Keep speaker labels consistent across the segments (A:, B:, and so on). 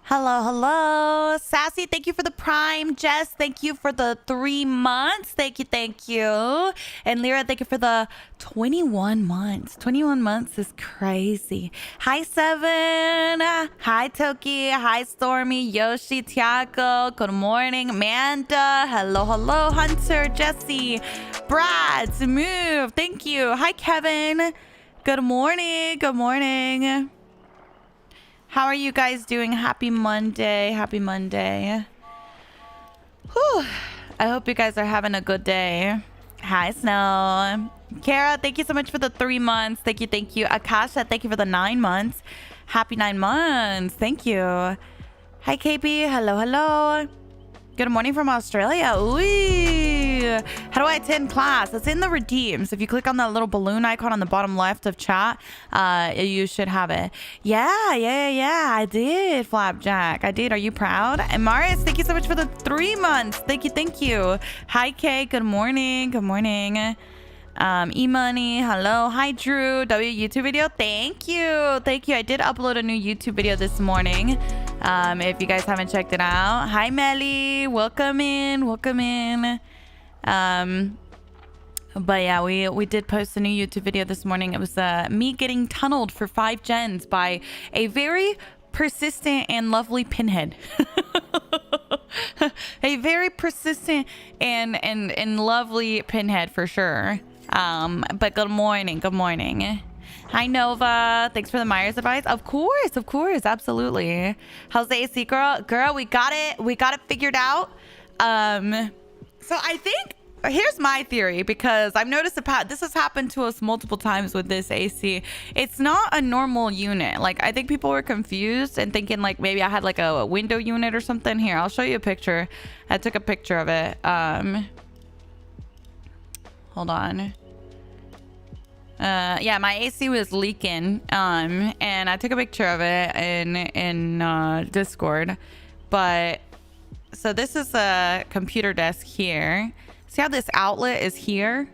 A: Hello, hello. Sassy, thank you for the prime. Jess, thank you for the 3 months. Thank you, thank you. And Lyra, thank you for the 21 months. 21 months is crazy. Hi, Seven. Hi, Toki. Hi, Stormy. Yoshi, Tiago. Good morning. Amanda. Hello, hello. Hunter, Jesse, Brad, Smooth. Thank you. Hi, Kevin. Good morning. Good morning. How are you guys doing? Happy Monday. Happy Monday. Whew. I hope you guys are having a good day. Hi, Snow. Kara, thank you so much for the 3 months. Thank you, thank you. Akasha, thank you for the 9 months. Happy 9 months. Thank you. Hi, KP. Hello, hello. Good morning from Australia. Ooh. How do I attend class? It's in the redeems. If you click on that little balloon icon on the bottom left of chat, you should have it. Yeah. I did, Flapjack. I did. Are you proud? And Marius, thank you so much for the 3 months. Thank you. Hi, Kay. Good morning. Good morning. E-Money, hello. Hi, Drew. YouTube video. Thank you. Thank you. I did upload a new YouTube video this morning. If you guys haven't checked it out. Hi, Melly. Welcome in. Welcome in. But yeah, we did post a new YouTube video this morning. It was me getting tunneled for 5 gens by a very persistent and lovely pinhead. A very persistent and lovely pinhead for sure. But good morning. Good morning. Hi, Nova. Thanks for the Myers advice. Of course, absolutely. How's the AC, girl? Girl, we got it. We got it figured out. So I think here's my theory, because I've noticed this has happened to us multiple times with this AC. It's not a normal unit. Like, I think people were confused and thinking like maybe I had like a window unit or something. Here, I'll show you a picture. I took a picture of it. Hold on. Yeah, my AC was leaking. And I took a picture of it in Discord. But so this is a computer desk here. See how this outlet is here?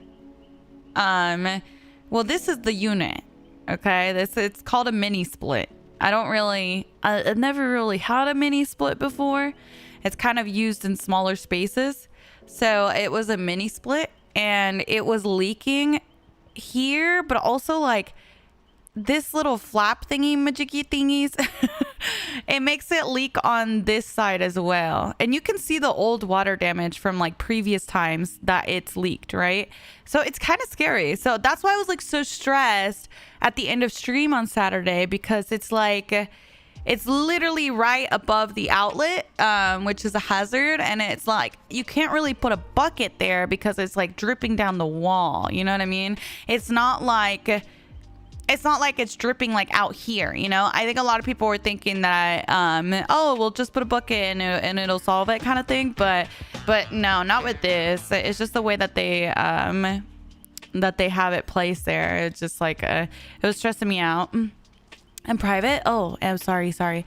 A: Well, this is the unit. Okay, it's called a mini split. I've never really had a mini split before. It's kind of used in smaller spaces. So it was a mini split and it was leaking here, but also like this little flap thingy majiggy thingies. It makes it leak on this side as well, and you can see the old water damage from like previous times that it's leaked, right? So it's kind of scary. So that's why I was like so stressed at the end of stream on Saturday, because it's like it's literally right above the outlet, which is a hazard, and it's like you can't really put a bucket there because it's like dripping down the wall, you know what I mean? It's not like it's dripping like out here, you know? I think a lot of people were thinking that, oh, we'll just put a bucket and it'll solve it kind of thing. But no, not with this. It's just the way that they have it placed there. It's just like, it was stressing me out. And private? Oh, I'm sorry. So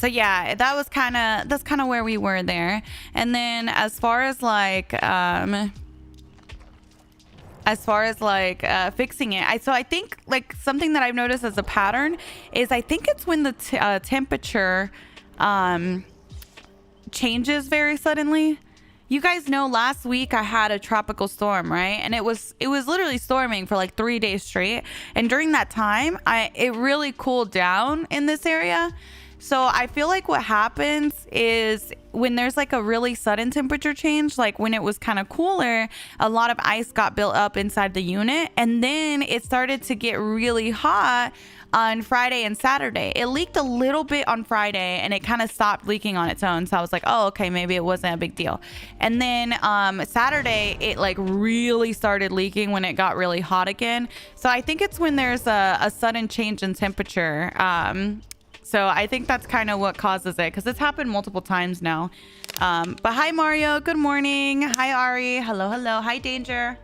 A: yeah, that's kind of where we were there. And then as far as fixing it, so I think like something that I've noticed as a pattern is I think it's when the temperature changes very suddenly. You guys know last week I had a tropical storm, right? And it was literally storming for like 3 days straight. And during that time, it really cooled down in this area. So I feel like what happens is when there's like a really sudden temperature change, like when it was kind of cooler, a lot of ice got built up inside the unit, and then it started to get really hot on Friday and Saturday. It leaked a little bit on Friday and it kind of stopped leaking on its own. So I was like, oh, okay, maybe it wasn't a big deal. And then Saturday, it like really started leaking when it got really hot again. So I think it's when there's a sudden change in temperature. So I think that's kind of what causes it, because it's happened multiple times now. But hi, Mario. Good morning. Hi, Ari. Hello. Hi, Danger.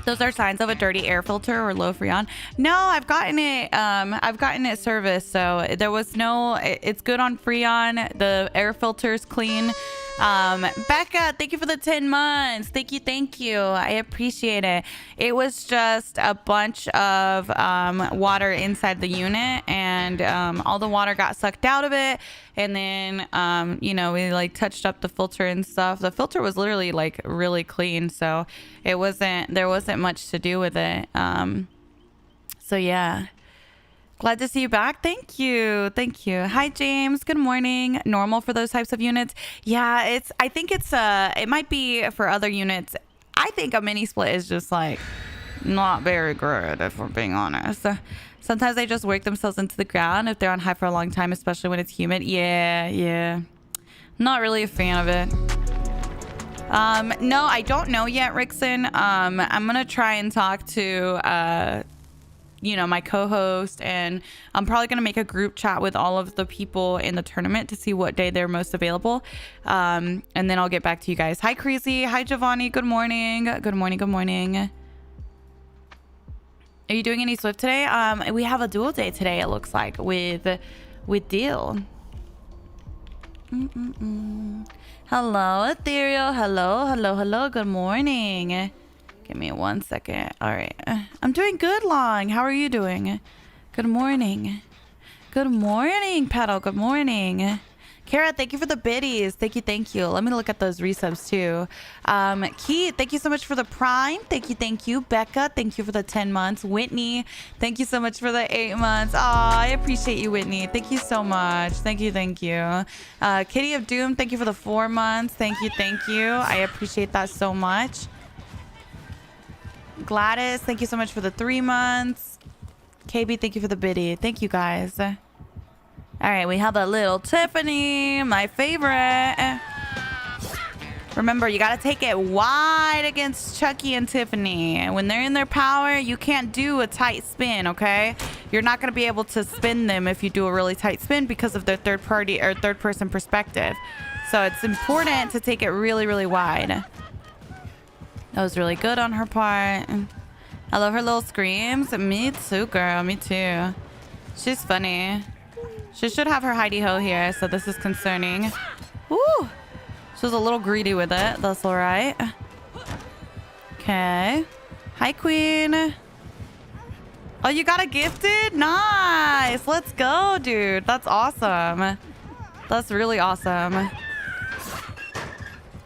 A: Those are signs of a dirty air filter or low freon. No, I've gotten it serviced. So there was no, it's good on freon. The air filter's clean. Becca, thank you for the 10 months. Thank you, thank you. I appreciate it. It was just a bunch of water inside the unit, and all the water got sucked out of it. And then, you know, we like touched up the filter and stuff. The filter was literally like really clean, so there wasn't much to do with it. So yeah. Glad to see you back. Thank you. Thank you. Hi, James. Good morning. Normal for those types of units. Yeah, I think it might be for other units. I think a mini split is just like not very good, if we're being honest. Sometimes they just work themselves into the ground if they're on high for a long time, especially when it's humid. Yeah. Not really a fan of it. No, I don't know yet, Rickson. I'm going to try and talk to, you know, my co-host, and I'm probably going to make a group chat with all of the people in the tournament to see what day they're most available. And then I'll get back to you guys. Hi, Crazy. Hi, Giovanni. Good morning. Good morning. Good morning. Are you doing any Swift today? We have a dual day today, it looks like, with Deal. Hello, Ethereal. Hello. Good morning. Give me 1 second. All right. I'm doing good, Long. How are you doing? Good morning. Good morning, Petal. Good morning. Kara, thank you for the biddies. Thank you. Let me look at those resubs too. Keith, thank you so much for the prime. Thank you. Becca, thank you for the 10 months. Whitney, thank you so much for the 8 months. Oh, I appreciate you, Whitney. Thank you so much. Thank you. Kitty of Doom, thank you for the 4 months. Thank you. I appreciate that so much. Gladys, thank you so much for the 3 months. KB, thank you for the biddy. Thank you, guys. All right, we have a little Tiffany, my favorite. Remember, you got to take it wide against Chucky and Tiffany. When they're in their power, you can't do a tight spin, okay? You're not going to be able to spin them if you do a really tight spin because of their third person perspective. So it's important to take it really, really wide. That was really good on her part. I love her little screams. Me too, girl. Me too. She's funny. She should have her Heidi Ho here, so this is concerning. Woo! She was a little greedy with it. That's all right. Okay. Hi, Queen. Oh, you got a gifted? Nice. Let's go, dude. That's awesome. That's really awesome.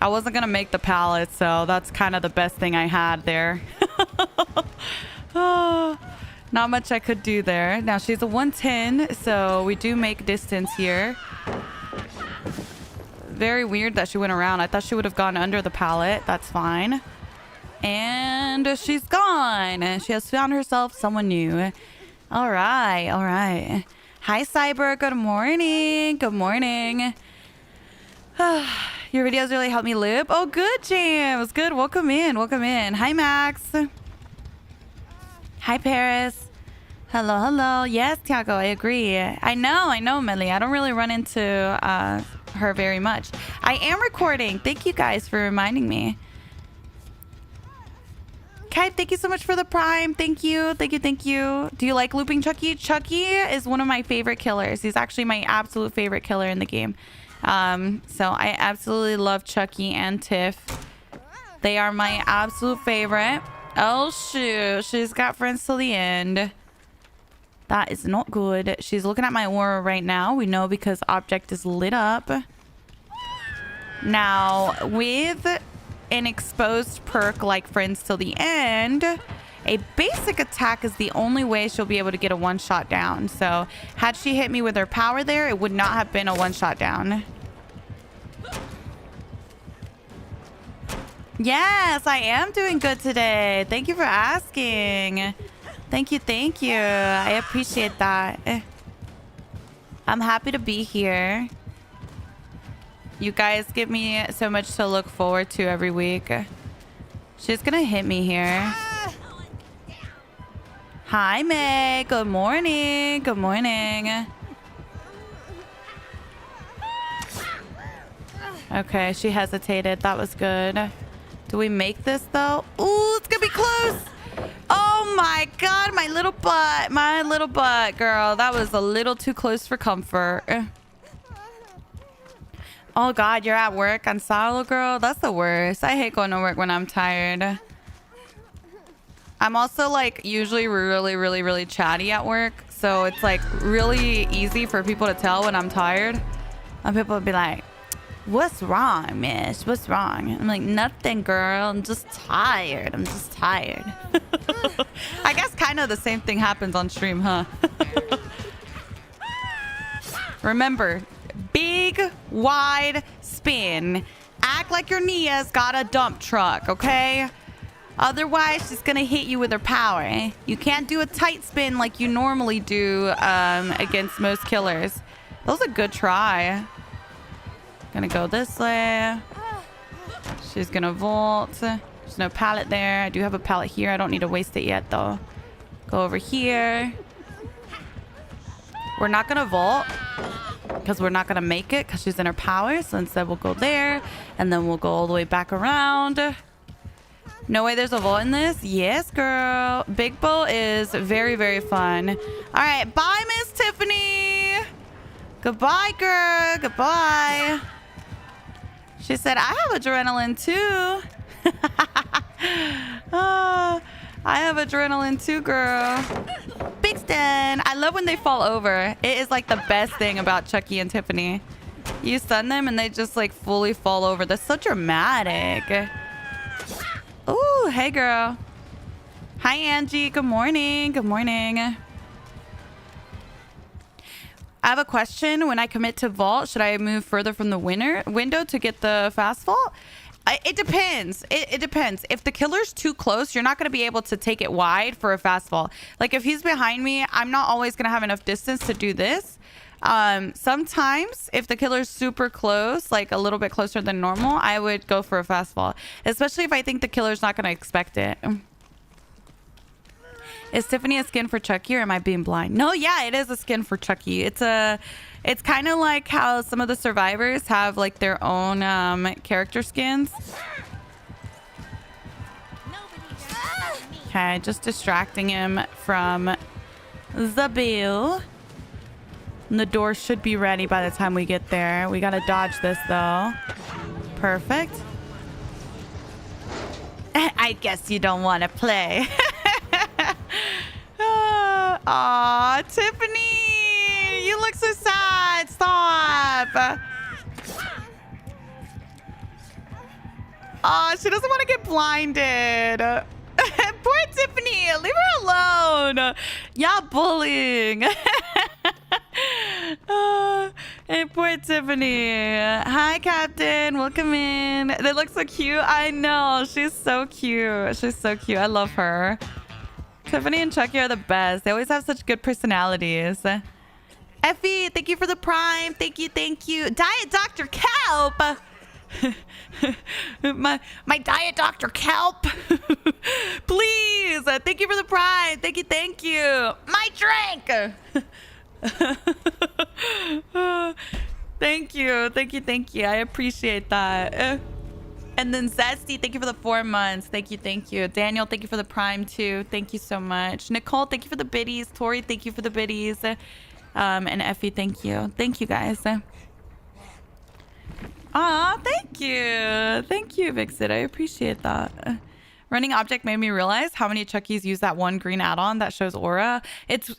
A: I wasn't going to make the palette, so that's kind of the best thing I had there. Oh, not much I could do there. Now, she's a 110, so we do make distance here. Very weird that she went around. I thought she would have gone under the pallet. That's fine. And she's gone. She has found herself someone new. All right. Hi, Cyber. Good morning. Your videos really help me live. Oh, good, James. Good. Welcome in. Hi, Max. Hi, Paris. Hello. Yes, Tiago, I agree. I know, Millie. I don't really run into her very much. I am recording. Thank you guys for reminding me. Kai, thank you so much for the prime. Thank you. Do you like looping Chucky? Chucky is one of my favorite killers. He's actually my absolute favorite killer in the game. So I absolutely love Chucky and Tiff. They are my absolute favorite. Oh, shoot. She's got friends till the end. That is not good. She's looking at my aura right now. We know because object is lit up. Now, with an exposed perk like friends till the end, a basic attack is the only way she'll be able to get a one-shot down. So had she hit me with her power there, it would not have been a one-shot down. Yes, I am doing good today. Thank you for asking. Thank you. I appreciate that. I'm happy to be here. You guys give me so much to look forward to every week. She's gonna hit me here. Hi, May. Good morning. Okay, she hesitated. That was good. Do we make this, though? Ooh, it's gonna be close. Oh, my God. My little butt, girl. That was a little too close for comfort. Oh God, you're at work on solo, girl. That's the worst. I hate going to work when I'm tired. I'm also like usually really chatty at work. So it's like really easy for people to tell when I'm tired. And people would be like, what's wrong, miss? What's wrong? I'm like, nothing, girl. I'm just tired. I'm just tired. I guess kind of the same thing happens on stream, huh? Remember, big, wide spin. Act like your Nia's got a dump truck, okay? Otherwise, she's gonna hit you with her power. You can't do a tight spin like you normally do against most killers. That was a good try. Gonna go this way. She's gonna vault. There's no pallet there. I do have a pallet here. I don't need to waste it yet, though. Go over here. We're not gonna vault because we're not gonna make it because she's in her power. So instead, we'll go there, and then we'll go all the way back around. No way there's a vault in this? Yes, girl. Big bow is very fun. All right. Bye, Miss Tiffany. Goodbye, girl. Goodbye. She said, I have adrenaline, too. I have adrenaline, too, girl. Bixton. I love when they fall over. It is like the best thing about Chucky and Tiffany. You stun them, and they just like fully fall over. That's so dramatic. Ooh, hey, girl. Hi, Angie. Good morning. Good morning. I have a question. When I commit to vault, should I move further from the window to get the fast vault? It depends. It depends. If the killer's too close, you're not going to be able to take it wide for a fast vault. Like if he's behind me, I'm not always going to have enough distance to do this. Sometimes if the killer's super close, like a little bit closer than normal, I would go for a fast vault, especially if I think the killer's not going to expect it. Is Tiffany a skin for Chucky, or am I being blind? No, yeah, it is a skin for Chucky. It's kind of like how some of the survivors have like their own character skins. Okay, just distracting him from the bill. And the door should be ready by the time we get there. We gotta dodge this though. Perfect. I guess you don't want to play. Aw, Tiffany! You look so sad. Stop. Aw, she doesn't want to get blinded. Poor Tiffany. Leave her alone. Y'all bullying. Hey, poor Tiffany. Hi, Captain. Welcome in. They look so cute. I know. She's so cute. She's so cute. I love her. Tiffany and Chucky are the best. They always have such good personalities. Effie, thank you for the prime. Thank you. Thank you. Diet Dr. Kelp. my Diet Dr. Kelp. Please. Thank you for the prime. Thank you. Thank you. My drink. Thank you. Thank you. Thank you. I appreciate that. And then Zesty, thank you for the 4 months. Thank you. Thank you. Daniel, thank you for the prime too. Thank you so much. Nicole, thank you for the biddies. Tori, thank you for the biddies. And Effie, thank you. Thank you, guys. Aw, thank you. Thank you, Vixit. I appreciate that. Running object made me realize how many Chuckies use that one green add-on that shows aura. It's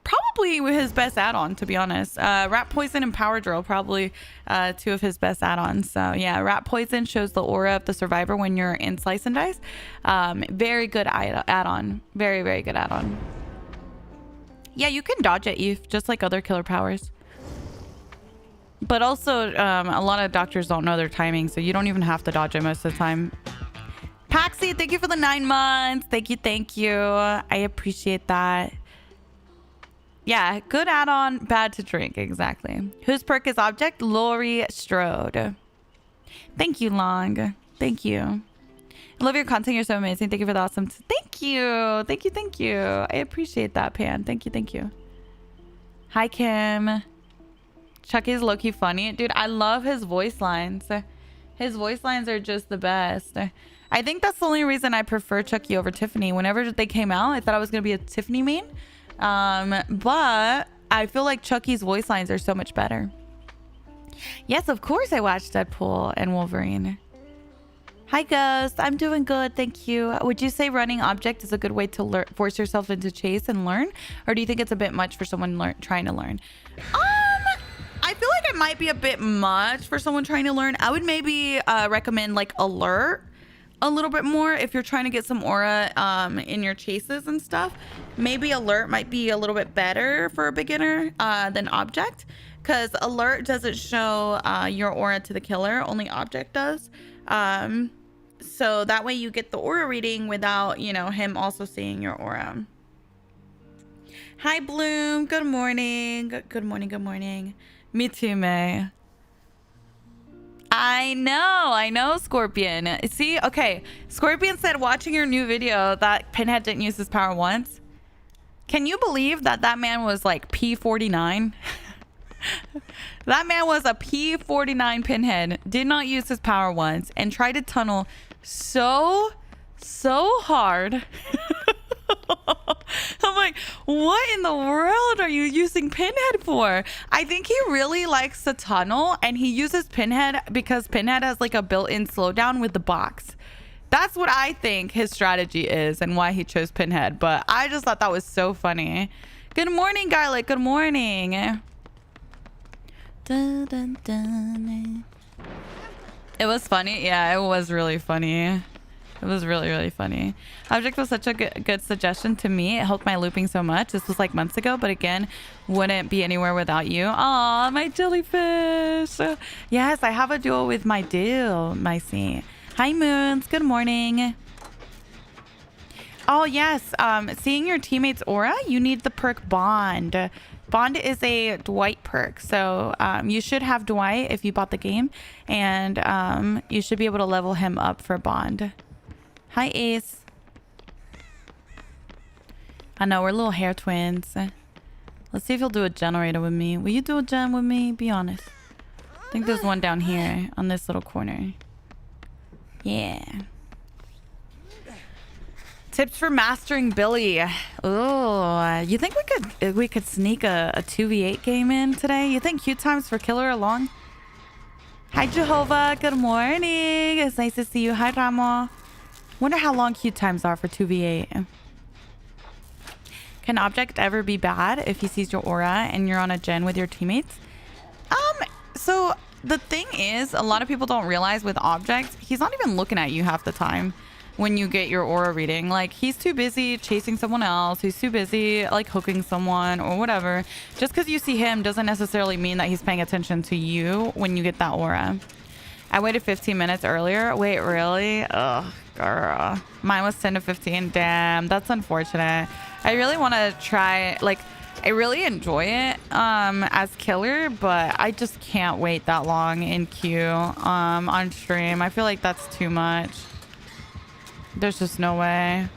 A: probably his best add-on, to be honest. Rat Poison and Power Drill, probably 2 of his best add-ons. So yeah, Rat Poison shows the aura of the survivor when you're in Slice and Dice. Very good add-on. Very good add-on. Yeah, you can dodge it, Eve, just like other killer powers. But also, a lot of doctors don't know their timing, so you don't even have to dodge it most of the time. Paxi, thank you for the 9 months. Thank you. Thank you. I appreciate that. Yeah, good add-on, bad to drink. Exactly. Whose perk is object? Lori Strode. Thank you, Long. Thank you. I love your content. You're so amazing. Thank you for the awesome. Thank you. Thank you. Thank you. I appreciate that, Pan. Thank you. Thank you. Hi, Kim. Chucky's low-key funny. Dude, I love his voice lines. His voice lines are just the best. I think that's the only reason I prefer Chucky over Tiffany. Whenever they came out, I thought I was going to be a Tiffany main. But I feel like Chucky's voice lines are so much better. Yes, of course I watched Deadpool and Wolverine. Hi, Ghost. I'm doing good, thank you. Would you say running object is a good way to force yourself into chase and learn? Or do you think it's a bit much for someone trying to learn? I feel like it might be a bit much for someone trying to learn. I would maybe recommend like alert a little bit more if you're trying to get some aura in your chases and stuff. Maybe alert might be a little bit better for a beginner than object, because alert doesn't show your aura to the killer, only object does. So that way you get the aura reading without, you know, him also seeing your aura. Hi, Bloom. Good morning. Good morning. Good morning. Me too, May. I know, Scorpion. See, okay. Scorpion said watching your new video that Pinhead didn't use his power once. Can you believe that that man was like P49? That man was a P49 Pinhead, did not use his power once, and tried to tunnel so hard. I'm like, what in the world are you using Pinhead for? I think he really likes to tunnel, and he uses Pinhead because Pinhead has like a built-in slowdown with the box. That's what I think his strategy is and why he chose Pinhead. But I just thought that was so funny. Good morning, Garlic. Good morning. Dun, dun, dun. It was funny. Yeah, it was really funny. It was really funny. Object was such a good suggestion to me. It helped my looping so much. This was like months ago, but again, wouldn't be anywhere without you. Aw, my jellyfish. Yes, I have a duel with my deal, my C. Hi, Moons. Good morning. Oh, yes. Seeing your teammate's aura, you need the perk Bond. Bond is a Dwight perk. So you should have Dwight if you bought the game. And you should be able to level him up for Bond. Hi, Ace. I know, we're little hair twins. Let's see if he'll do a generator with me. Will you do a gen with me? Be honest. I think there's one down here on this little corner. Yeah. Tips for mastering Billy. Oh, you think we could sneak a 2v8 game in today? You think queue times for killer are long? Hi, Jehovah. Good morning. It's nice to see you. Hi, Ramo. Wonder how long queue times are for 2v8. Can object ever be bad if he sees your aura and you're on a gen with your teammates? So the thing is, a lot of people don't realize with objects, he's not even looking at you half the time when you get your aura reading. Like, he's too busy chasing someone else. He's too busy like hooking someone or whatever. Just because you see him doesn't necessarily mean that he's paying attention to you when you get that aura. I waited 15 minutes earlier. Wait, really? Ugh, girl. Mine was 10 to 15. Damn, that's unfortunate. I really want to try, like, I really enjoy it as killer, but I just can't wait that long in queue on stream. I feel like that's too much. There's just no way.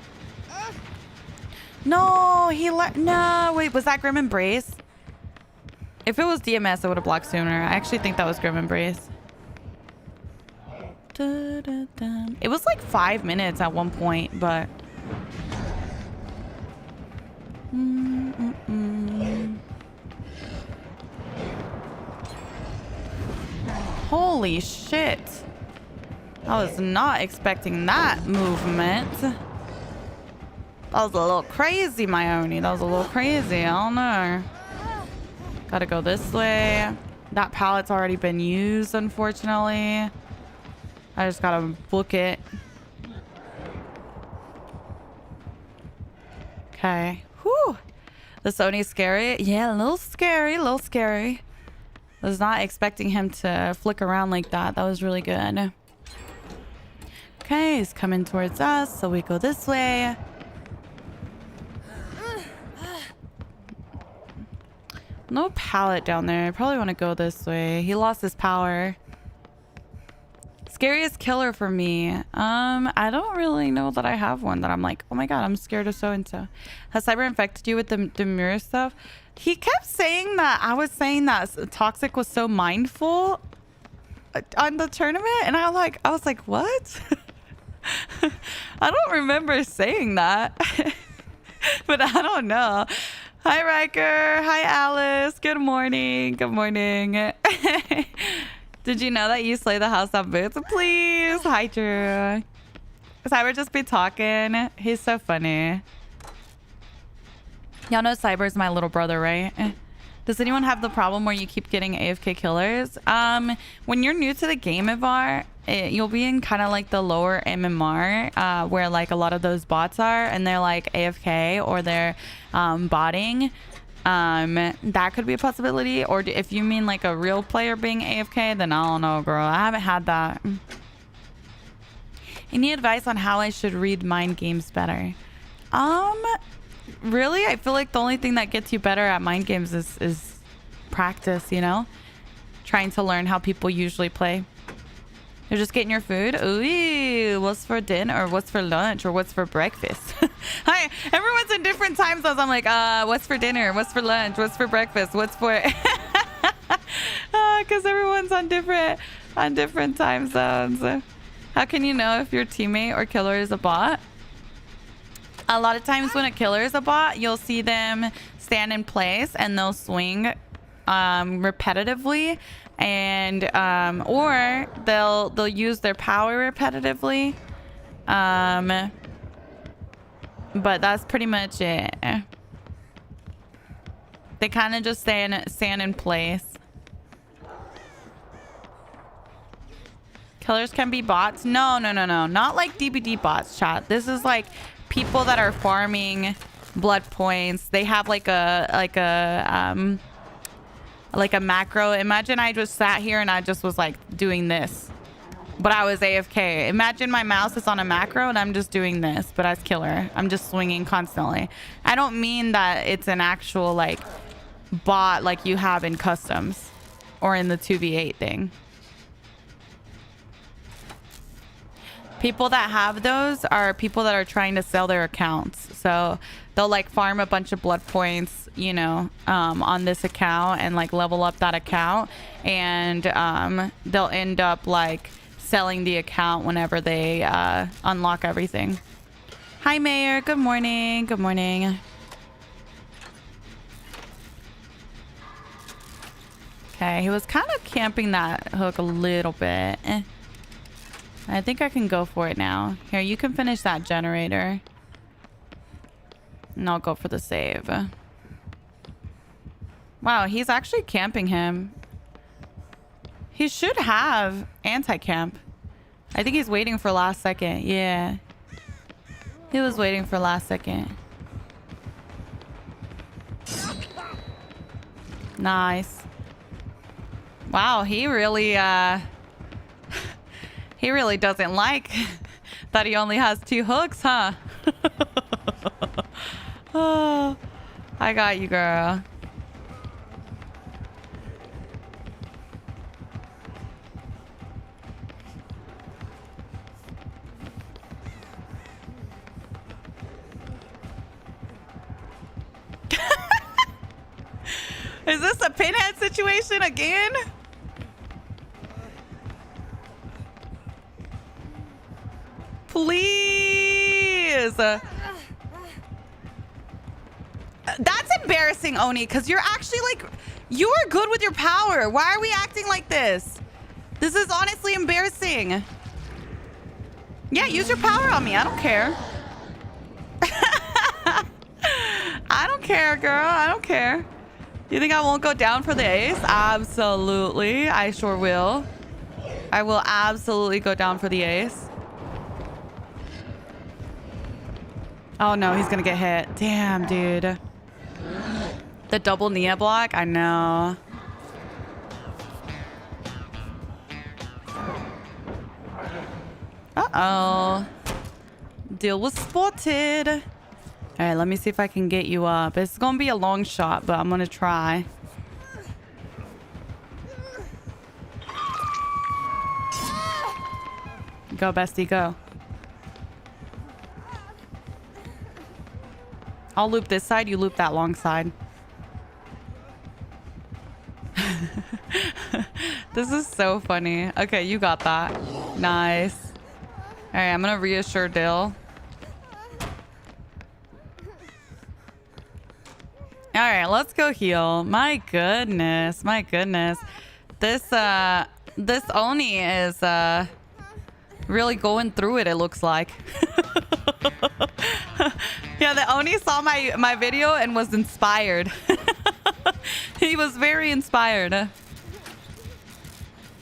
A: No, no, wait, was that Grim Embrace? If it was DMS, I would have blocked sooner. I actually think that was Grim Embrace. It was like 5 minutes at one point, but holy shit, I was not expecting that movement. That was a little crazy, Myoni. That was a little crazy. I don't know. Gotta go this way. That pallet's already been used, unfortunately. I just gotta book it. Okay. Whew. The Sony's scary. Yeah, a little scary. A little scary. I was not expecting him to flick around like that. That was really good. Okay, he's coming towards us, so we go this way. No pallet down there. I probably want to go this way. He lost his power. Scariest killer for me. I don't really know that I have one that I'm like, oh my god, I'm scared of so-and-so. Has Cyber infected you with the mirror stuff? He kept saying that I was saying that Toxic was so mindful on the tournament, and I was like, what? I don't remember saying that. But I don't know. Hi, Riker. Hi, Alice. Good morning. Good morning. Did you know that you slay the house on boots? Please. Hi, Drew. Cyber just be talking. He's so funny. Y'all know Cyber's my little brother, right? Does anyone have the problem where you keep getting AFK killers? When you're new to the game, Ivar, you'll be in kind of like the lower MMR, where like a lot of those bots are, and they're like AFK or they're botting. That could be a possibility. Or if you mean like a real player being AFK, then I don't know, girl. I haven't had that. Any advice on how I should read mind games better? Really, I feel like the only thing that gets you better at mind games is practice, you know? Trying to learn how people usually play. You're just getting your food? Ooh, what's for dinner or what's for lunch or what's for breakfast? Hi, everyone's in different time zones. I'm like, what's for dinner? What's for lunch? What's for breakfast? What's for... Because everyone's on different time zones. How can you know if your teammate or killer is a bot? A lot of times when a killer is a bot, you'll see them stand in place and they'll swing repetitively, and or they'll use their power repetitively. But that's pretty much it. They kind of just stand in place. Killers can be bots? No. Not like DBD bots, chat. This is like people that are farming blood points. They have like a macro. Imagine I just sat here and I just was like doing this, but I was AFK. Imagine my mouse is on a macro and I'm just doing this, but as killer, I'm just swinging constantly. I don't mean that it's an actual like bot like you have in customs or in the 2v8 thing. People that have those are people that are trying to sell their accounts. So they'll like farm a bunch of blood points, you know, on this account and like level up that account. And they'll end up like selling the account whenever they unlock everything. Hi, Mayor. Good morning. Good morning. Okay, he was kind of camping that hook a little bit. I think I can go for it now. Here, you can finish that generator. And I'll go for the save. Wow, he's actually camping him. He should have anti-camp. I think he's waiting for last second. Yeah. He was waiting for last second. Nice. Wow, he really he really doesn't like that he only has 2 hooks, huh? Oh, I got you, girl. Is this a pinhead situation again? Please. That's embarrassing, Oni, because you're actually like, you are good with your power. Why are we acting like this? This is honestly embarrassing. Yeah, use your power on me. I don't care. I don't care, girl. I don't care. You think I won't go down for the ace? Absolutely. I sure will. I will absolutely go down for the ace. Oh no, he's gonna get hit. Damn, dude. The double Nia block? I know. Uh-oh. Deal was spotted. All right, let me see if I can get you up. It's gonna be a long shot, but I'm gonna try. Go, bestie, go. I'll loop this side, you loop that long side. This is so funny. Okay, you got that. Nice. All right, I'm gonna reassure Dill. All right, let's go heal. My goodness. My goodness. This Oni is really going through it looks like. Yeah, the Oni saw my video and was inspired. He was very inspired.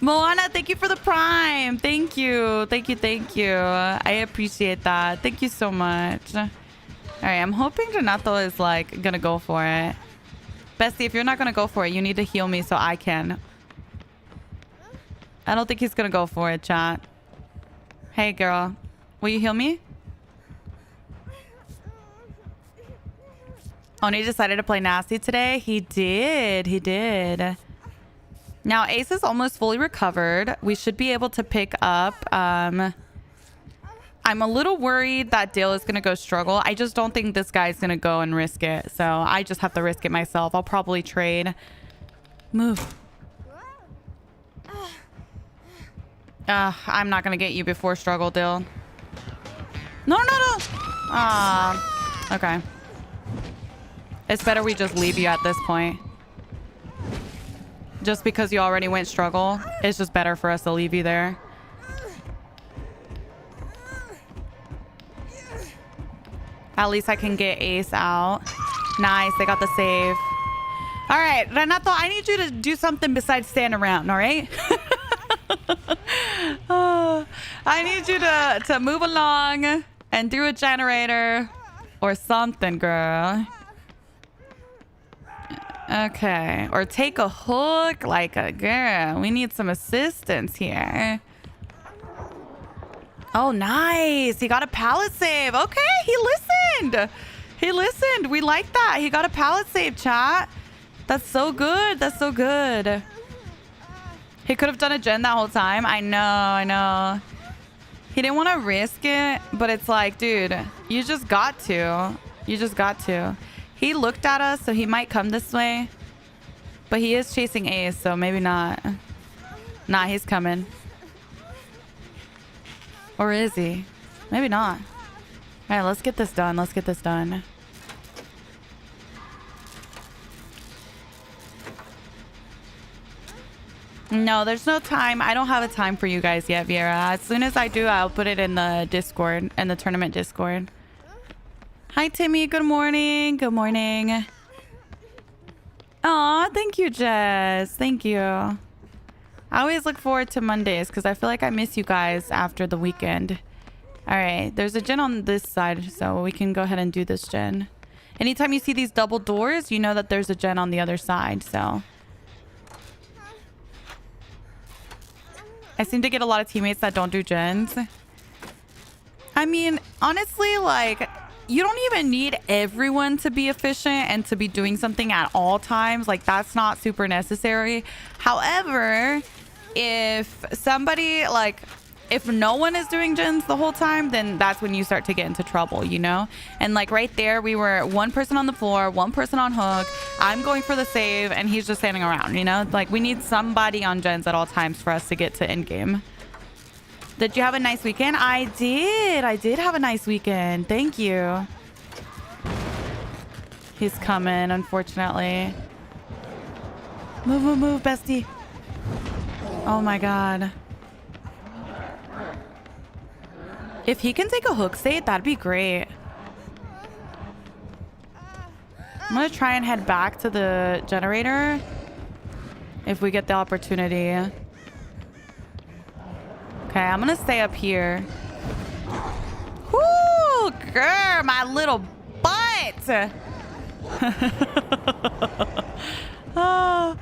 A: Moana, thank you for the prime. Thank you. Thank you. Thank you. I appreciate that. Thank you so much. All right, I'm hoping Renato is like gonna go for it. Bestie, if you're not gonna go for it, you need to heal me so I can. I don't think he's gonna go for it, chat. Hey, girl. Will you heal me? Oni decided to play nasty today. He did. He did. Now, Ace is almost fully recovered. We should be able to pick up... I'm a little worried that Dale is going to go struggle. I just don't think this guy's going to go and risk it. So I just have to risk it myself. I'll probably trade. Move. I'm not going to get you before struggle, Dale. No, no, no. Okay. It's better we just leave you at this point. Just because you already went struggle, it's just better for us to leave you there. At least I can get Ace out. Nice, they got the save. All right, Renato, I need you to do something besides stand around, all right? I need you to move along and do a generator or something, girl. Okay, or take a hook like a girl. We need some assistance here. Oh, nice. He got a pallet save. Okay, he listened. He listened. We like that. He got a pallet save, chat. That's so good. That's so good. He could have done a gen that whole time. I know, I know. He didn't want to risk it, but it's like, dude, you just got to. You just got to. He looked at us, so he might come this way. But he is chasing Ace, so maybe not. Nah, he's coming. Or is he? Maybe not. All right, let's get this done. Let's get this done. No, there's no time. I don't have a time for you guys yet, Viera. As soon as I do, I'll put it in the Discord, in the tournament Discord. Hi, Timmy. Good morning. Good morning. Aw, thank you, Jess. Thank you. I always look forward to Mondays because I feel like I miss you guys after the weekend. All right, there's a gen on this side, so we can go ahead and do this gen. Anytime you see these double doors, you know that there's a gen on the other side, so. I seem to get a lot of teammates that don't do gens. I mean, honestly, like, you don't even need everyone to be efficient and to be doing something at all times. Like, that's not super necessary. However, if somebody, like, if no one is doing gens the whole time, then that's when you start to get into trouble, you know? And like right there, we were one person on the floor, one person on hook. I'm going for the save and he's just standing around, you know? Like, we need somebody on gens at all times for us to get to end game. Did you have a nice weekend? I did. I did have a nice weekend. Thank you. He's coming, unfortunately. Move, move, move, bestie. Oh my God. If he can take a hook state, that'd be great. I'm gonna try and head back to the generator if we get the opportunity. Okay, I'm gonna stay up here. Whoo, girl, my little butt. Oh,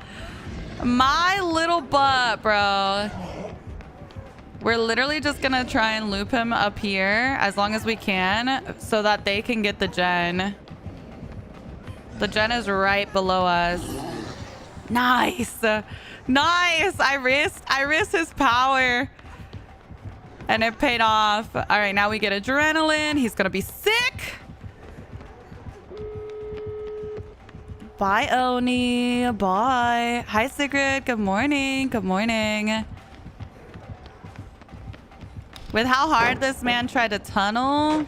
A: my little butt, bro. We're literally just gonna try and loop him up here as long as we can so that they can get the gen. The gen is right below us. Nice. Nice. I risked his power. And it paid off. All right, now we get adrenaline. He's gonna be sick. Bye, Oni. Bye. Hi, Sigrid. Good morning. Good morning. With how hard this man tried to tunnel.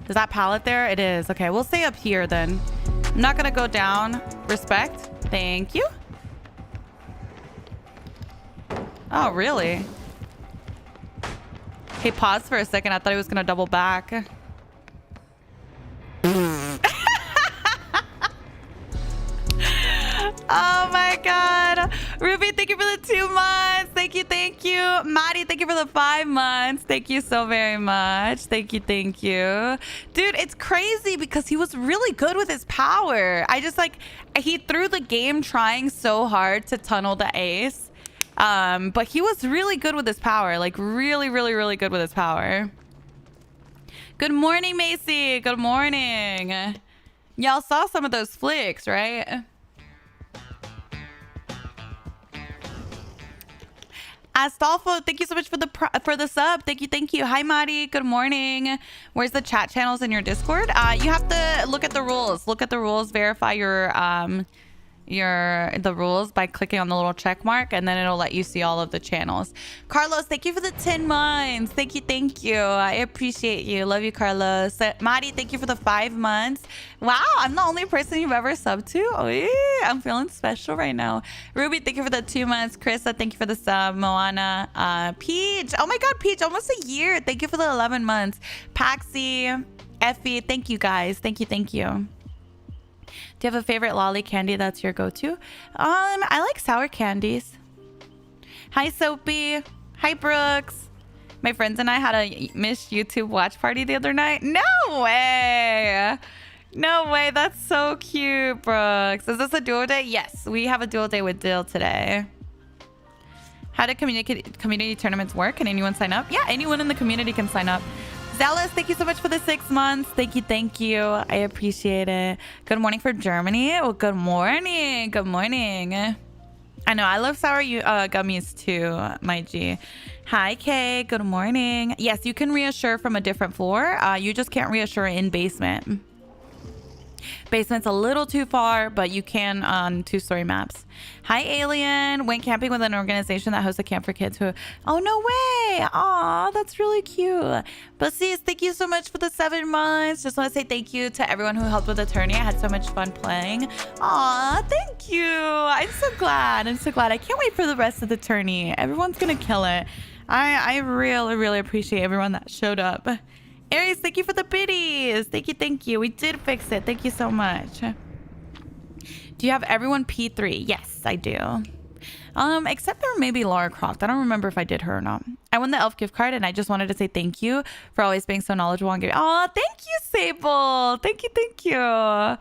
A: Is that pallet there? It is. Okay, we'll stay up here then. I'm not gonna go down. Respect. Thank you. Oh, really? Hey, pause for a second. I thought he was gonna double back. Oh my god. Ruby, thank you for the 2 months. Thank you, thank you. Maddie, thank you for the 5 months. Thank you so very much. Thank you, thank you. Dude, it's crazy because he was really good with his power. I just like, he threw the game trying so hard to tunnel the ace. But he was really good with his power. Like really, really, really good with his power. Good morning, Macy. Good morning. Y'all saw some of those flicks, right? Astolfo, thank you so much for the sub. Thank you, thank you. Hi, Madi. Good morning. Where's the chat channels in your Discord? You have to look at the rules. Look at the rules. Verify the rules by clicking on the little check mark, and then it'll let you see all of the channels. Carlos, thank you for the 10 months. Thank you, thank you. I appreciate you. Love you, Carlos. Madi, thank you for the 5 months. Wow, I'm the only person you've ever subbed to. Oh yeah, I'm feeling special right now. Ruby, thank you for the 2 months. Krista, thank you for the sub. Moana, Peach, oh my god, Peach, almost a year. Thank you for the 11 months. Paxi, Effie, thank you guys. Thank you, thank you. Do you have a favorite lolly candy that's your go-to? I like sour candies. Hi, Soapy. Hi, Brooks. My friends and I had a Miss YouTube watch party the other night. No way. No way. That's so cute, Brooks. Is this a duo day? Yes, we have a duo day with Dill today. How do community tournaments work? Can anyone sign up? Yeah, anyone in the community can sign up. Zealous, thank you so much for the 6 months. Thank you, thank you. I appreciate it. Good morning for Germany. Well, good morning. Good morning. I know, I love sour gummies too, my G. Hi, Kay. Good morning. Yes, you can reassure from a different floor. You just can't reassure in basement. Basement's a little too far, but you can on 2-story maps. Hi, Alien. Went camping with an organization that hosts a camp for kids who... Oh, no way. Aw, that's really cute. Bussies, thank you so much for the 7 months. Just want to say thank you to everyone who helped with the tourney. I had so much fun playing. Aw, thank you. I'm so glad. I'm so glad. I can't wait for the rest of the tourney. Everyone's going to kill it. I really, really appreciate everyone that showed up. Aries, thank you for the biddies. Thank you, thank you. We did fix it. Thank you so much. Do you have everyone P3? Yes, I do. Except for maybe Lara Croft. I don't remember if I did her or not. I won the elf gift card, and I just wanted to say thank you for always being so knowledgeable and giving. Oh, thank you, Sable. Thank you, thank you. I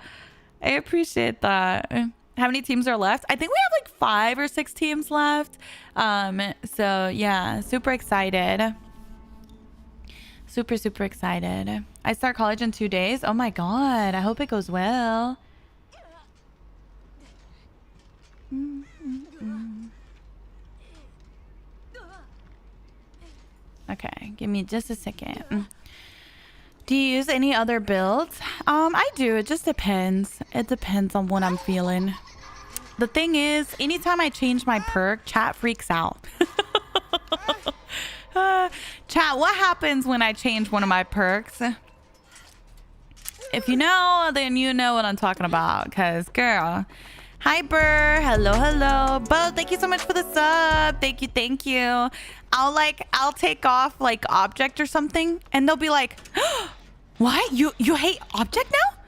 A: appreciate that. How many teams are left? I think we have like 5 or 6 teams left. So yeah, super excited. Super, super excited. I start college in 2 days. Oh my god. I hope it goes well. Okay, give me just a second. Do you use any other builds? I do. It just depends. It depends on what I'm feeling. The thing is, anytime I change my perk, chat freaks out. Chat, what happens when I change one of my perks? If you know, then you know what I'm talking about. Because, girl. Hi, Burr. Hello, hello. Bo, thank you so much for the sub. Thank you, thank you. I'll take off, like, object or something. And they'll be like, what? You hate object now?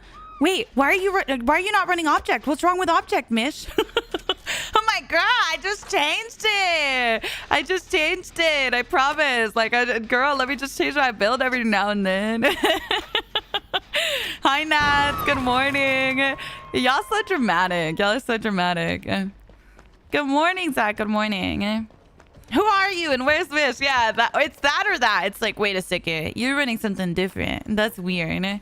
A: Wait, why are you not running object? What's wrong with object, Mish? Oh my god, I just changed it. I promise. Like, girl, let me just change my build every now and then. Hi, Nat. Good morning. Y'all so dramatic. Y'all are so dramatic. Good morning, Zach. Good morning. Who are you and where's Mish? Yeah, it's that or that. It's like, wait a second. You're running something different. That's weird.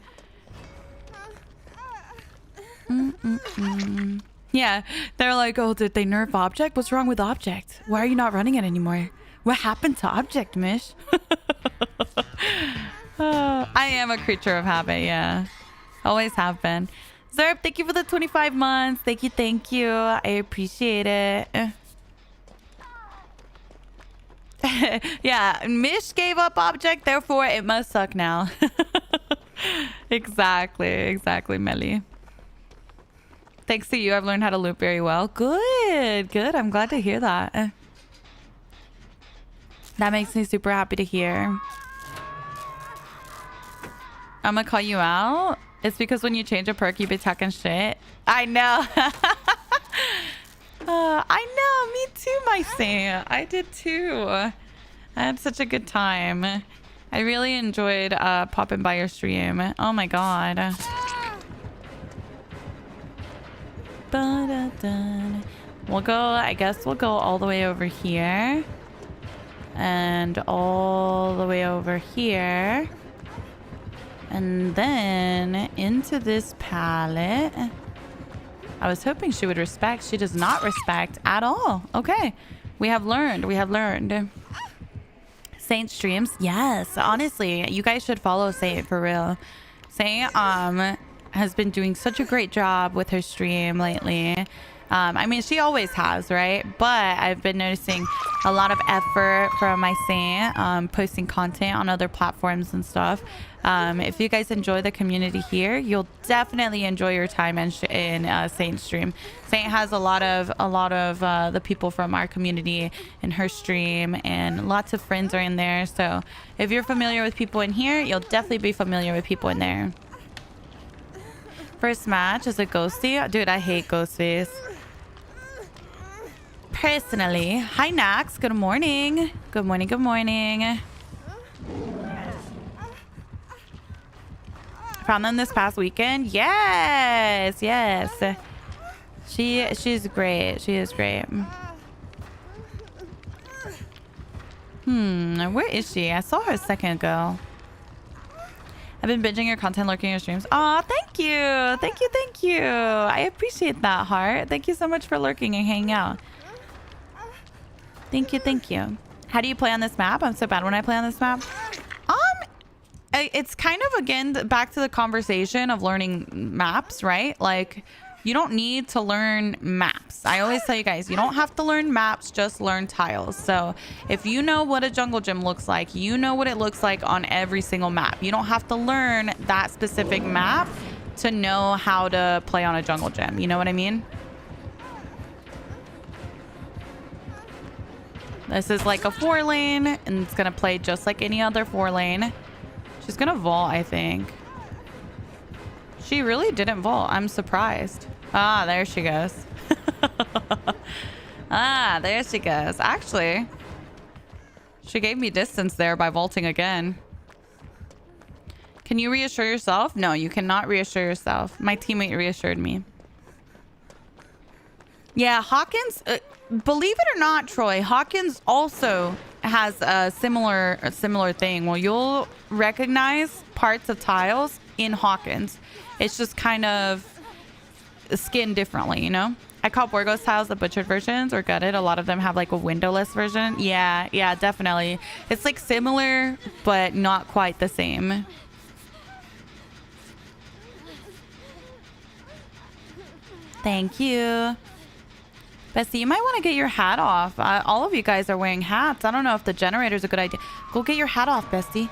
A: Yeah, they're like, oh, did they nerf object? What's wrong with object? Why are you not running it anymore? What happened to object, Mish? I am a creature of habit, yeah. Always have been. Zerp, thank you for the 25 months. Thank you, thank you. I appreciate it. Yeah, Mish gave up object, therefore it must suck now. Exactly, Melly. Thanks to you, I've learned how to loop very well. Good, good. I'm glad to hear that. That makes me super happy to hear. I'm gonna call you out. It's because when you change a perk, you be talking shit. I know. I know. Me too, my Saint. I did too. I had such a good time. I really enjoyed popping by your stream. Oh my god. We'll go, I guess we'll go all the way over here. And all the way over here. And then into this pallet. I was hoping she would respect. She does not respect at all. Okay. We have learned. We have learned. Saint streams. Yes. Honestly, you guys should follow Saint for real. Saint has been doing such a great job with her stream lately. I mean, she always has, right? But I've been noticing a lot of effort from my Saint posting content on other platforms and stuff. If you guys enjoy the community here, you'll definitely enjoy your time in Saint's stream. Saint has a lot of the people from our community in her stream, and lots of friends are in there. So if you're familiar with people in here, you'll definitely be familiar with people in there. First match is a ghosty. Dude, I hate ghosties. Personally. Hi, Nax. Good morning. Good morning. Good morning. Found them this past weekend. Yes. Yes. She's great. She is great. Where is she? I saw her a second ago. I've been binging your content, lurking your streams. Aw, thank you. Thank you, thank you. I appreciate that, Heart. Thank you so much for lurking and hanging out. Thank you, thank you. How do you play on this map? I'm so bad when I play on this map. It's kind of, again, back to the conversation of learning maps, right? Like, you don't need to learn maps. I always tell you guys, you don't have to learn maps, just learn tiles. So if you know what a jungle gym looks like, you know what it looks like on every single map. You don't have to learn that specific map to know how to play on a jungle gym. You know what I mean? This is like a 4-lane, and it's going to play just like any other 4-lane. She's going to vault, I think. She really didn't vault. I'm surprised. Ah, there she goes. Ah, there she goes. Actually, she gave me distance there by vaulting again. Can you reassure yourself? No, you cannot reassure yourself. My teammate reassured me. Yeah, Hawkins, believe it or not, Troy, Hawkins also has a similar thing. Well, you'll recognize parts of tiles in Hawkins. It's just kind of skinned differently, you know? I call Borgos tiles the butchered versions or gutted. A lot of them have like a windowless version. Yeah, definitely. It's like similar, but not quite the same. Thank you. Bestie, you might want to get your hat off. All of you guys are wearing hats. I don't know if the generator's a good idea. Go get your hat off, Bestie.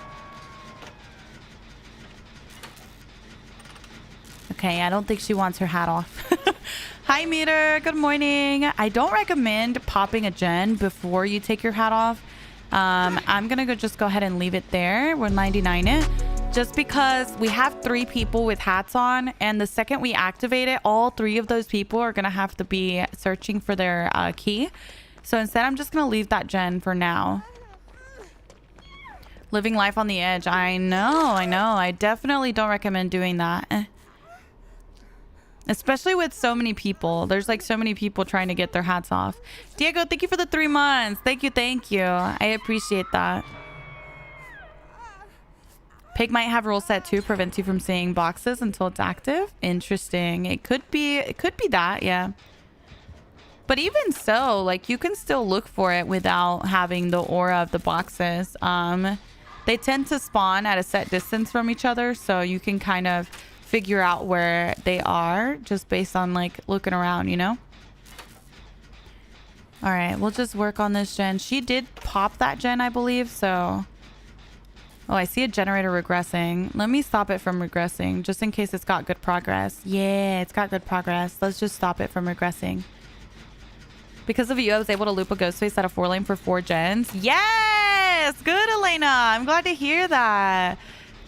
A: Okay, I don't think she wants her hat off. Hi, Meter. Good morning. I don't recommend popping a gen before you take your hat off. I'm going to just go ahead and leave it there. We'll 99 it. Just because we have 3 people with hats on, and the second we activate it, all 3 of those people are going to have to be searching for their key. So instead, I'm just going to leave that gen for now. Living life on the edge. I know. I definitely don't recommend doing that. Especially with so many people. There's like so many people trying to get their hats off. Diego, thank you for the 3 months. Thank you. I appreciate that. Pig might have rule set 2, prevents you from seeing boxes until it's active. Interesting. It could be that, yeah. But even so, like, you can still look for it without having the aura of the boxes. They tend to spawn at a set distance from each other, so you can kind of figure out where they are just based on like looking around, you know? All right, we'll just work on this gen. She did pop that gen, I believe, so Oh, I see a generator regressing. Let me stop it from regressing just in case it's got good progress. Yeah, it's got good progress. Let's just stop it from regressing. Because of you, I was able to loop a ghost face out of 4 lane for 4 gens. Yes! Good, Elena. I'm glad to hear that.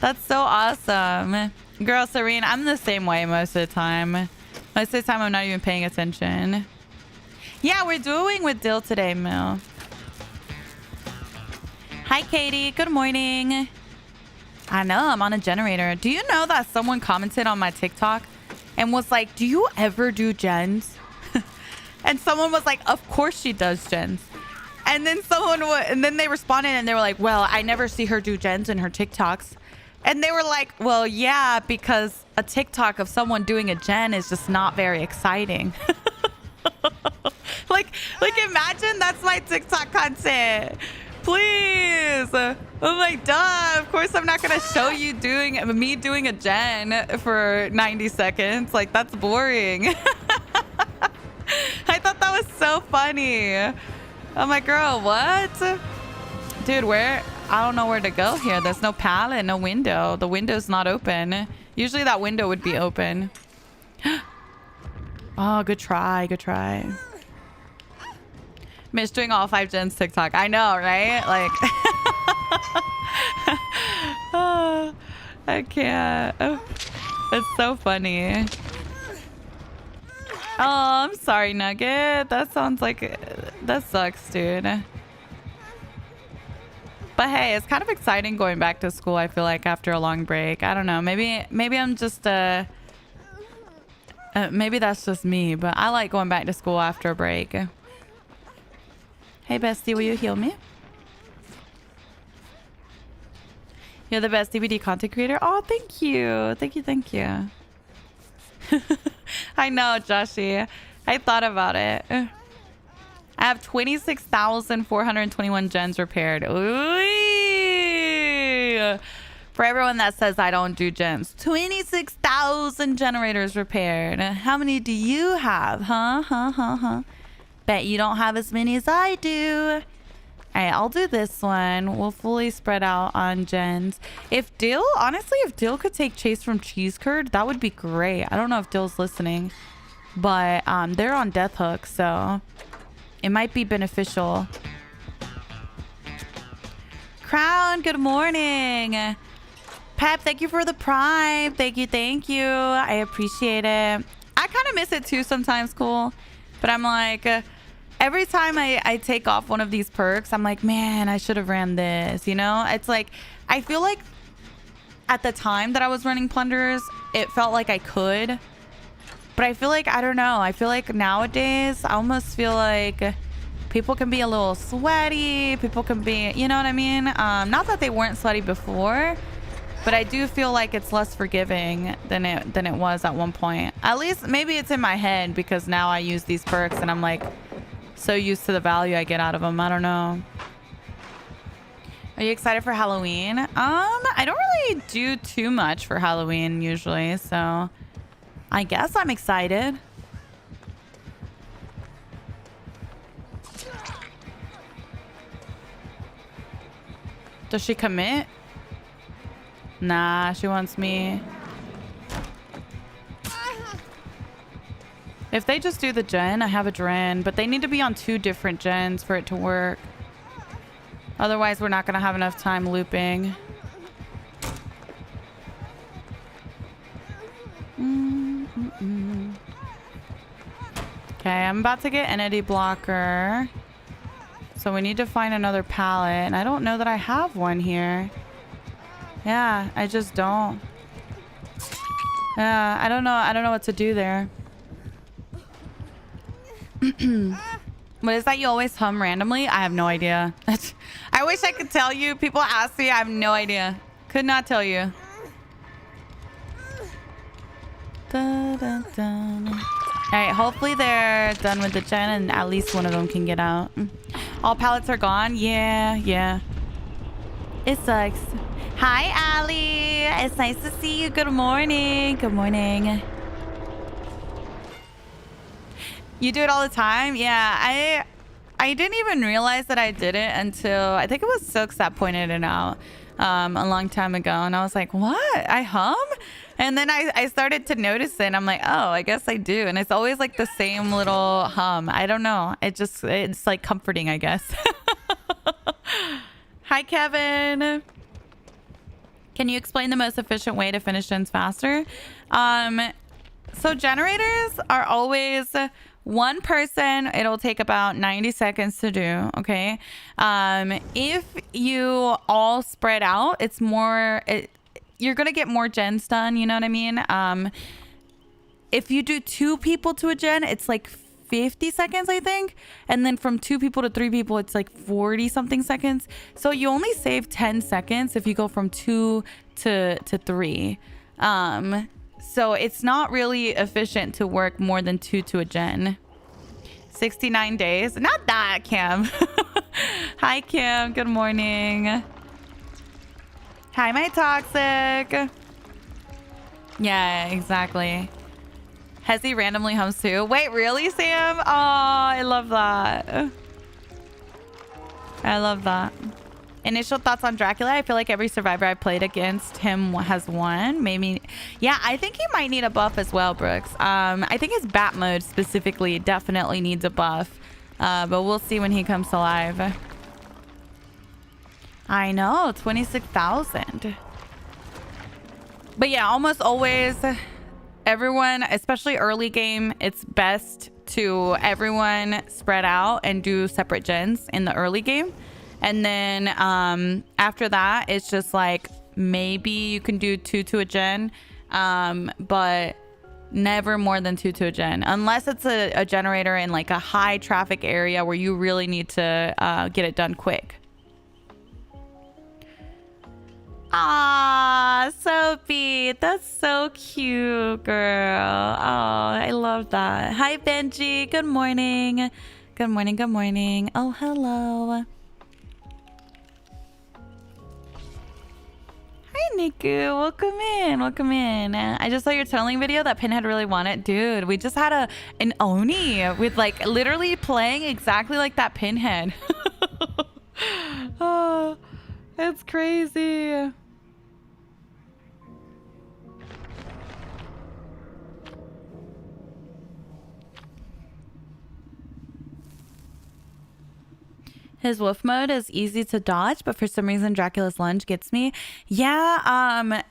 A: That's so awesome. Girl, Serene, I'm the same way most of the time. Most of the time, I'm not even paying attention. Yeah, we're doing with Dill today, Mill. Hi, Katie. Good morning. I know, I'm on a generator. Do you know that someone commented on my TikTok and was like, do you ever do gens? And someone was like, of course she does gens. And then then they responded and they were like, well, I never see her do gens in her TikToks. And they were like, well, yeah, because a TikTok of someone doing a gen is just not very exciting. like imagine that's my TikTok content. Please. I'm like, duh, of course I'm not gonna show you me doing a gen for 90 seconds. Like, that's boring. I thought that was so funny. I'm like, girl, what? Dude, where? I don't know where to go here. There's no pallet, no window. The window's not open. Usually that window would be open. Oh, good try, good try. Miss doing all 5 gens TikTok. I know, right? Like, oh, I can't. Oh, it's so funny. Oh, I'm sorry, Nugget. That sounds like that sucks, dude. But hey, it's kind of exciting going back to school. I feel like after a long break. I don't know. Maybe I'm just maybe that's just me. But I like going back to school after a break. Hey, bestie, will you heal me? You're the best DVD content creator. Oh, thank you. Thank you. Thank you. I know, Joshy. I thought about it. I have 26,421 gens repaired. Ooh. For everyone that says I don't do gens, 26,000 generators repaired. How many do you have? Huh? Bet you don't have as many as I do. All right, I'll do this one. We'll fully spread out on gens. If Dill could take Chase from Cheese Curd, that would be great. I don't know if Dill's listening, but they're on Death Hook, so it might be beneficial. Crown, good morning. Pep, thank you for the prime. Thank you. I appreciate it. I kind of miss it too sometimes, cool. But I'm like, every time I take off one of these perks, I'm like, man, I should have ran this, you know? It's like, I feel like at the time that I was running Plunderers, it felt like I could. But I feel like, I don't know. I feel like nowadays, I almost feel like people can be a little sweaty. People can be, you know what I mean? Not that they weren't sweaty before, but I do feel like it's less forgiving than it was at one point. At least maybe it's in my head because now I use these perks and I'm like so used to the value I get out of them. I don't know. Are you excited for Halloween? I don't really do too much for Halloween usually, so I guess I'm excited. Does she commit? Nah, she wants me. If they just do the gen, I have a Dren, but they need to be on 2 different gens for it to work. Otherwise, we're not going to have enough time looping. Okay, I'm about to get Entity Blocker. So we need to find another pallet, and I don't know that I have one here. Yeah, I just don't. Yeah, I don't know what to do there. What is that you always hum randomly? I have no idea. I wish I could tell you. People ask me. I have no idea. Could not tell you. Dun, dun, dun. All right, hopefully they're done with the gen and at least one of them can get out. All pallets are gone? Yeah. It sucks. Hi, Allie. It's nice to see you. Good morning. Good morning. You do it all the time? Yeah, I didn't even realize that I did it until I think it was Silks that pointed it out. a long time ago, and I was like, what? I hum? And then I started to notice it, and I'm like, oh, I guess I do. And it's always like the same little hum. I don't know. It's like comforting, I guess. Hi, Kevin. Can you explain the most efficient way to finish gens faster? So generators are always one person. It'll take about 90 seconds to do. Okay. If you all spread out, it's more, you're going to get more gens done. You know what I mean? If you do 2 people to a gen, it's like 50 seconds, I think. And then from 2 people to 3 people, it's like 40 something seconds. So you only save 10 seconds if you go from 2 to 3. So it's not really efficient to work more than 2 to a gen. 69 days. Not that, Kim. Hi, Kim. Good morning. Hi, my toxic. Yeah, exactly. Hezzy randomly hums too. Wait, really, Sam? Oh, I love that. I love that. Initial thoughts on Dracula. I feel like every survivor I played against him has won. Maybe. Yeah, I think he might need a buff as well, Brooks. I think his bat mode specifically definitely needs a buff. But we'll see when he comes alive. I know, 26,000. But yeah, almost always everyone, especially early game, it's best to everyone spread out and do separate gens in the early game. And then after that, it's just like maybe you can do 2 to a gen, but never more than 2 to a gen. Unless it's a generator in like a high traffic area where you really need to get it done quick. Ah, Sophie, that's so cute, girl. Oh, I love that. Hi, Benji. Good morning. Good morning. Good morning. Oh, hello. Hi, Niku. Welcome in. Welcome in. I just saw your tunneling video. That Pinhead really won it. Dude, we just had an Oni with like literally playing exactly like that Pinhead. Oh, it's crazy. His wolf mode is easy to dodge, but for some reason Dracula's lunge gets me. Yeah,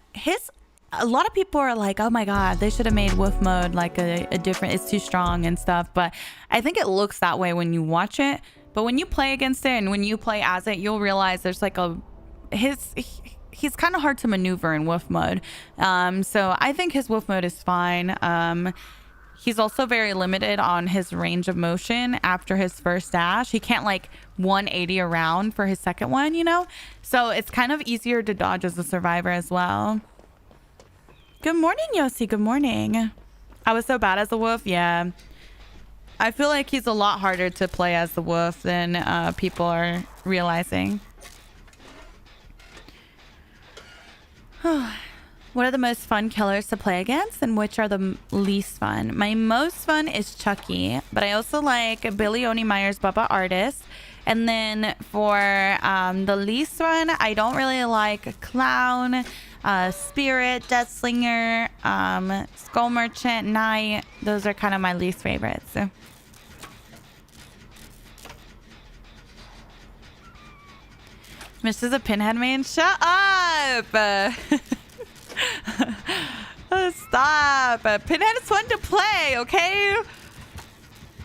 A: a lot of people are like, oh my god, they should have made wolf mode like a different, it's too strong and stuff. But I think it looks that way when you watch it. But when you play against it and when you play as it, you'll realize there's like he's kind of hard to maneuver in wolf mode. So I think his wolf mode is fine. He's also very limited on his range of motion after his first dash. He can't like 180 around for his second one, you know? So it's kind of easier to dodge as a survivor as well. Good morning, Yossi. Good morning. I was so bad as the wolf. Yeah. I feel like he's a lot harder to play as the wolf than people are realizing. What are the most fun killers to play against and which are the least fun? My most fun is Chucky, but I also like Billy Oni Meyer's Bubba Artist. And then for the least fun, I don't really like Clown, Spirit, Deathslinger, Skull Merchant, Knight. Those are kind of my least favorites. Mrs. a Pinhead main? Shut up! Stop. Pinhead is fun to play, okay?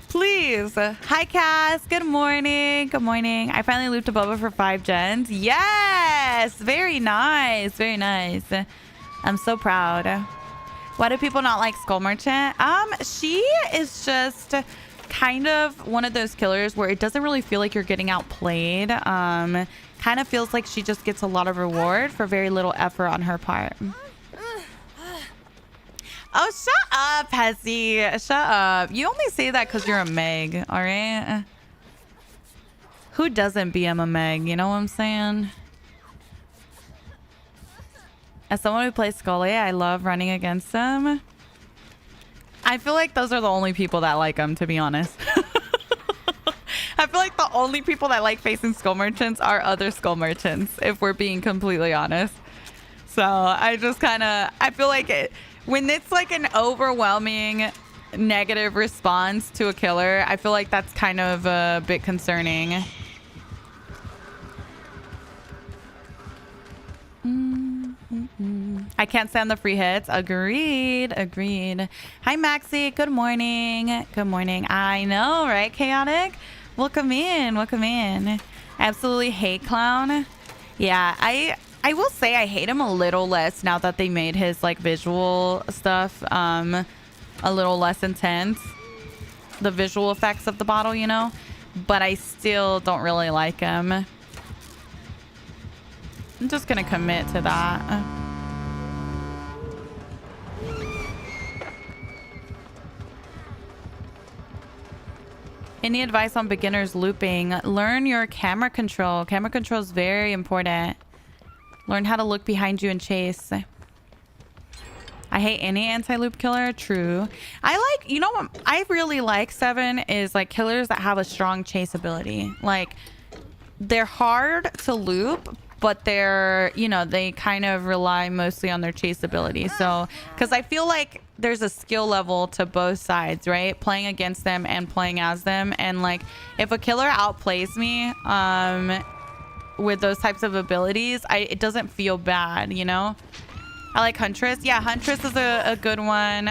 A: Please. Hi, Cass. Good morning. Good morning. I finally looped a Bubba for 5 gens. Yes. Very nice. Very nice. I'm so proud. Why do people not like Skull Merchant? She is just kind of one of those killers where it doesn't really feel like you're getting outplayed. Kind of feels like she just gets a lot of reward for very little effort on her part. Oh, shut up, Hezzy. Shut up. You only say that because you're a Meg, all right? Who doesn't BM a Meg? You know what I'm saying? As someone who plays Scully, I love running against them. I feel like those are the only people that like them, to be honest. I feel like the only people that like facing skull merchants are other skull merchants, if we're being completely honest. So I just I feel like when it's like an overwhelming negative response to a killer, I feel like that's kind of a bit concerning. I can't stand the free hits. Agreed. Hi, Maxie. Good morning. I know, right, Chaotic? Welcome in. Absolutely hate Clown. Yeah, I will say I hate him a little less now that they made his like visual stuff a little less intense. The visual effects of the bottle, you know? But I still don't really like him. I'm just gonna commit to that. Any advice on beginners looping? Learn your camera control. Camera control is very important. Learn how to look behind you and chase. I hate any anti-loop killer. True. I like, you know what I really like, Seven, is like killers that have a strong chase ability. Like, they're hard to loop, but they're, you know, they kind of rely mostly on their chase ability. So, because I feel like there's a skill level to both sides, right? Playing against them and playing as them. And like, if a killer outplays me with those types of abilities, it doesn't feel bad, you know? I like Huntress. Yeah, Huntress is a good one.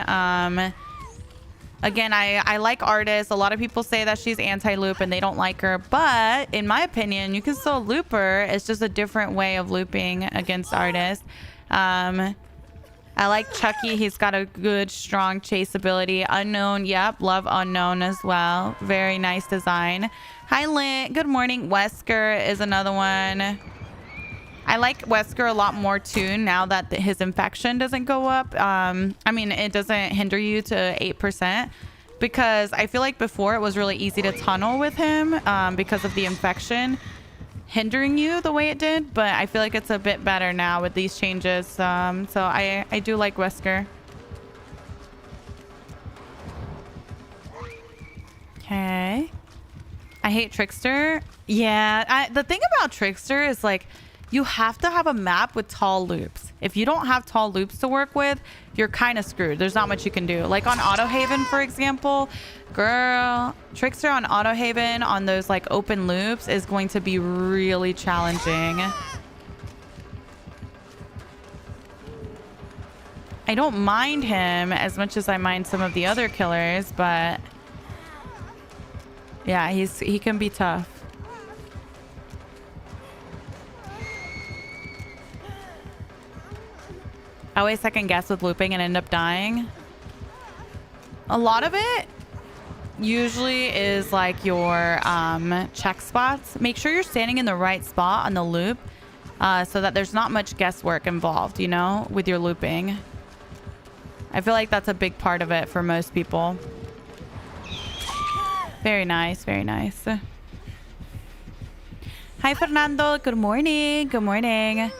A: Again, I like Artist. A lot of people say that she's anti-loop and they don't like her. But in my opinion, you can still loop her. It's just a different way of looping against Artist. I like Chucky. He's got a good, strong chase ability. Unknown. Yep. Love Unknown as well. Very nice design. Hi, Lint. Good morning. Wesker is another one. I like Wesker a lot more too now that his infection doesn't go up. I mean, it doesn't hinder you to 8%, because I feel like before it was really easy to tunnel with him because of the infection hindering you the way it did. But I feel like it's a bit better now with these changes. So I do like Wesker. Okay. I hate Trickster. Yeah, the thing about Trickster is like, you have to have a map with tall loops. If you don't have tall loops to work with, you're kind of screwed. There's not much you can do. Like on Autohaven, for example, girl, Trickster on Autohaven on those like open loops is going to be really challenging. I don't mind him as much as I mind some of the other killers, but yeah, he can be tough. I always second guess with looping and end up dying. A lot of it usually is like your check spots. Make sure you're standing in the right spot on the loop so that there's not much guesswork involved, you know, with your looping. I feel like that's a big part of it for most people. Very nice, very nice. Hi, Fernando. Good morning. Good morning.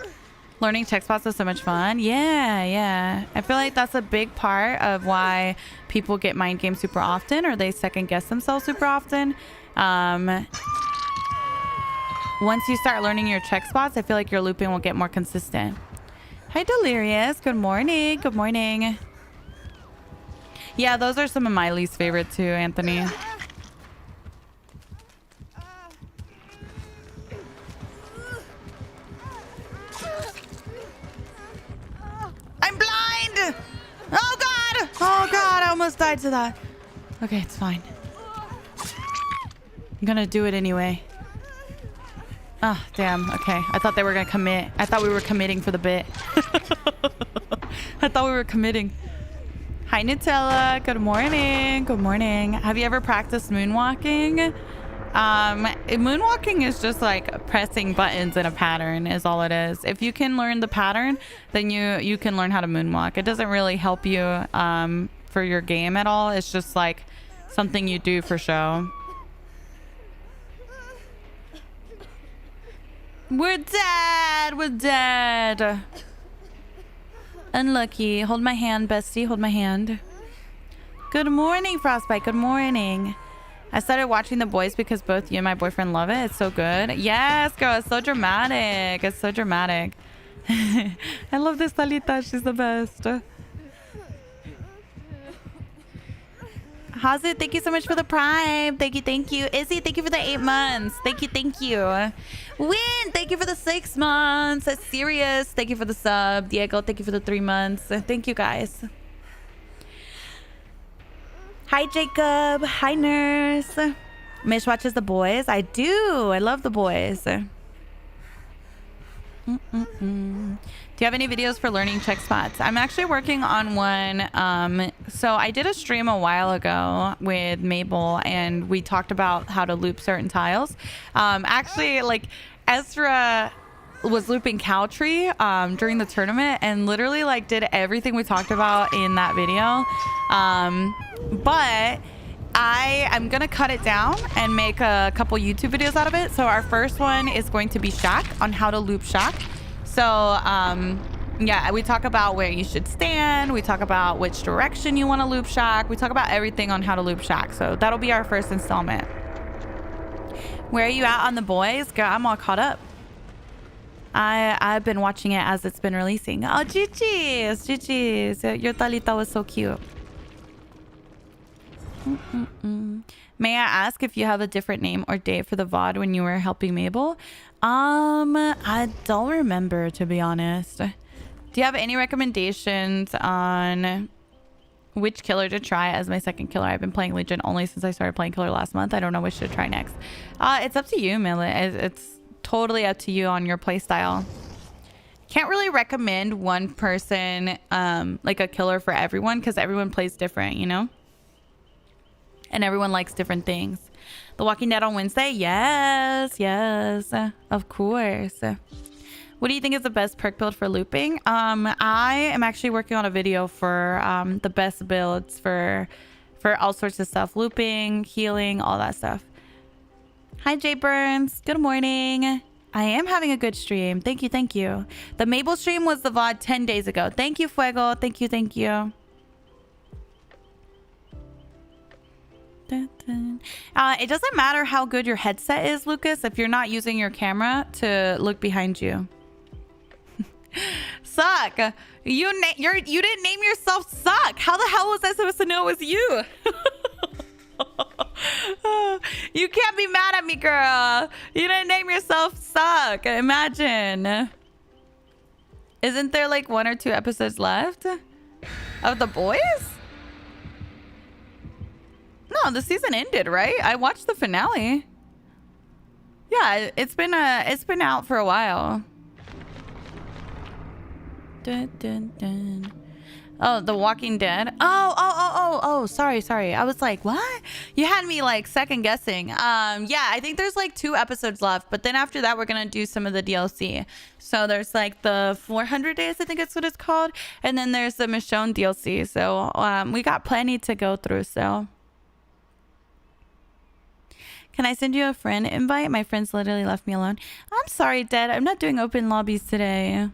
A: Learning check spots is so much fun. Yeah. I feel like that's a big part of why people get mind games super often, or they second guess themselves super often. Once you start learning your check spots, I feel like your looping will get more consistent. Hi, Delirious. Good morning. Good morning. Yeah, those are some of my least favorite too, Anthony. I'm blind! Oh god! Oh god, I almost died to that. Okay, it's fine. I'm gonna do it anyway. Oh, damn. Okay. I thought they were gonna commit. I thought we were committing for the bit. I thought we were committing. Hi, Nutella. Good morning. Good morning. Have you ever practiced moonwalking? Moonwalking is just like pressing buttons in a pattern is all it is. If you can learn the pattern, then you can learn how to moonwalk. It doesn't really help you for your game at all. It's just like something you do for show. We're dead. We're dead. Unlucky. Hold my hand, bestie. Hold my hand. Good morning, Frostbite. Good morning. I started watching The Boys because both you and my boyfriend love it. It's so good. Yes, girl. It's so dramatic. It's so dramatic. I love this Talita. She's the best. Hazu, thank you so much for the prime. Thank you, thank you. Izzy, thank you for the 8 months. Thank you, thank you. Win, thank you for the 6 months. Sirius, thank you for the sub. Diego, thank you for the 3 months. Thank you, guys. Hi, Jacob. Hi, Nurse. Mish watches The Boys. I do. I love The Boys. Do you have any videos for learning check spots? I'm actually working on one. So I did a stream a while ago with Mabel, and we talked about how to loop certain tiles. Actually, like, Ezra was looping Cow Tree during the tournament, and literally like did everything we talked about in that video. But I'm gonna cut it down and make a couple YouTube videos out of it. So our first one is going to be Shack, on how to loop Shack. So yeah, we talk about where you should stand, we talk about which direction you want to loop Shack, we talk about everything on how to loop Shack. So that'll be our first installment. Where are you at on The Boys? Girl, I'm all caught up. I've been watching it as it's been releasing. Oh, Gigi's. Your Talita was so cute. May I ask if you have a different name or date for the VOD when you were helping Mabel? I don't remember, to be honest. Do you have any recommendations on which killer to try as my second killer? I've been playing Legion only since I started playing killer last month. I don't know which to try next. It's up to you, Millie. It's totally up to you on your play style. Can't really recommend one person, like a killer for everyone, because everyone plays different, you know? And everyone likes different things. The Walking Dead on Wednesday? Yes, of course. What do you think is the best perk build for looping? I am actually working on a video for the best builds for all sorts of stuff. Looping, healing, all that stuff. Hi, Jay Burns. Good morning. I am having a good stream. Thank you, thank you. The Mabel stream was the VOD 10 days ago. Thank you, Fuego. Thank you, thank you. It doesn't matter how good your headset is, Lucas, if you're not using your camera to look behind you. Suck. You didn't name yourself Suck. How the hell was I supposed to know it was you? You can't be mad at me, girl. You didn't name yourself Suck. Imagine. Isn't there like 1 or 2 episodes left of The Boys? No, the season ended, right? I watched the finale. Yeah, it's been out for a while. Dun, dun, dun. Oh, The Walking Dead. Oh, sorry. I was like, what? You had me like second guessing. Yeah, I think there's like 2 episodes left, but then after that we're gonna do some of the DLC. So there's like the 400 days, I think that's what it's called, and then there's the Michonne DLC. So we got plenty to go through. So can I send you a friend invite? My friends literally left me alone. I'm sorry, Dad. I'm not doing open lobbies today.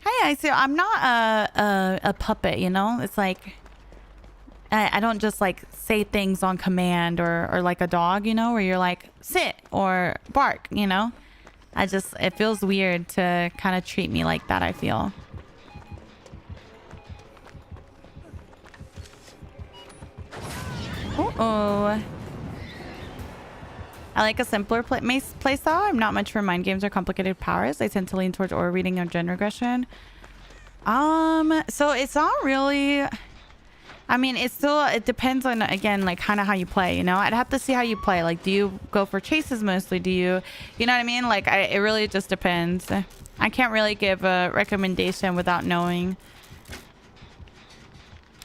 A: Hey, I'm not a puppet, you know? It's like I don't just like say things on command or like a dog, you know, where you're like sit or bark, you know? It feels weird to kind of treat me like that, I feel. Uh-oh. I like a simpler play style. I'm not much for mind games or complicated powers. I tend to lean towards aura reading or gen regression. So it's not really... I mean, it depends on, again, like kind of how you play, you know? I'd have to see how you play. Like, do you go for chases mostly? Do you know what I mean? Like, it really just depends. I can't really give a recommendation without knowing.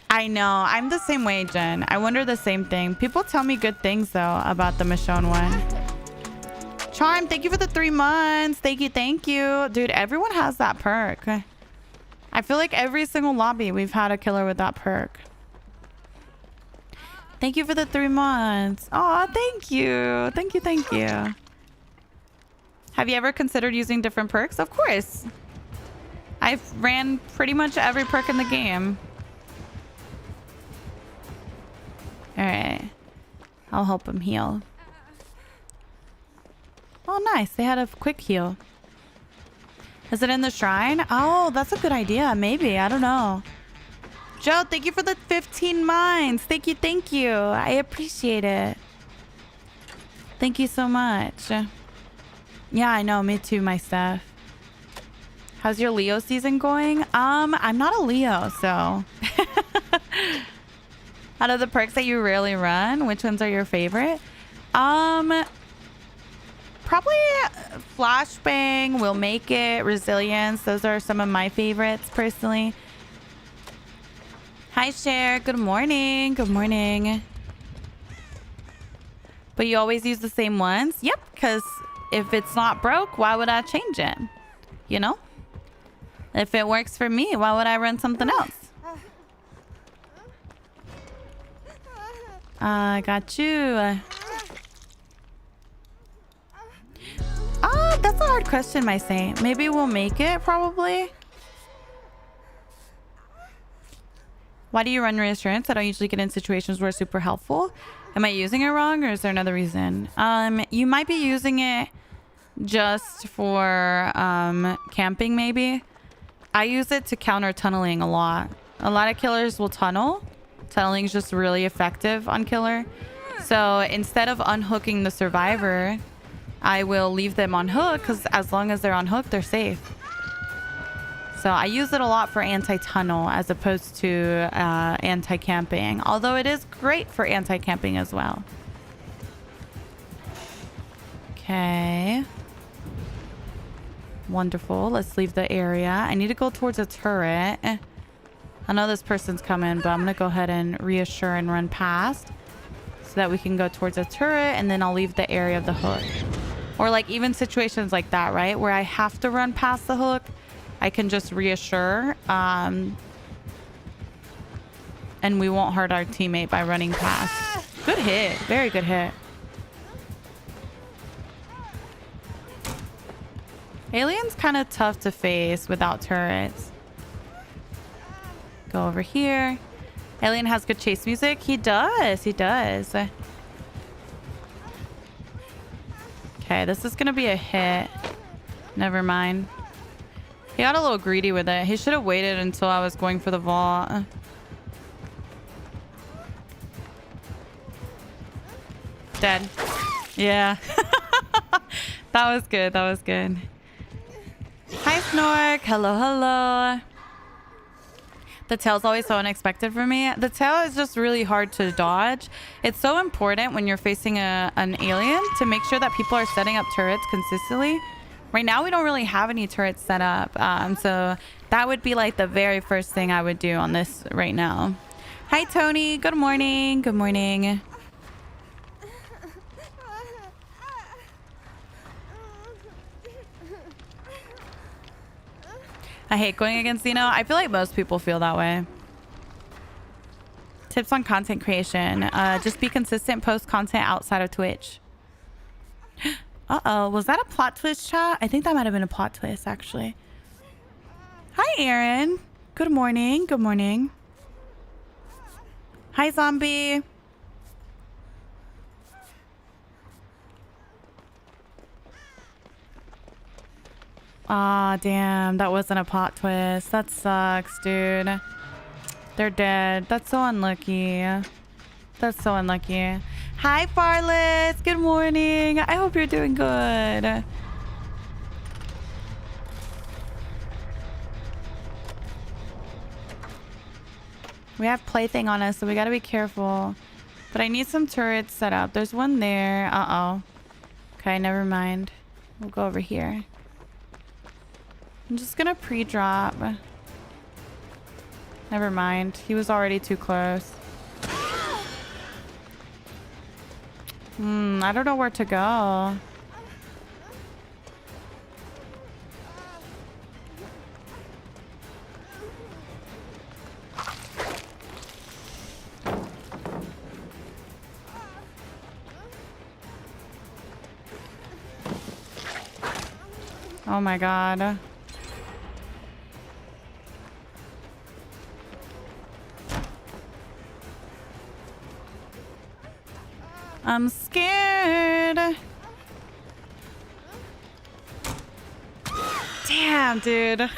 A: I know. I'm the same way, Jen. I wonder the same thing. People tell me good things, though, about the Michonne one. Charm, thank you for the 3 months. Thank you. Dude, everyone has that perk. I feel like every single lobby we've had a killer with that perk. Thank you for the 3 months. Oh, thank you. Thank you. Have you ever considered using different perks? Of course. I've ran pretty much every perk in the game. Alright. I'll help him heal. Oh, nice. They had a quick heal. Is it in the shrine? Oh, that's a good idea. Maybe. I don't know. Joe, thank you for the 15 mines. Thank you. Thank you. I appreciate it. Thank you so much. Yeah, I know. Me too, my stuff. How's your Leo season going? I'm not a Leo, so. Out of the perks that you rarely run, which ones are your favorite? Probably Flashbang, Will Make It, Resilience. Those are some of my favorites personally. Hi, Cher. Good morning. Good morning. But you always use the same ones? Yep, because if it's not broke, why would I change it? You know? If it works for me, why would I run something else? I got you. That's a hard question, my saint. Maybe we'll make it, probably. Why do you run reassurance? I don't usually get in situations where it's super helpful. Am I using it wrong, or is there another reason? You might be using it just for camping, maybe. I use it to counter tunneling a lot. A lot of killers will tunnel. Tunneling is just really effective on killer. So instead of unhooking the survivor, I will leave them on hook, because as long as they're on hook, they're safe. So I use it a lot for anti-tunnel as opposed to anti-camping. Although it is great for anti-camping as well. Okay. Wonderful. Let's leave the area. I need to go towards a turret. I know this person's coming, but I'm going to go ahead and reassure and run past so that we can go towards a turret, and then I'll leave the area of the hook. Or like even situations like that, right? Where I have to run past the hook, I can just reassure. And we won't hurt our teammate by running past. Good hit. Very good hit. Alien's kind of tough to face without turrets. Go over here. Alien has good chase music. He does. He does. Okay, this is going to be a hit. Never mind. He got a little greedy with it. He should have waited until I was going for the vault. Dead. Yeah. That was good. That was good. Hi, Snork. Hello, hello. The tail's always so unexpected for me. The tail is just really hard to dodge. It's so important when you're facing an alien to make sure that people are setting up turrets consistently. Right now, we don't really have any turrets set up. So that would be like the very first thing I would do on this right now. Hi, Tony. Good morning. Good morning. I hate going against Zeno. I feel like most people feel that way. Tips on content creation. Just be consistent. Post content outside of Twitch. Uh-oh. Was that a plot twist, chat? I think that might have been a plot twist, actually. Hi, Aaron. Good morning. Good morning. Hi, Zombie. Aw, damn. That wasn't a plot twist. That sucks, dude. They're dead. That's so unlucky. That's so unlucky. Hi, Farless. Good morning. I hope you're doing good. We have Plaything on us, so we gotta be careful. But I need some turrets set up. There's one there. Uh-oh. Okay, never mind. We'll go over here. I'm just gonna pre-drop. Never mind. He was already too close. I don't know where to go. Oh my god. I'm scared. Damn, dude.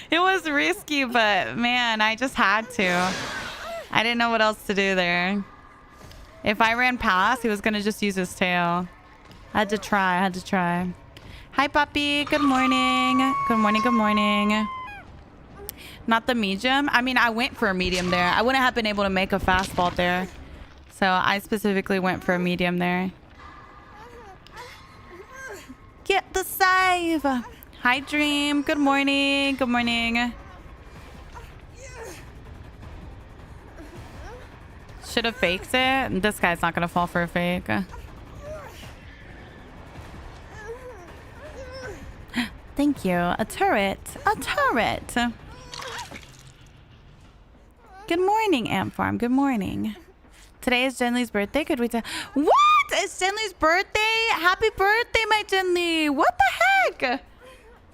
A: It was risky, but man, I just had to. I didn't know what else to do there. If I ran past, he was gonna just use his tail. I had to try. Hi, puppy. Good morning. Good morning, good morning. Not the medium. I mean, I went for a medium there. I wouldn't have been able to make a fastball there. So I specifically went for a medium there. Get the save. Hi, Dream. Good morning. Good morning. Should have faked it. This guy's not going to fall for a fake. Thank you. A turret. A turret. Good morning, Ant Farm. Good morning. Today is Jenly's birthday. Could we tell? What? It's Jenly's birthday? Happy birthday, my Jenly. What the heck?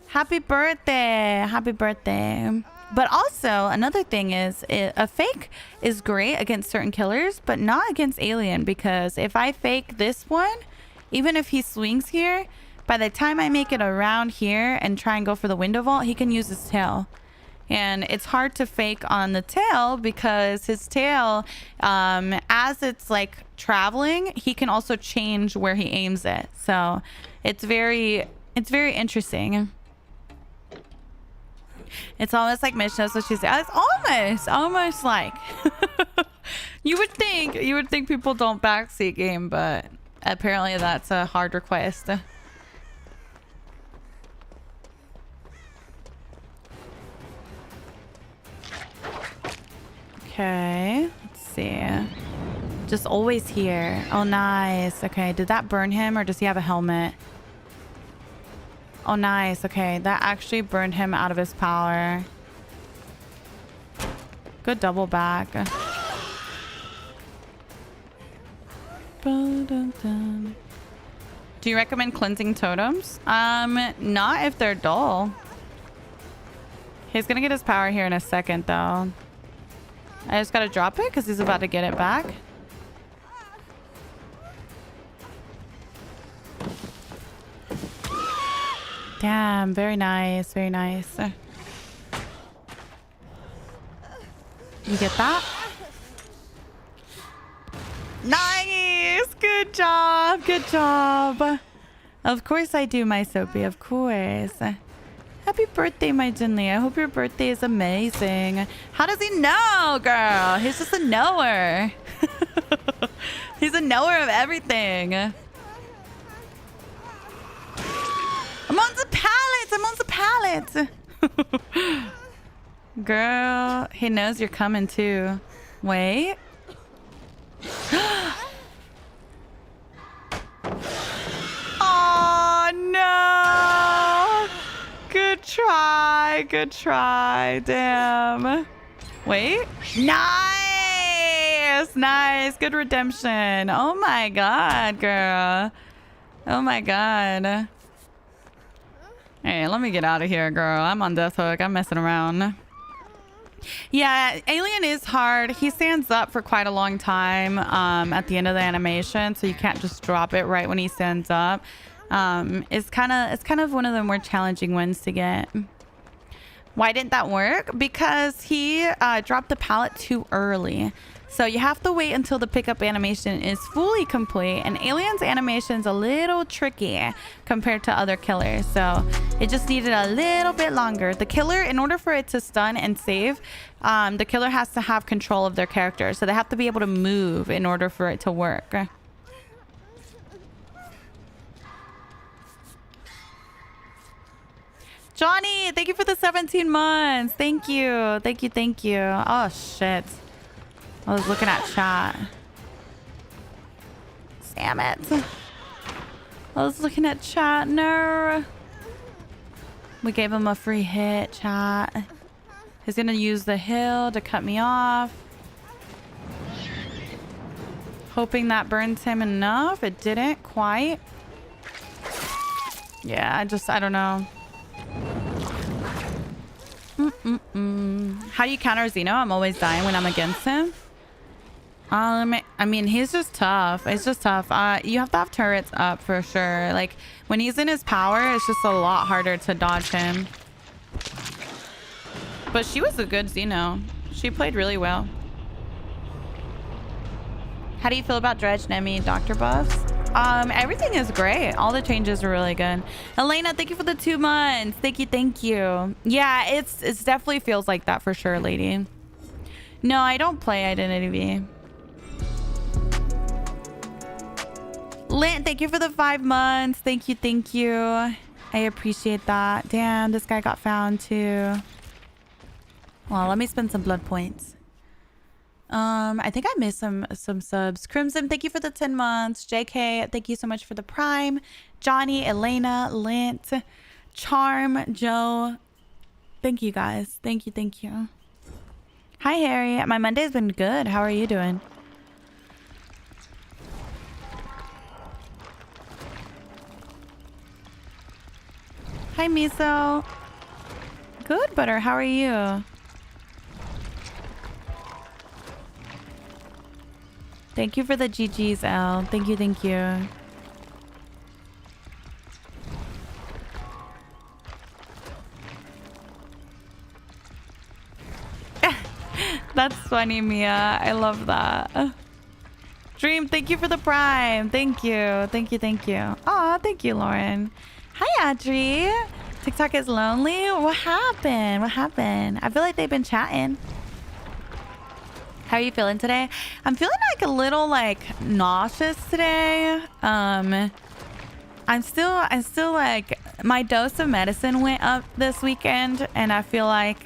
A: Happy birthday. Happy birthday. But also, another thing is, a fake is great against certain killers, but not against Alien, because if I fake this one, even if he swings here, by the time I make it around here and try and go for the window vault, he can use his tail. And it's hard to fake on the tail because his tail, as it's like traveling, he can also change where he aims it. So it's very interesting. It's almost like Mish knows what she's saying. It's almost like you would think people don't backseat game, but apparently that's a hard request. Okay, let's see. Just always here. Oh, nice. Okay, did that burn him or does he have a helmet? Oh, nice. Okay, that actually burned him out of his power. Good double back. Do you recommend cleansing totems? Not if they're dull. He's gonna get his power here in a second, though. I just gotta drop it because he's about to get it back. Damn, very nice, very nice. You get that? Nice! Good job, good job. Of course I do, my Soapy, of course. Happy birthday, my Jinli. I hope your birthday is amazing. How does he know, girl? He's just a knower. He's a knower of everything. I'm on the pallet. I'm on the pallet. Girl, he knows you're coming too. Wait. Oh, no. Good try. Good try. Damn. Wait. Nice. Nice. Good redemption. Oh, my God, girl. Oh, my God. Hey, let me get out of here, girl. I'm on death hook. I'm messing around. Yeah, Alien is hard. He stands up for quite a long time at the end of the animation, so you can't just drop it right when he stands up. It's kind of one of the more challenging ones to get. Why didn't that work? Because he dropped the pallet too early. So you have to wait until the pickup animation is fully complete, and Alien's animation is a little tricky compared to other killers, so it just needed a little bit longer. The killer, in order for it to stun and save, the killer has to have control of their character, so they have to be able to move in order for it to work. Johnny, thank you for the 17 months. Thank you. Thank you. Thank you. Oh, shit. I was looking at chat. Damn it. I was looking at chat. No. We gave him a free hit, chat. He's going to use the hill to cut me off. Hoping that burns him enough. It didn't quite. Yeah, I don't know. How do you counter Xeno? I'm always dying when I'm against him. I mean, he's just tough. It's just tough. You have to have turrets up for sure. Like, when he's in his power, it's just a lot harder to dodge him. But she was a good Xeno. She played really well. How do you feel about Dredge, Nemi, Dr. buffs? Everything is great. All the changes are really good. Elena, thank you for the 2 months. Thank you, thank you. Yeah, it's definitely feels like that for sure, lady. No, I don't play Identity V. Lint, thank you for the 5 months. Thank you, thank you. I appreciate that. Damn, this guy got found too. Well, let me spend some blood points. I think I missed some subs. Crimson, thank you for the 10 months. JK, thank you so much for the Prime. Johnny, Elena, Lint, Charm, Joe. Thank you guys. Thank you, thank you. Hi, Harry. My Monday's been good. How are you doing? Hi, Miso. Good, Butter. How are you? Thank you for the GG's, L. Thank you, thank you. That's funny, Mia. I love that. Dream, thank you for the Prime. Thank you. Thank you, thank you. Aw, thank you, Lauren. Hi, Adri. TikTok is lonely? What happened? What happened? I feel like they've been chatting. How are you feeling today? I'm feeling like a little like nauseous today. I'm still like, my dose of medicine went up this weekend and I feel like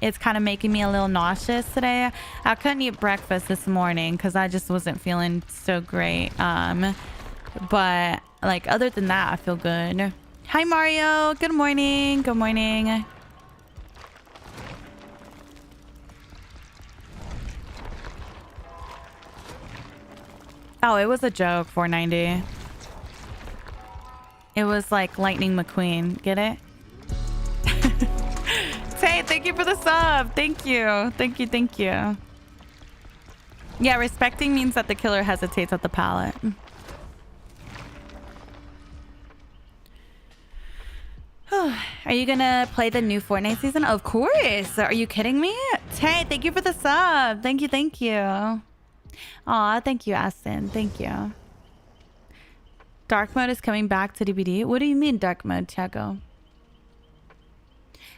A: it's kind of making me a little nauseous today. I couldn't eat breakfast this morning because I just wasn't feeling so great. But like other than that, I feel good. Hi, Mario. Good morning. Good morning. Oh, it was a joke, 490. It was like Lightning McQueen. Get it? Tay, thank you for the sub. Thank you. Thank you. Thank you. Yeah, respecting means that the killer hesitates at the pallet. Are you gonna play the new Fortnite season? Of course. Are you kidding me? Tay, thank you for the sub. Thank you. Thank you. Aw, thank you, Aston. Thank you. Dark mode is coming back to DBD. What do you mean dark mode, Tiago?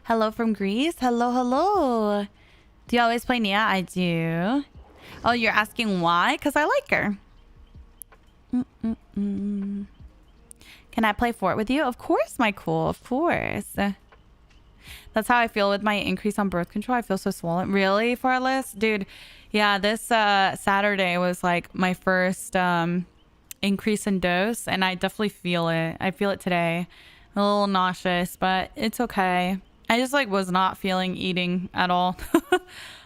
A: Hello from Greece. Hello, hello. Do you always play Nia? I do. Oh, you're asking why? Because I like her. Can I play Fort with you? Of course, my cool. Of course. That's how I feel with my increase on birth control. I feel so swollen. Really, Farless? Dude, yeah, this Saturday was like my first increase in dose, and I definitely feel it. I feel it today. A little nauseous, but it's okay. I just like was not feeling eating at all.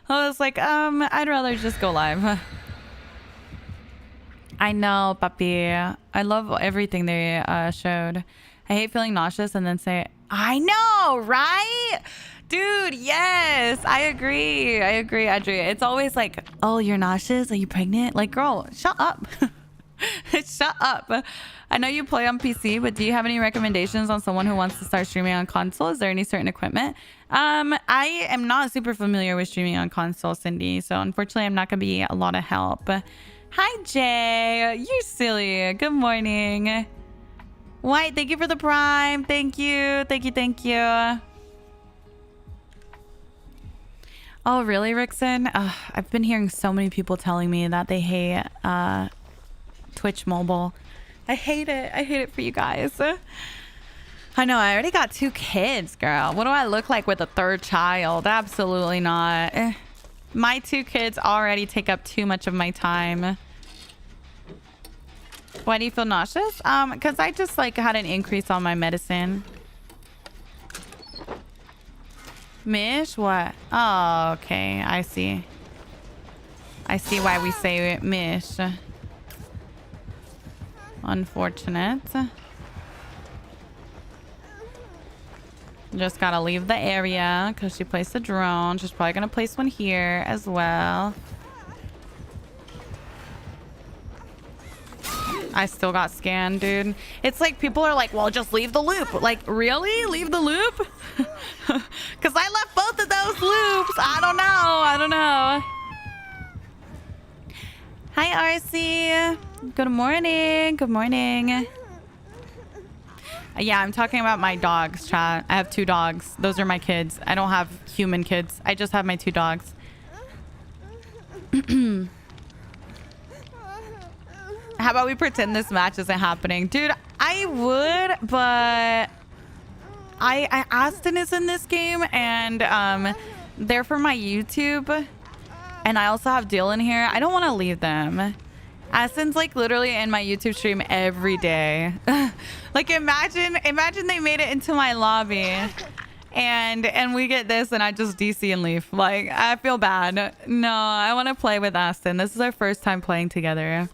A: I was like, I'd rather just go live. I know, papi. I love everything they showed. I hate feeling nauseous and then say, I know, right? Dude, yes, I agree. I agree, Adria. It's always like, oh, you're nauseous? Are you pregnant? Like, girl, shut up. Shut up. I know you play on PC, but do you have any recommendations on someone who wants to start streaming on console? Is there any certain equipment? I am not super familiar with streaming on console, Cindy, so unfortunately I'm not going to be a lot of help. Hi, Jay. You're silly. Good morning. White, thank you for the Prime. Thank you. Thank you. Thank you. Oh, really, Rickson? I've been hearing so many people telling me that they hate Twitch mobile. I hate it. I hate it for you guys. I know. I already got 2 kids, girl. What do I look like with a 3rd child? Absolutely not. My 2 kids already take up too much of my time. Why do you feel nauseous? Because I just like had an increase on my medicine. Mish? What? Oh, okay. I see. I see why we say it, Mish. Unfortunate. Just gotta leave the area because she placed a drone. She's probably gonna place one here as well. I still got scanned, dude. It's like people are like, well, just leave the loop. Like, really? Leave the loop? Because I left both of those loops. I don't know. I don't know. Hi, RC. Good morning. Good morning. Yeah, I'm talking about my dogs, chat. I have 2 dogs. Those are my kids. I don't have human kids. I just have my 2 dogs. How about we pretend this match isn't happening? Dude, I would, but Aston is in this game, and they're for my YouTube, and I also have Dylan here. I don't want to leave them. Aston's like literally in my YouTube stream every day. Like imagine they made it into my lobby, and we get this, and I just DC and leave. Like, I feel bad. No, I want to play with Aston. This is our first time playing together.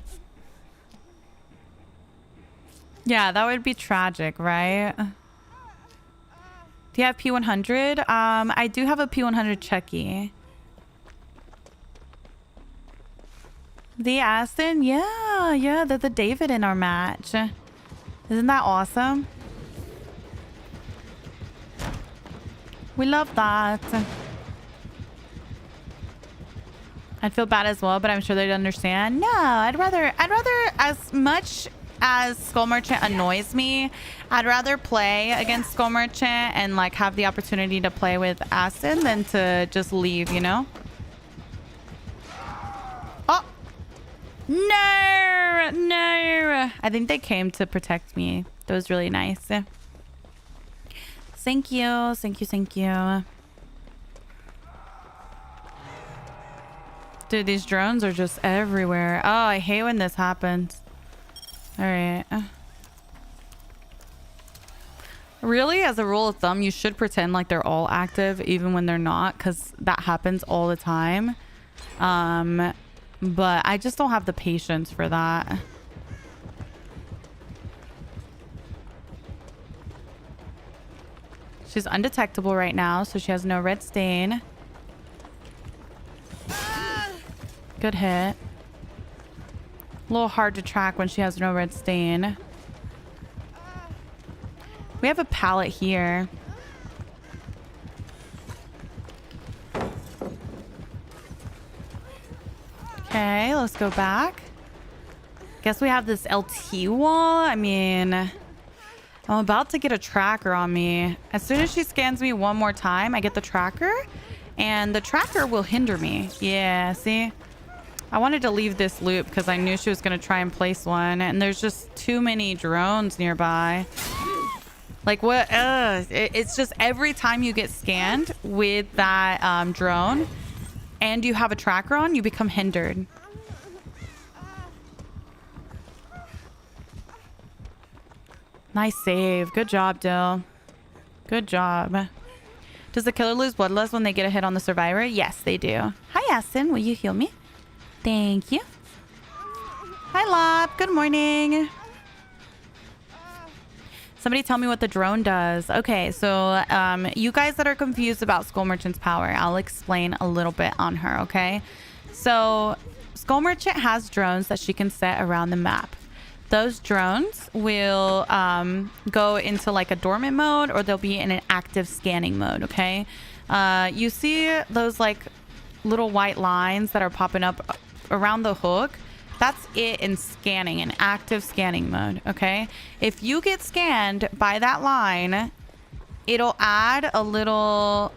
A: Yeah, that would be tragic, right? Do you have P100? I do have a P100 Chucky. The Aston? Yeah, they're the David in our match. Isn't that awesome? We love that. I'd feel bad as well, but I'm sure they'd understand. No, I'd rather as much as Skull Merchant annoys me, I'd rather play against Skull Merchant and like have the opportunity to play with Aston than to just leave, you know? Oh! No! I think they came to protect me. That was really nice. Thank you. Dude, these drones are just everywhere. Oh, I hate when this happens. All right. Really, as a rule of thumb, you should pretend like they're all active even when they're not, because that happens all the time. But I just don't have the patience for that. She's undetectable right now, so she has no red stain. Good hit. A little hard to track when she has no red stain. We have a pallet here. Okay, let's go back. Guess we have this LT wall. I mean, I'm about to get a tracker on me. As soon as she scans me one more time, I get the tracker, and the tracker will hinder me. Yeah, see? I wanted to leave this loop because I knew she was going to try and place one, and there's just too many drones nearby. Like, what? It's just every time you get scanned with that drone and you have a tracker on, you become hindered. Nice save. Good job, Dill. Good job. Does the killer lose bloodlust when they get a hit on the survivor? Yes, they do. Hi, Aston. Will you heal me? Thank you. Hi, Lop. Good morning. Somebody tell me what the drone does. Okay, so you guys that are confused about Skull Merchant's power, I'll explain a little bit on her, okay? So Skull Merchant has drones that she can set around the map. Those drones will go into like a dormant mode, or they'll be in an active scanning mode, okay? You see those like little white lines that are popping up around the hook? That's it in scanning, in active scanning mode, okay? If you get scanned by that line, it'll add a little,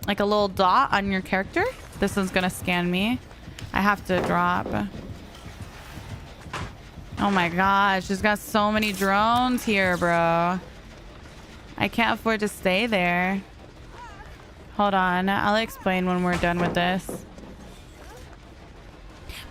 A: like a little dot on your character. This one's gonna scan me. I have to drop. Oh my gosh, she's got so many drones here, bro. I can't afford to stay there. Hold on, I'll explain when we're done with this.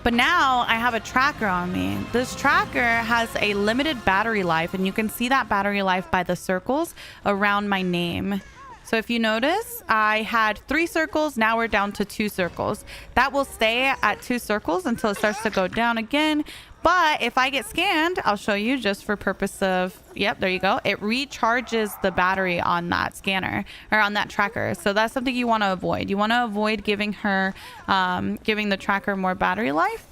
A: But now I have a tracker on me. This tracker has a limited battery life, and you can see that battery life by the circles around my name. So if you notice, I had 3 circles. Now we're down to 2 circles. That will stay at 2 circles until it starts to go down again. But if I get scanned, I'll show you just for purpose of, yep, there you go. It recharges the battery on that scanner, or on that tracker. So that's something you want to avoid. You want to avoid giving her, giving the tracker more battery life,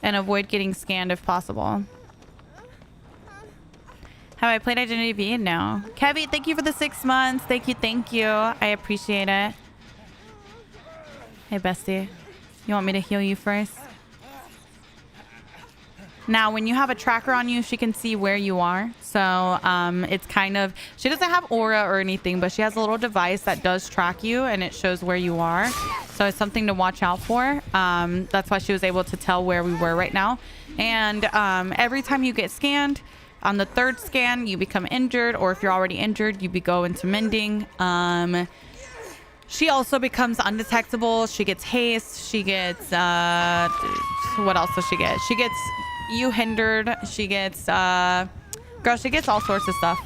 A: and avoid getting scanned if possible. Have I played Identity V? No. Kevy, thank you for the 6 months. Thank you, thank you. I appreciate it. Hey, bestie. You want me to heal you first? Now, when you have a tracker on you, she can see where you are. So it's kind of... She doesn't have aura or anything, but she has a little device that does track you, and it shows where you are. So it's something to watch out for. That's why she was able to tell where we were right now. And every time you get scanned, on the 3rd scan, you become injured. Or if you're already injured, you go into mending. She also becomes undetectable. She gets haste. She gets... what else does she get? She gets... You hindered. She gets girl, she gets all sorts of stuff.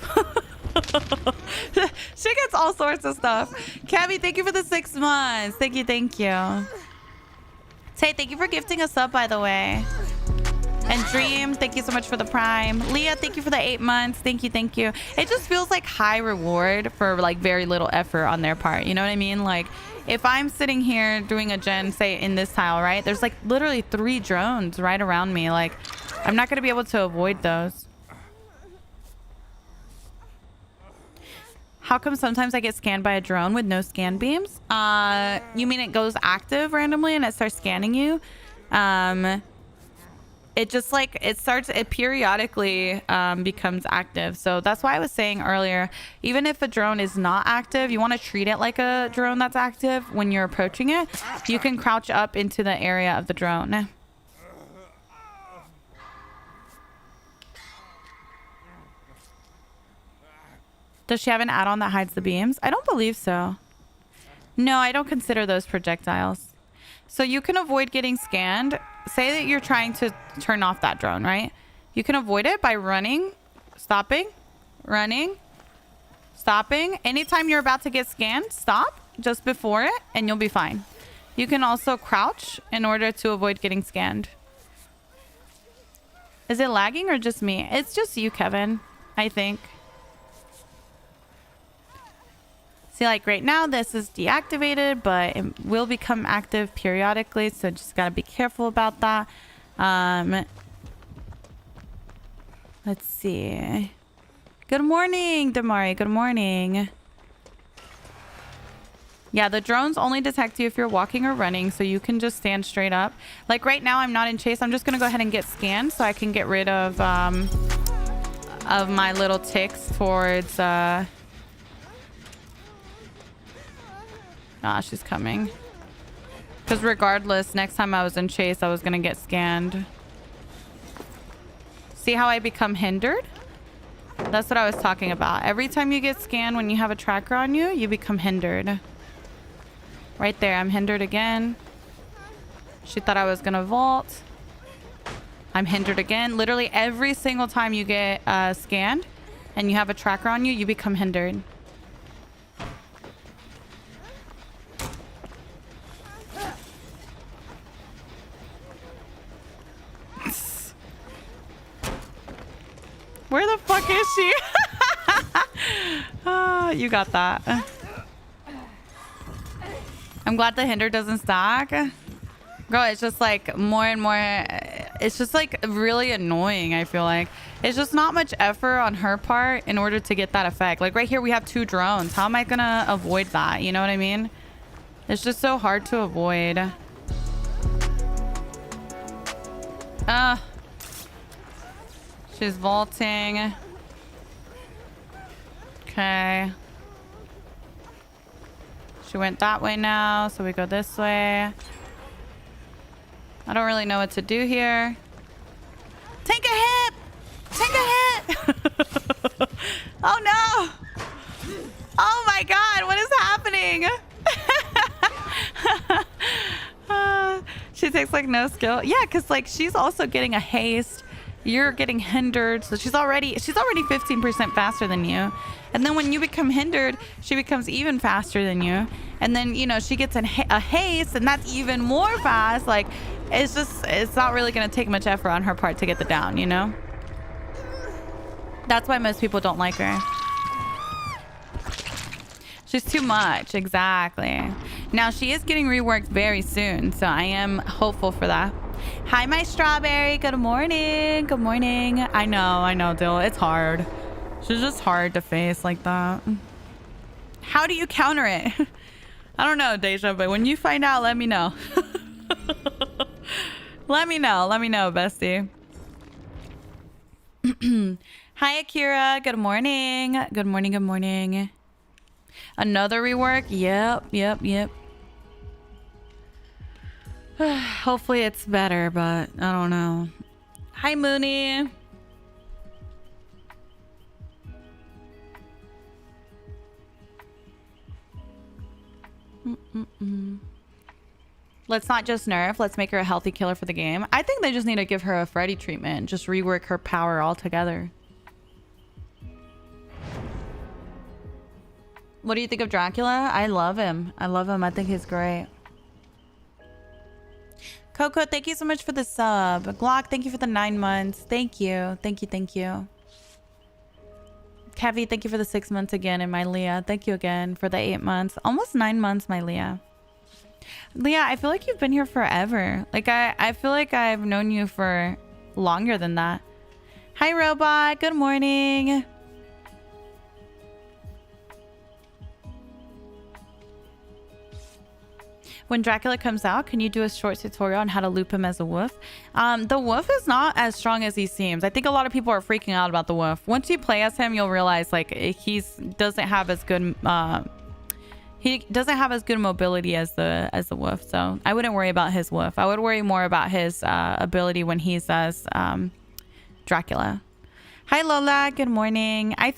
A: She gets all sorts of stuff. Cabby, thank you for the 6 months. Thank you, thank you. Tay, thank you for gifting us up, by the way. And Dream, thank you so much for the prime. Leah, thank you for the 8 months. Thank you, thank you. It just feels like high reward for like very little effort on their part. You know what I mean? Like if I'm sitting here doing a gen, say in this tile, right? There's like literally 3 drones right around me. Like I'm not going to be able to avoid those. How come sometimes I get scanned by a drone with no scan beams? You mean it goes active randomly and it starts scanning you? It just like it periodically becomes active. So that's why I was saying earlier, even if a drone is not active, you want to treat it like a drone that's active. When you're approaching it, you can crouch up into the area of the drone. Does she have an add-on that hides the beams? I don't believe so. No, I don't consider those projectiles. So you can avoid getting scanned. Say that you're trying to turn off that drone, right? You can avoid it by running, stopping, running, stopping. Anytime you're about to get scanned, stop just before it and you'll be fine. You can also crouch in order to avoid getting scanned. Is it lagging or just me? It's just you, Kevin, I think. See, like right now, this is deactivated, but it will become active periodically. So just got to be careful about that. Let's see. Good morning, Damari. Good morning. Yeah, the drones only detect you if you're walking or running. So you can just stand straight up. Like right now, I'm not in chase. I'm just going to go ahead and get scanned so I can get rid of my little ticks towards... Ah, she's coming. Because regardless, next time I was in chase, I was going to get scanned. See how I become hindered? That's what I was talking about. Every time you get scanned when you have a tracker on you, you become hindered. Right there, I'm hindered again. She thought I was going to vault. I'm hindered again. Literally every single time you get scanned and you have a tracker on you, you become hindered. Where the fuck is she? Oh, you got that. I'm glad the hinder doesn't stack. Girl, it's just like more and more. It's just like really annoying, I feel like. It's just not much effort on her part in order to get that effect. Like right here, we have 2 drones. How am I going to avoid that? You know what I mean? It's just so hard to avoid. She's vaulting. Okay. She went that way now, so we go this way. I don't really know what to do here. Take a hit! Take a hit! Oh no! Oh my god, what is happening? She takes like no skill. Yeah, because like she's also getting a haste. You're getting hindered, so she's already 15% faster than you. And then when you become hindered, she becomes even faster than you. And then, you know, she gets a haste, and that's even more fast. Like, it's not really going to take much effort on her part to get the down, you know? That's why most people don't like her. She's too much, exactly. Now, she is getting reworked very soon, so I am hopeful for that. Hi, my strawberry. Good morning. Good morning. I know, Dill. It's hard. She's just hard to face like that. How do you counter it? I don't know, Deja, but when you find out, let me know. Let me know, bestie. Hi, Akira. Good morning. Good morning, good morning. Another rework? Yep. Hopefully it's better, but I don't know. Hi, Mooney. Let's not just nerf. Let's make her a healthy killer for the game. I think they just need to give her a Freddy treatment. Just rework her power altogether. What do you think of Dracula? I love him. I think he's great. Coco, thank you so much for the sub. Glock, thank you for the 9 months. Thank you. Thank you. Kevi, thank you for the 6 months again. And my Leah, thank you again for the 8 months. Almost 9 months, my Leah. Leah, I feel like you've been here forever. Like, I feel like I've known you for longer than that. Hi, Robot. Good morning. When Dracula comes out, can you do a short tutorial on how to loop him as a wolf? The wolf is not as strong as he seems. I think a lot of people are freaking out about the wolf. Once you play as him, you'll realize like he doesn't have as good mobility as the wolf. So I wouldn't worry about his wolf. I would worry more about his ability when he's as Dracula. Hi Lola, good morning. I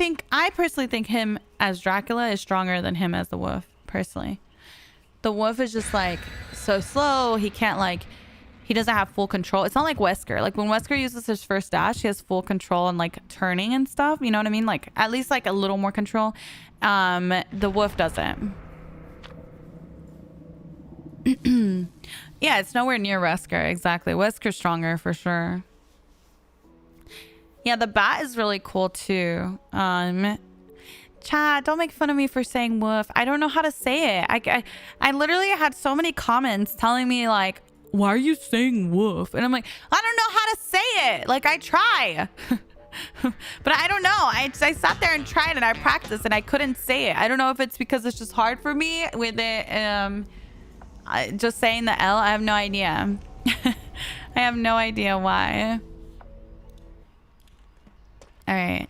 A: personally think him as Dracula is stronger than him as the wolf, personally. The wolf is just like so slow. He doesn't have full control. It's not like Wesker. Like when Wesker uses his first dash, he has full control and like turning and stuff. You know what I mean? Like at least like a little more control. The wolf doesn't. Yeah, it's nowhere near Wesker. Exactly. Wesker's stronger for sure. Yeah, the bat is really cool too. Chad, don't make fun of me for saying woof. I don't know how to say it. I literally had so many comments telling me like, why are you saying woof? And I'm like, I don't know how to say it. Like I try. But I don't know. I sat there and tried and I practiced and I couldn't say it. I don't know if it's because it's just hard for me with it. Just saying the L. I have no idea. I have no idea why. All right.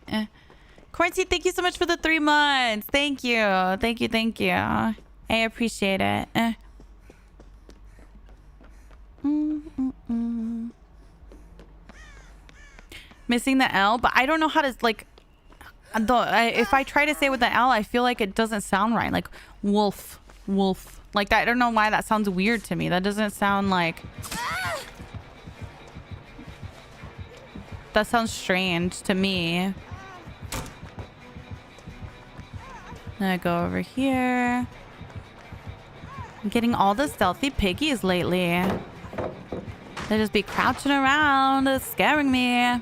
A: Quarantine, thank you so much for the 3 months. Thank you. I appreciate it. Missing the L, but I don't know how to like. If I try to say it with the L, I feel like it doesn't sound right. Like wolf. Like that. I don't know why that sounds weird to me. That doesn't sound like. That sounds strange to me. Then I go over here. I'm getting all the stealthy piggies lately. They just be crouching around, scaring me.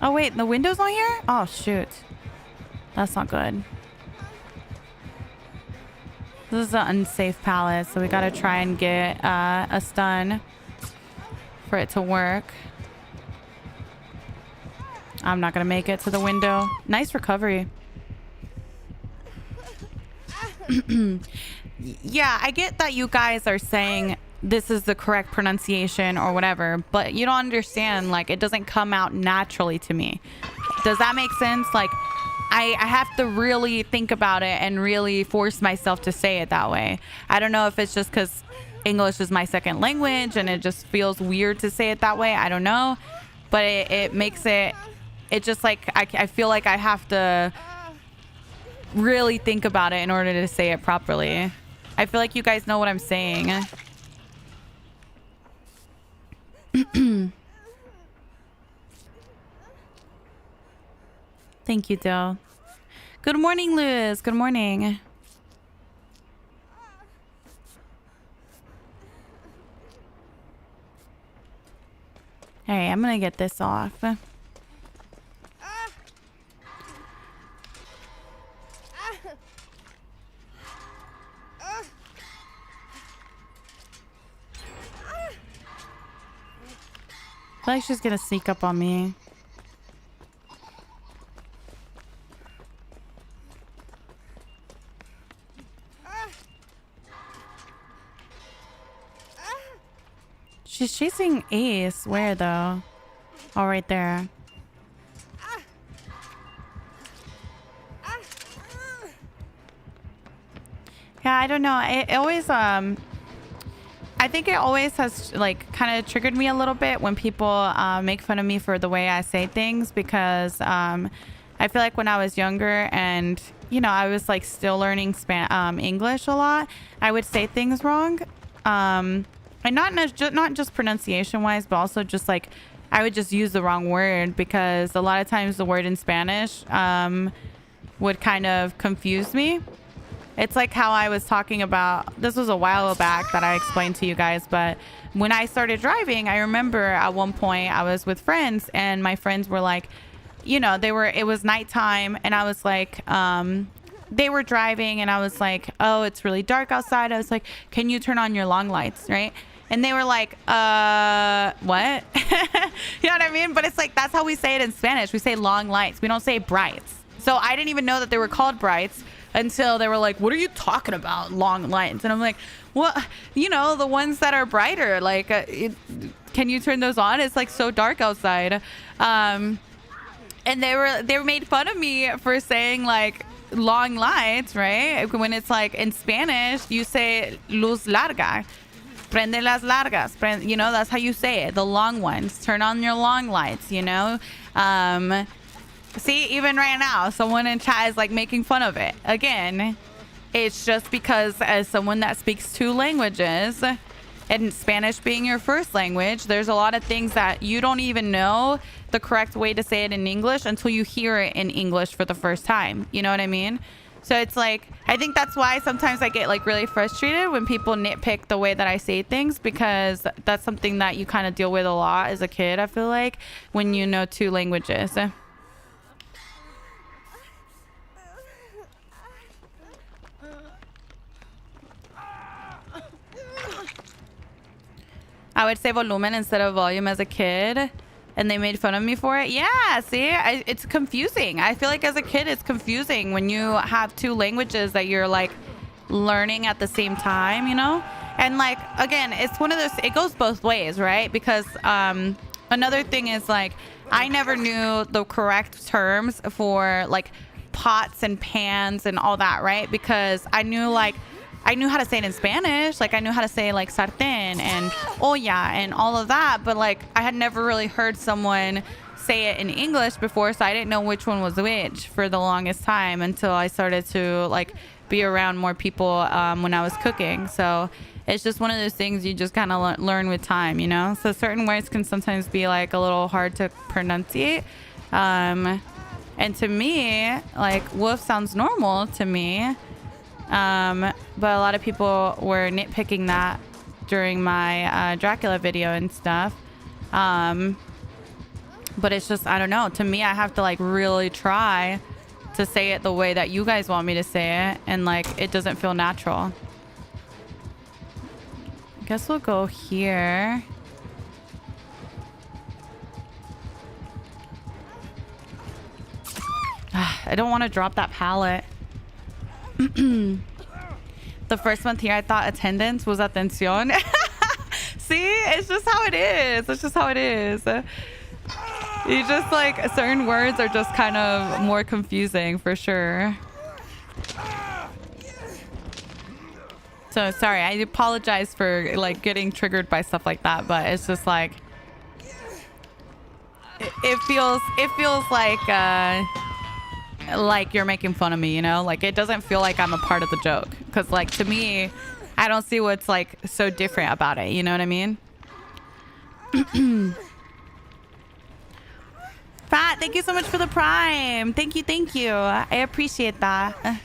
A: Oh wait, the window's not here? Oh shoot. That's not good. This is an unsafe pallet, so we gotta try and get a stun for it to work. I'm not gonna make it to the window. Nice recovery. Yeah, I get that you guys are saying this is the correct pronunciation or whatever, but you don't understand, like it doesn't come out naturally to me. Does that make sense? Like I have to really think about it and really force myself to say it that way. I don't know if it's just because English is my second language and it just feels weird to say it that way. I don't know, but it makes it just like I feel like I have to really think about it in order to say it properly. I feel like you guys know what I'm saying. Thank you, Dill. Good morning, Liz. Good morning. All right, I'm gonna get this off. I feel like she's gonna sneak up on me. She's chasing Ace. Where though? Oh, right there. Yeah, I don't know. It always I think it always has like kind of triggered me a little bit when people make fun of me for the way I say things, because I feel like when I was younger and you know I was like still learning English a lot, I would say things wrong, and not just pronunciation wise, but also just like I would just use the wrong word, because a lot of times the word in Spanish would kind of confuse me. It's like how I was talking about, this was a while back that I explained to you guys, but when I started driving, I remember at one point I was with friends and my friends were like, you know, it was nighttime and I was like, they were driving and I was like, oh, it's really dark outside. I was like, can you turn on your long lights, right? And they were like, what? You know what I mean? But it's like, that's how we say it in Spanish. We say long lights. We don't say brights. So I didn't even know that they were called brights until they were like, what are you talking about, long lights? And I'm like, well, you know, the ones that are brighter, like, can you turn those on? It's like so dark outside. And they made fun of me for saying like long lights, right? When it's like in Spanish, you say luz larga. Prende las largas. You know, that's how you say it. The long ones. Turn on your long lights, you know? See, even right now, someone in chat is like making fun of it. Again, it's just because as someone that speaks two languages, and Spanish being your first language, there's a lot of things that you don't even know the correct way to say it in English until you hear it in English for the first time. You know what I mean? So it's like, I think that's why sometimes I get like really frustrated when people nitpick the way that I say things, because that's something that you kind of deal with a lot as a kid, I feel like, when you know two languages. I would say volumen instead of volume as a kid, and they made fun of me for it. Yeah, see, it's confusing. I feel like as a kid, it's confusing when you have two languages that you're like learning at the same time, you know? And like, again, it's one of those, it goes both ways, right? Because another thing is like, I never knew the correct terms for like pots and pans and all that, right? Because I knew how to say it in Spanish. Like I knew how to say like sartén and olla and all of that, but like I had never really heard someone say it in English before, so I didn't know which one was which for the longest time until I started to like be around more people when I was cooking. So it's just one of those things you just kind of learn with time, you know? So certain words can sometimes be like a little hard to pronunciate. And to me, like wolf sounds normal to me. But a lot of people were nitpicking that during my Dracula video and stuff. But it's just, I don't know. To me, I have to like really try to say it the way that you guys want me to say it, and like it doesn't feel natural. I guess we'll go here. I don't want to drop that pallet. The first month here, I thought attendance was atención. See, it's just how it is. It's just how it is. You just like certain words are just kind of more confusing for sure. So sorry, I apologize for like getting triggered by stuff like that, but it's just like it feels like you're making fun of me, you know? Like it doesn't feel like I'm a part of the joke, because like to me, I don't see what's like so different about it, you know what I mean? Fat, thank you so much for the prime. Thank you. I appreciate that.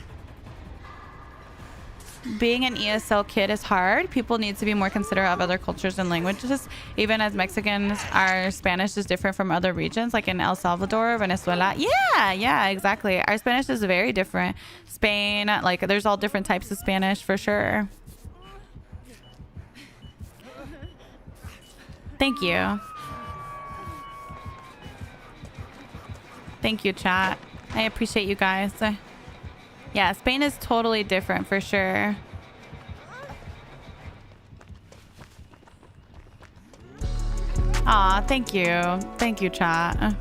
A: Being an ESL kid is hard. People need to be more considerate of other cultures and languages. Even as Mexicans, our Spanish is different from other regions, like in El Salvador, Venezuela. Yeah, exactly. Our Spanish is very different. Spain, like there's all different types of Spanish for sure. Thank you. Thank you, chat. I appreciate you guys. Yeah, Spain is totally different for sure. Aw, thank you. Thank you, chat.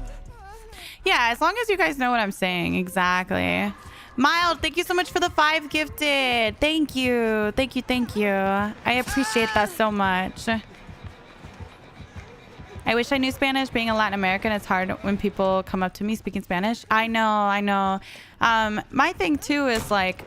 A: Yeah, as long as you guys know what I'm saying. Exactly. Mild, thank you so much for the 5 gifted. Thank you. Thank you. Thank you. I appreciate that so much. I wish I knew Spanish. Being a Latin American, it's hard when people come up to me speaking Spanish. I know. My thing too is like,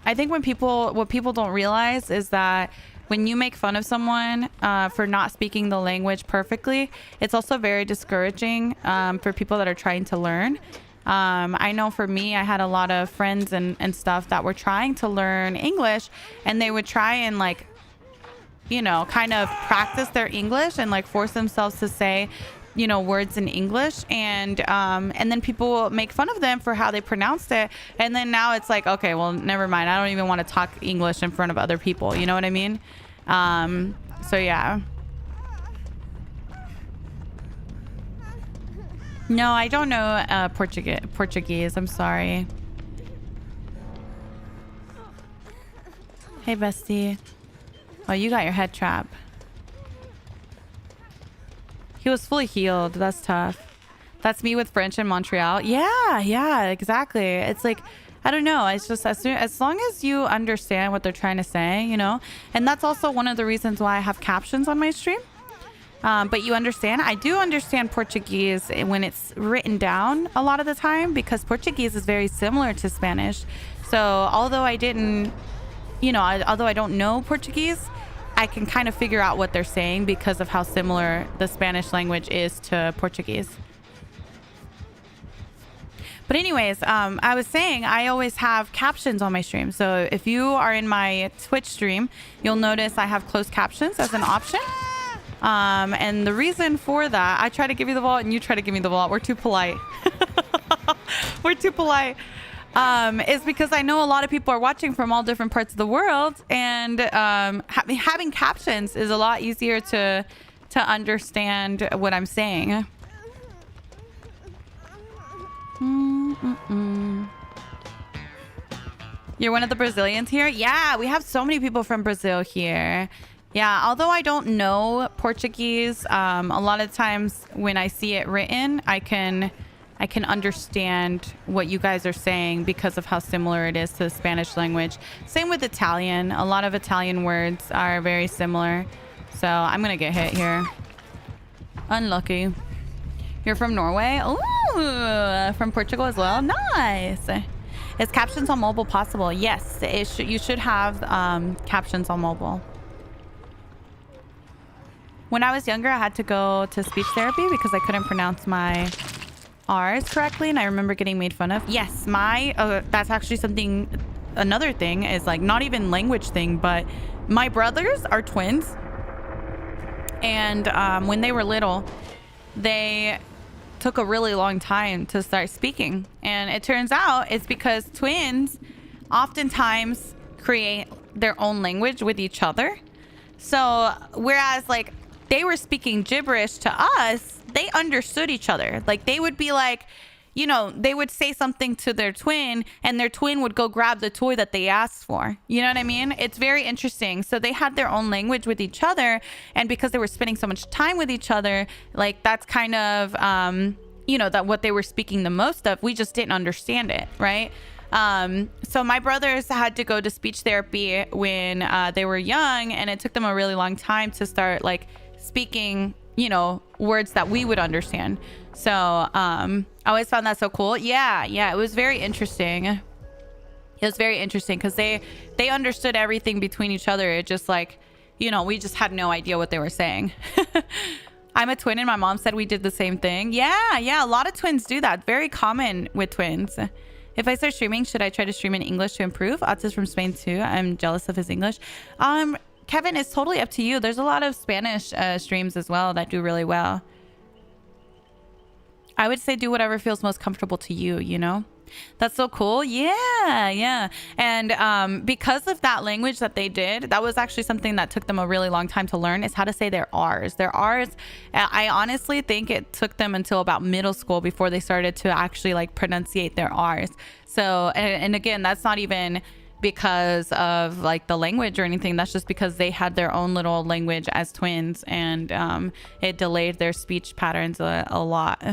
A: I think what people don't realize is that when you make fun of someone for not speaking the language perfectly, it's also very discouraging for people that are trying to learn. I know for me, I had a lot of friends and stuff that were trying to learn English, and they would try and like, you know, kind of practice their English and like force themselves to say, you know, words in English, and then people make fun of them for how they pronounced it, and then now it's like, okay, well, never mind, I don't even want to talk English in front of other people, you know what I mean? So yeah. No, I don't know Portuguese. I'm sorry. Hey, bestie. Oh, you got your head trap. He was fully healed. That's tough. That's me with French in Montreal. Yeah, exactly. It's like, I don't know. It's just as long as you understand what they're trying to say, you know. And that's also one of the reasons why I have captions on my stream. But you understand, I do understand Portuguese when it's written down a lot of the time, because Portuguese is very similar to Spanish. So although I didn't, you know, although I don't know Portuguese, I can kind of figure out what they're saying because of how similar the Spanish language is to Portuguese. But anyways, I was saying I always have captions on my stream. So if you are in my Twitch stream, you'll notice I have closed captions as an option. And the reason for that, I try to give you the vault and you try to give me the vault. We're too polite. We're too polite. Is because I know a lot of people are watching from all different parts of the world, and having captions is a lot easier to understand what I'm saying. You're one of the Brazilians here? Yeah, we have so many people from Brazil here. Yeah, although I don't know Portuguese, a lot of times when I see it written, I can understand what you guys are saying because of how similar it is to the Spanish language. Same with Italian. A lot of Italian words are very similar. So I'm gonna get hit here. Unlucky. You're from Norway? Ooh, from Portugal as well? Nice. Is captions on mobile possible? Yes, you should have captions on mobile. When I was younger, I had to go to speech therapy because I couldn't pronounce my R's correctly, and I remember getting made fun of. Yes, that's actually something, another thing is like not even language thing, but my brothers are twins, and when they were little, they took a really long time to start speaking, and it turns out it's because twins oftentimes create their own language with each other. So whereas like they were speaking gibberish to us, they understood each other. Like they would be like, you know, they would say something to their twin and their twin would go grab the toy that they asked for. You know what I mean? It's very interesting. So they had their own language with each other. And because they were spending so much time with each other, like that's kind of, you know, that what they were speaking the most of, we just didn't understand it. Right. So my brothers had to go to speech therapy when they were young, and it took them a really long time to start like speaking, you know, words that we would understand. So I always found that so cool. Yeah, it was very interesting. It was very interesting because they understood everything between each other. It just like, you know, we just had no idea what they were saying. I'm a twin and my mom said we did the same thing. Yeah, a lot of twins do that. Very common with twins. If I start streaming, should I try to stream in English to improve? Ots is from Spain too. I'm jealous of his English. Kevin, it's totally up to you. There's a lot of Spanish streams as well that do really well. I would say do whatever feels most comfortable to you, you know? That's so cool. Yeah. And because of that language that they did, that was actually something that took them a really long time to learn, is how to say their R's. Their R's, I honestly think it took them until about middle school before they started to actually like pronunciate their R's. So, and again, that's not even because of like the language or anything. That's just because they had their own little language as twins, and it delayed their speech patterns a lot.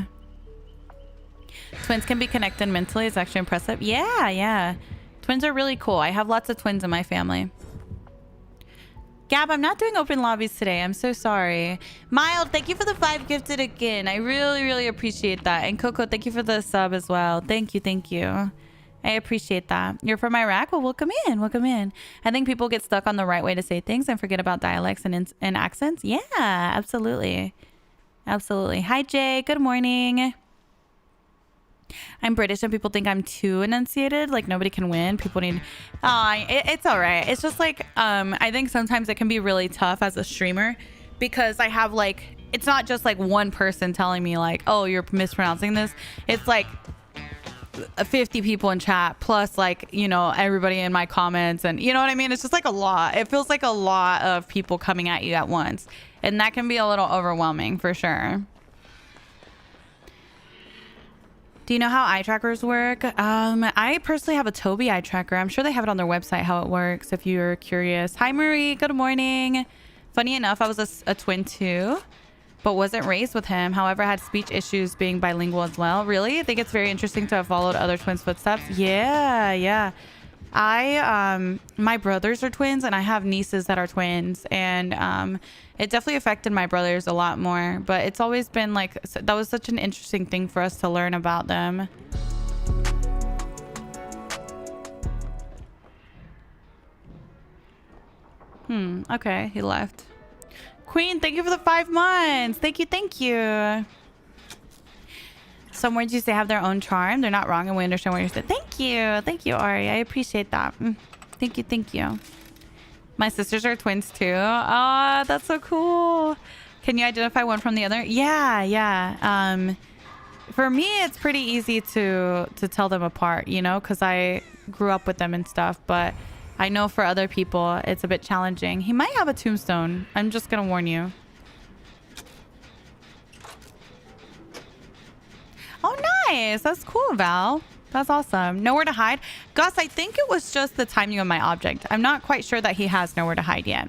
A: Twins can be connected mentally. It's actually impressive. Yeah. Twins are really cool. I have lots of twins in my family. Gab, I'm not doing open lobbies today. I'm so sorry. Mild, thank you for the 5 gifted again. I really appreciate that. And Coco, thank you for the sub as well. Thank you. I appreciate that. You're from Iraq? Well, welcome in. I think people get stuck on the right way to say things and forget about dialects and accents. Yeah, absolutely. Hi, Jay. Good morning. I'm British and people think I'm too enunciated. Like nobody can win. People need... it's all right. It's just like, I think sometimes it can be really tough as a streamer because I have like... It's not just like one person telling me like, oh, you're mispronouncing this. It's like 50 people in chat plus like, you know, everybody in my comments, and you know what I mean? It's just like a lot. It feels like a lot of people coming at you at once. And that can be a little overwhelming for sure. Do you know how eye trackers work? I personally have a Tobii eye tracker. I'm sure they have it on their website how it works if you're curious. Hi, Marie. Good morning. Funny enough, I was a twin too, but wasn't raised with him. However, I had speech issues being bilingual as well. Really? I think it's very interesting to have followed other twins' footsteps. Yeah. My brothers are twins and I have nieces that are twins, and it definitely affected my brothers a lot more, but it's always been like, that was such an interesting thing for us to learn about them. Okay, he left. Queen, thank you for the 5 months. Thank you. Some words you say have their own charm. They're not wrong, and we understand what you're saying. Thank you, Ari. I appreciate that. Thank you. My sisters are twins too. Oh, that's so cool. Can you identify one from the other? Yeah. For me, it's pretty easy to tell them apart, you know, because I grew up with them and stuff. But I know for other people, it's a bit challenging. He might have a tombstone. I'm just gonna warn you. Oh, nice. That's cool, Val. That's awesome. Nowhere to hide. Gus, I think it was just the timing of my object. I'm not quite sure that he has nowhere to hide yet.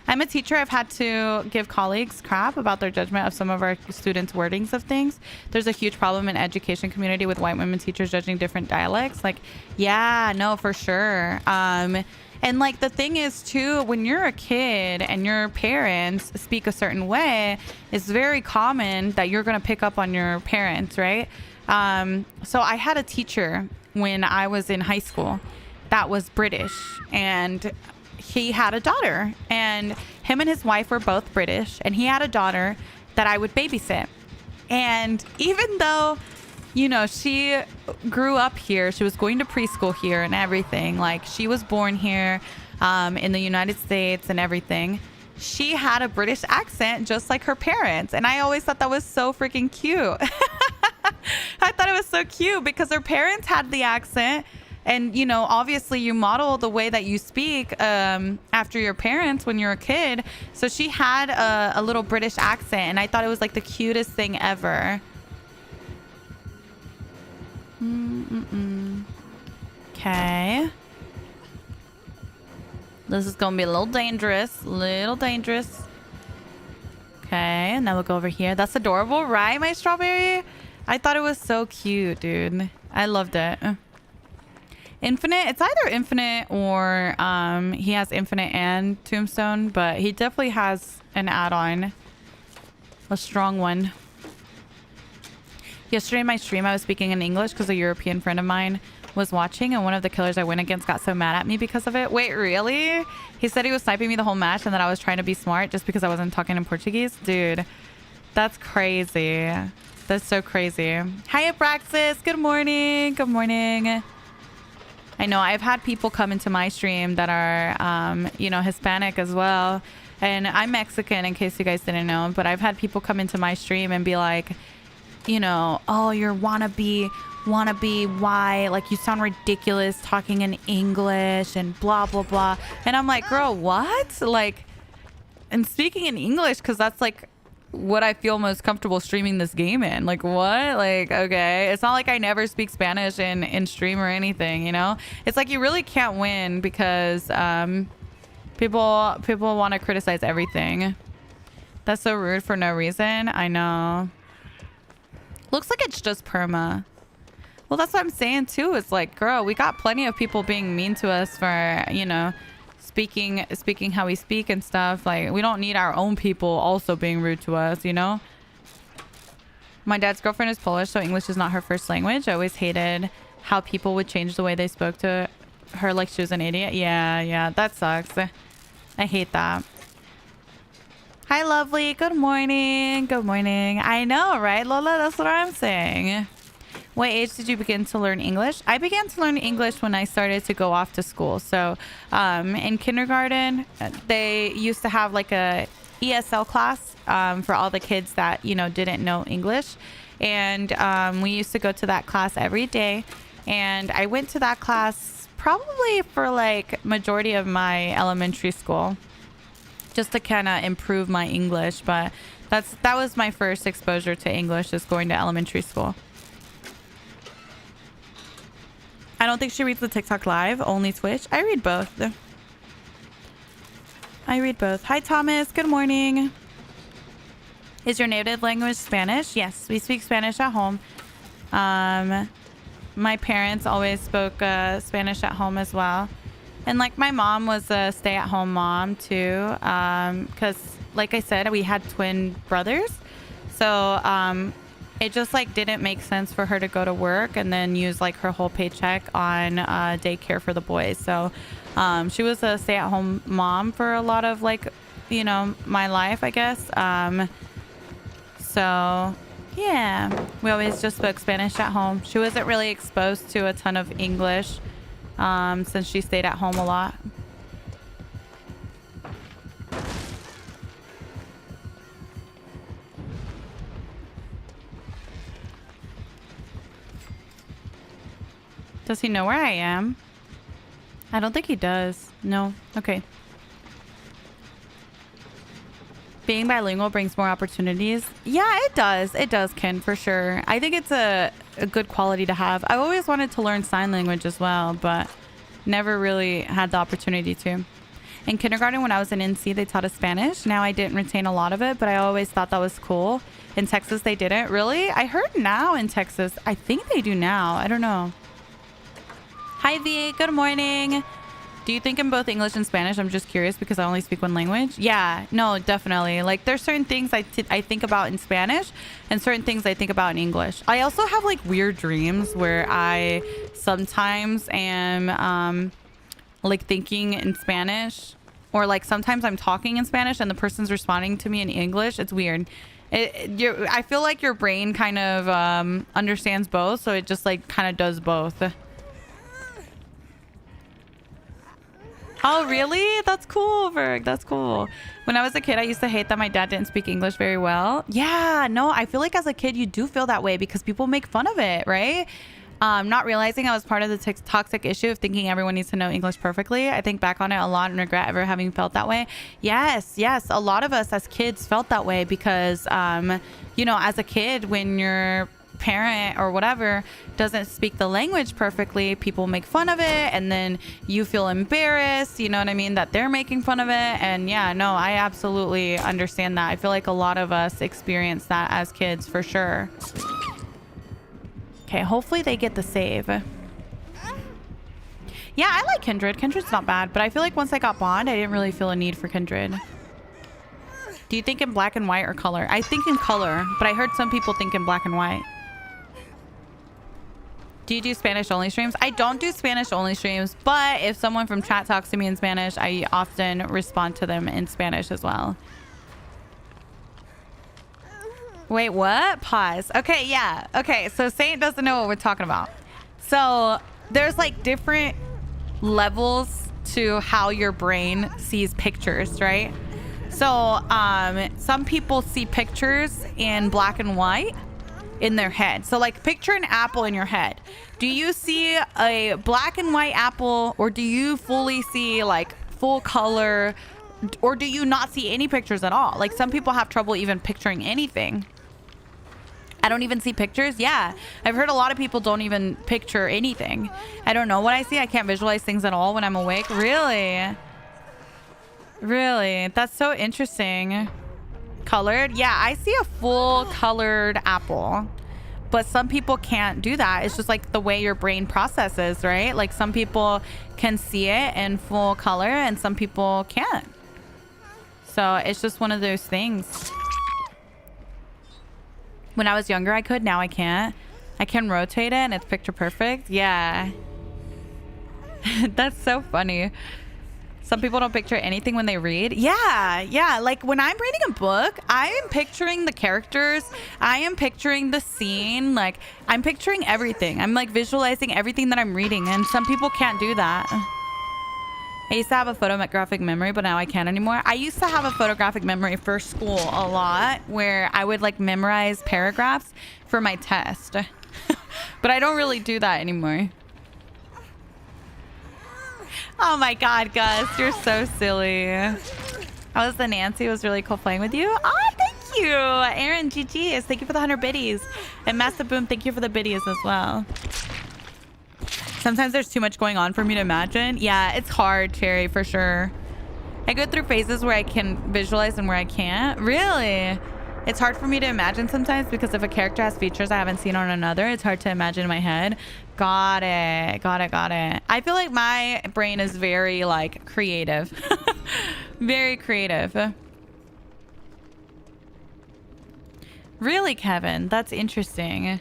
A: I'm a teacher. I've had to give colleagues crap about their judgment of some of our students' wordings of things. There's a huge problem in education community with white women teachers judging different dialects. Like, yeah, no, for sure. And like the thing is too, when you're a kid and your parents speak a certain way, it's very common that you're going to pick up on your parents, right? So I had a teacher when I was in high school that was British, and he had a daughter, and him and his wife were both British, and he had a daughter that I would babysit. And even though, you know, she grew up here, she was going to preschool here and everything, like she was born here in the United States and everything, she had a British accent just like her parents. And I always thought that was so freaking cute. I thought it was so cute because her parents had the accent, and you know, obviously you model the way that you speak after your parents when you're a kid. So she had a little British accent, and I thought it was like the cutest thing ever. Okay. This is gonna be a little dangerous. Okay, and now we'll go over here. That's adorable, right, my strawberry? I thought it was so cute, dude. I loved it. Infinite, it's either infinite or he has infinite and tombstone, but he definitely has an add-on, a strong one. Yesterday in my stream I was speaking in English because a European friend of mine was watching, and one of the killers I went against got so mad at me because of it. Wait, really? He said he was sniping me the whole match and that I was trying to be smart just because I wasn't talking in Portuguese. Dude, that's crazy. That's so crazy. Hi, Abraxas. Good morning. I know I've had people come into my stream that are, you know, Hispanic as well. And I'm Mexican, in case you guys didn't know. But I've had people come into my stream and be like, you know, oh, you're wannabe why? Like, you sound ridiculous talking in English and blah, blah, blah. And I'm like, girl, what? Like, and speaking in English, because that's like, what I feel most comfortable streaming this game in. Like, what? Like, okay. It's not like I never speak Spanish in stream or anything, you know? It's like you really can't win because people want to criticize everything. That's so rude for no reason. I know. Looks like it's just perma. Well, that's what I'm saying too. It's like, girl, we got plenty of people being mean to us for, you know, speaking how we speak and stuff. Like, we don't need our own people also being rude to us, you know? My dad's girlfriend is Polish, so English is not her first language. I always hated how people would change the way they spoke to her like she was an idiot. Yeah, that sucks. I hate that. Hi, lovely. Good morning. Good morning. I know, right, Lola? That's what I'm saying. What age did you begin to learn English? I began to learn English when I started to go off to school. So in kindergarten, they used to have like a ESL class for all the kids that, you know, didn't know English. And we used to go to that class every day. And I went to that class probably for like majority of my elementary school, just to kind of improve my English. But that was my first exposure to English, is going to elementary school. I don't think she reads the TikTok live, only Twitch. I read both. Hi, Thomas. Good morning. Is your native language Spanish? Yes, we speak Spanish at home. My parents always spoke Spanish at home as well. And like my mom was a stay-at-home mom too, because like I said, we had twin brothers. So it just like didn't make sense for her to go to work and then use like her whole paycheck on daycare for the boys. So she was a stay-at-home mom for a lot of like, you know, my life, I guess. So yeah, we always just spoke Spanish at home. She wasn't really exposed to a ton of English since she stayed at home a lot. Does he know where I am? I don't think he does. No. Okay. Being bilingual brings more opportunities. Yeah, it does. It does, Ken, for sure. I think it's a good quality to have. I've always wanted to learn sign language as well, but never really had the opportunity to. In kindergarten, when I was in NC, they taught us Spanish. Now I didn't retain a lot of it, but I always thought that was cool. In Texas, they didn't. Really? I heard now in Texas. I think they do now. I don't know. Hi, V. Good morning. Do you think in both English and Spanish? I'm just curious because I only speak one language. Yeah, no, definitely. Like, there's certain things I think about in Spanish and certain things I think about in English. I also have like weird dreams where I sometimes am like thinking in Spanish, or like sometimes I'm talking in Spanish and the person's responding to me in English. It's weird. I feel like your brain kind of understands both, so it just like kind of does both. Oh, really? That's cool, Berg. That's cool. When I was a kid, I used to hate that my dad didn't speak English very well. Yeah, no, I feel like as a kid, you do feel that way because people make fun of it, right? Not realizing I was part of the toxic issue of thinking everyone needs to know English perfectly. I think back on it a lot and regret ever having felt that way. Yes. A lot of us as kids felt that way because, you know, as a kid, when you're parent or whatever doesn't speak the language perfectly, people make fun of it, and then you feel embarrassed, you know what I mean, that they're making fun of it. And yeah, no, I absolutely understand that. I feel like a lot of us experience that as kids for sure. Okay, hopefully they get the save. Yeah, I like Kindred. Kindred's not bad, but I feel like once I got Bond, I didn't really feel a need for Kindred. Do you think in black and white or color? I think in color, but I heard some people think in black and white. Do you do Spanish only streams? I don't do Spanish only streams, but if someone from chat talks to me in Spanish, I often respond to them in Spanish as well. Wait, what? Pause. Okay, yeah. Okay, so Saint doesn't know what we're talking about. So there's like different levels to how your brain sees pictures, right? So some people see pictures in black and white in their head. So like picture an apple in your head. Do you see a black and white apple, or do you fully see like full color Or do you not see any pictures at all? Like some people have trouble even picturing anything. I don't even see pictures. Yeah, I've heard a lot of people don't even picture anything. I don't know what I see. I can't visualize things at all when I'm awake. Really? Really? That's so interesting. Colored? Yeah, I see a full colored apple. But some people can't do that. It's just like the way your brain processes, right? Like some people can see it in full color and some people can't. So it's just one of those things. When I was younger, I could. Now I can't. I can rotate it and it's picture perfect. Yeah. That's so funny. Some people don't picture anything when they read. Yeah, yeah. Like when I'm reading a book, I am picturing the characters. I am picturing the scene. Like I'm picturing everything. I'm like visualizing everything that I'm reading. And some people can't do that. I used to have a photographic memory, but now I can't anymore. I used to have a photographic memory for school a lot where I would like memorize paragraphs for my test. But I don't really do that anymore. Oh my God, Gus, you're so silly. I was the Nancy. It was really cool playing with you. Oh, thank you. Aaron, GG's. Thank you for the 100 biddies. And Master Boom, thank you for the biddies as well. Sometimes there's too much going on for me to imagine. Yeah, it's hard, Cherry, for sure. I go through phases where I can visualize and where I can't. Really? It's hard for me to imagine sometimes because if a character has features I haven't seen on another, it's hard to imagine in my head. Got it. Got it. Got it. I feel like my brain is very, like, creative. Very creative. Really, Kevin? That's interesting.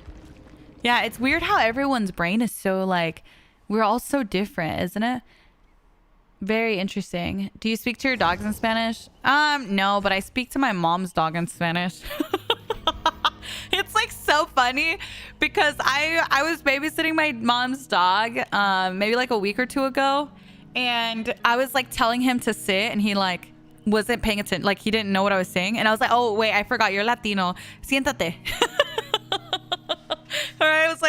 A: Yeah, it's weird how everyone's brain is so, like, we're all so different, isn't it? Very interesting. Do you speak to your dogs in Spanish? No, but I speak to my mom's dog in Spanish. It's like so funny because I was babysitting my mom's dog maybe like a week or two ago, and I was like telling him to sit and he like wasn't paying attention, like he didn't know what I was saying, and I was like, oh wait, I forgot, you're Latino, siéntate. Or I was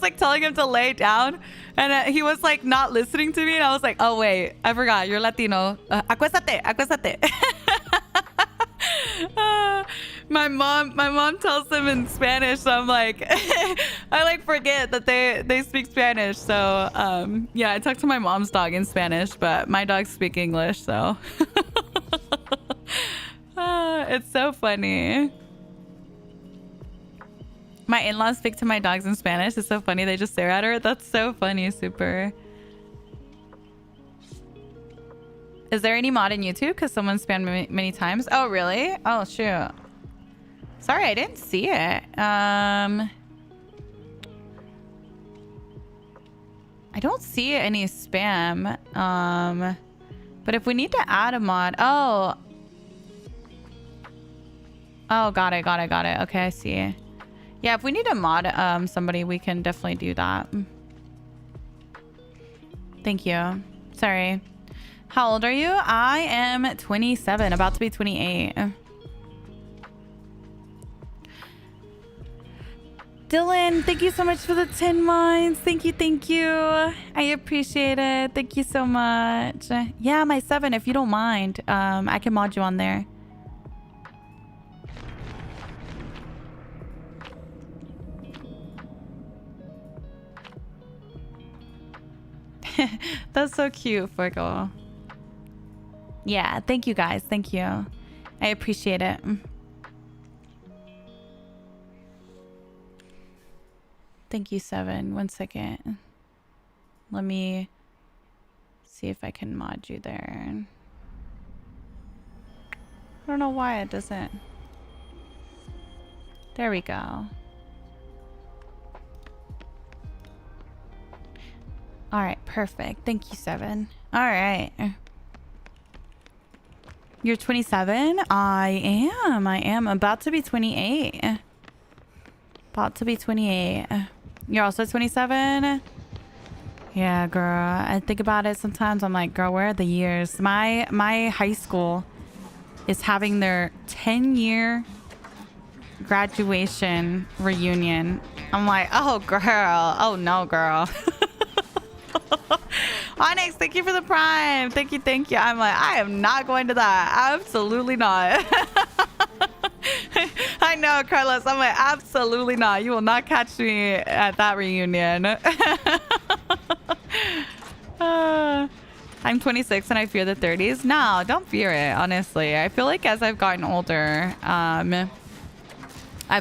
A: like telling him to lay down, and he was like not listening to me, and I was like, oh wait, I forgot, you're Latino, acuéstate, acuéstate. My mom tells them in Spanish, so I'm like I like forget that they speak Spanish. So yeah, I talk to my mom's dog in Spanish, but my dogs speak English, so it's so funny. My in-laws speak to my dogs in Spanish. It's so funny. They just stare at her. That's so funny. Super. Is there any mod in YouTube? Because someone spammed me many times. Oh, really? Oh, shoot. Sorry, I didn't see it. I don't see any spam. But if we need to add a mod... Oh, got it. Okay, I see. Yeah, if we need to mod somebody, we can definitely do that. Thank you. Sorry. How old are you? I am 27, about to be 28. Dylan, thank you so much for the 10 months. Thank you. I appreciate it. Thank you so much. Yeah, my 7, if you don't mind. I can mod you on there. That's so cute, Forgo. Yeah, thank you guys. Thank you. I appreciate it. Thank you, 7. 1 second. Let me see if I can mod you there. I don't know why it doesn't. There we go. All right, perfect. Thank you, 7. All right. You're 27? I am about to be 28. About to be 28. You're also 27? Yeah, girl. I think about it sometimes. I'm like, girl, where are the years? My high school is having their 10-year graduation reunion. I'm like, oh, girl. Oh, no, girl. Onyx, thank you for the prime. Thank you, thank you. I'm like, I am not going to that. Absolutely not. I know, Carlos. I'm like, absolutely not. You will not catch me at that reunion. I'm 26 and I fear the 30s. No, don't fear it, honestly. I feel like as I've gotten older, I've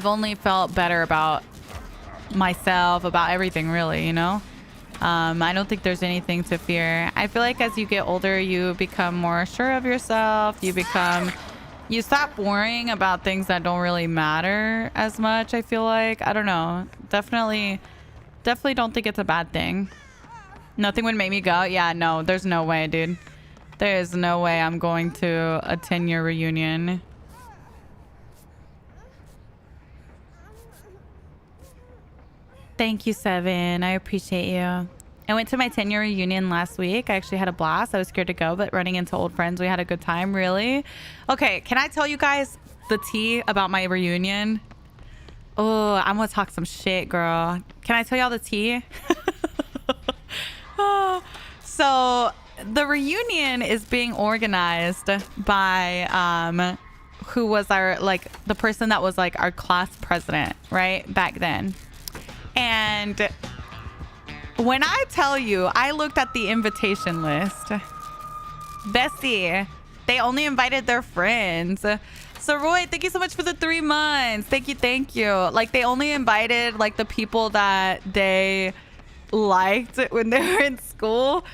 A: only felt better about myself, about everything, really, you know? I don't think there's anything to fear. I feel like as you get older, you become more sure of yourself. You stop worrying about things that don't really matter as much, I feel like. I don't know. Definitely don't think it's a bad thing. Nothing would make me go, yeah, no, there's no way, dude. There is no way I'm going to a 10-year reunion. Thank you, Seven. I appreciate you. I went to my 10-year reunion last week. I actually had a blast. I was scared to go, but running into old friends, we had a good time. Really? Okay, can I tell you guys the tea about my reunion? Oh, I'm gonna talk some shit, girl. Can I tell y'all the tea? So the reunion is being organized by who was our, like, the person that was like our class president, right, back then. And when I tell you, I looked at the invitation list. Bessie, they only invited their friends. So Roy, thank you so much for the 3 months. Thank you, thank you. Like, they only invited like the people that they liked when they were in school.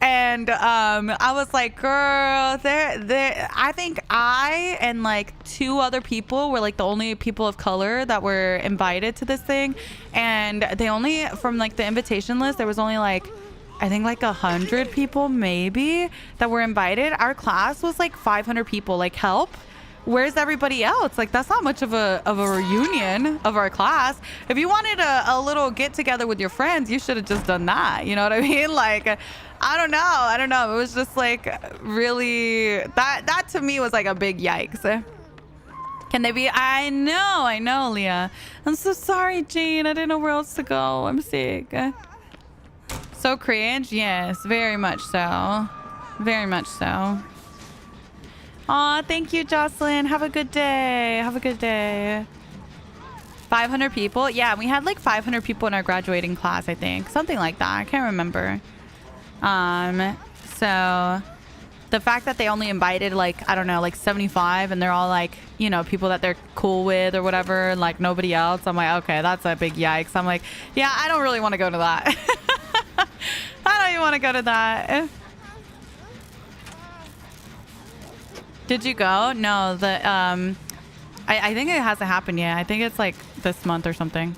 A: And I was like, girl, I think I and like 2 other people were like the only people of color that were invited to this thing. And they only, from like the invitation list, there was only like, I think like 100 people maybe that were invited. Our class was like 500 people. Like, help. Where's everybody else? Like, that's not much of a reunion of our class. If you wanted a little get together with your friends, you should have just done that. You know what I mean? Like, I don't know. It was just like really, that to me was like a big yikes. Can they be? I know, Leah. I'm so sorry, Jean. I didn't know where else to go. I'm sick. So cringe? Yes, very much so. Very much so. Aw, thank you, Jocelyn. Have a good day. 500 people? Yeah, we had like 500 people in our graduating class, I think. Something like that. I can't remember. So the fact that they only invited like, I don't know, like 75 and they're all like, you know, people that they're cool with or whatever, like nobody else. I'm like, okay, that's a big yikes. I'm like, yeah, I don't really want to go to that. I don't even want to go to that. Did you go? No, I think it hasn't happened yet. I think it's like this month or something.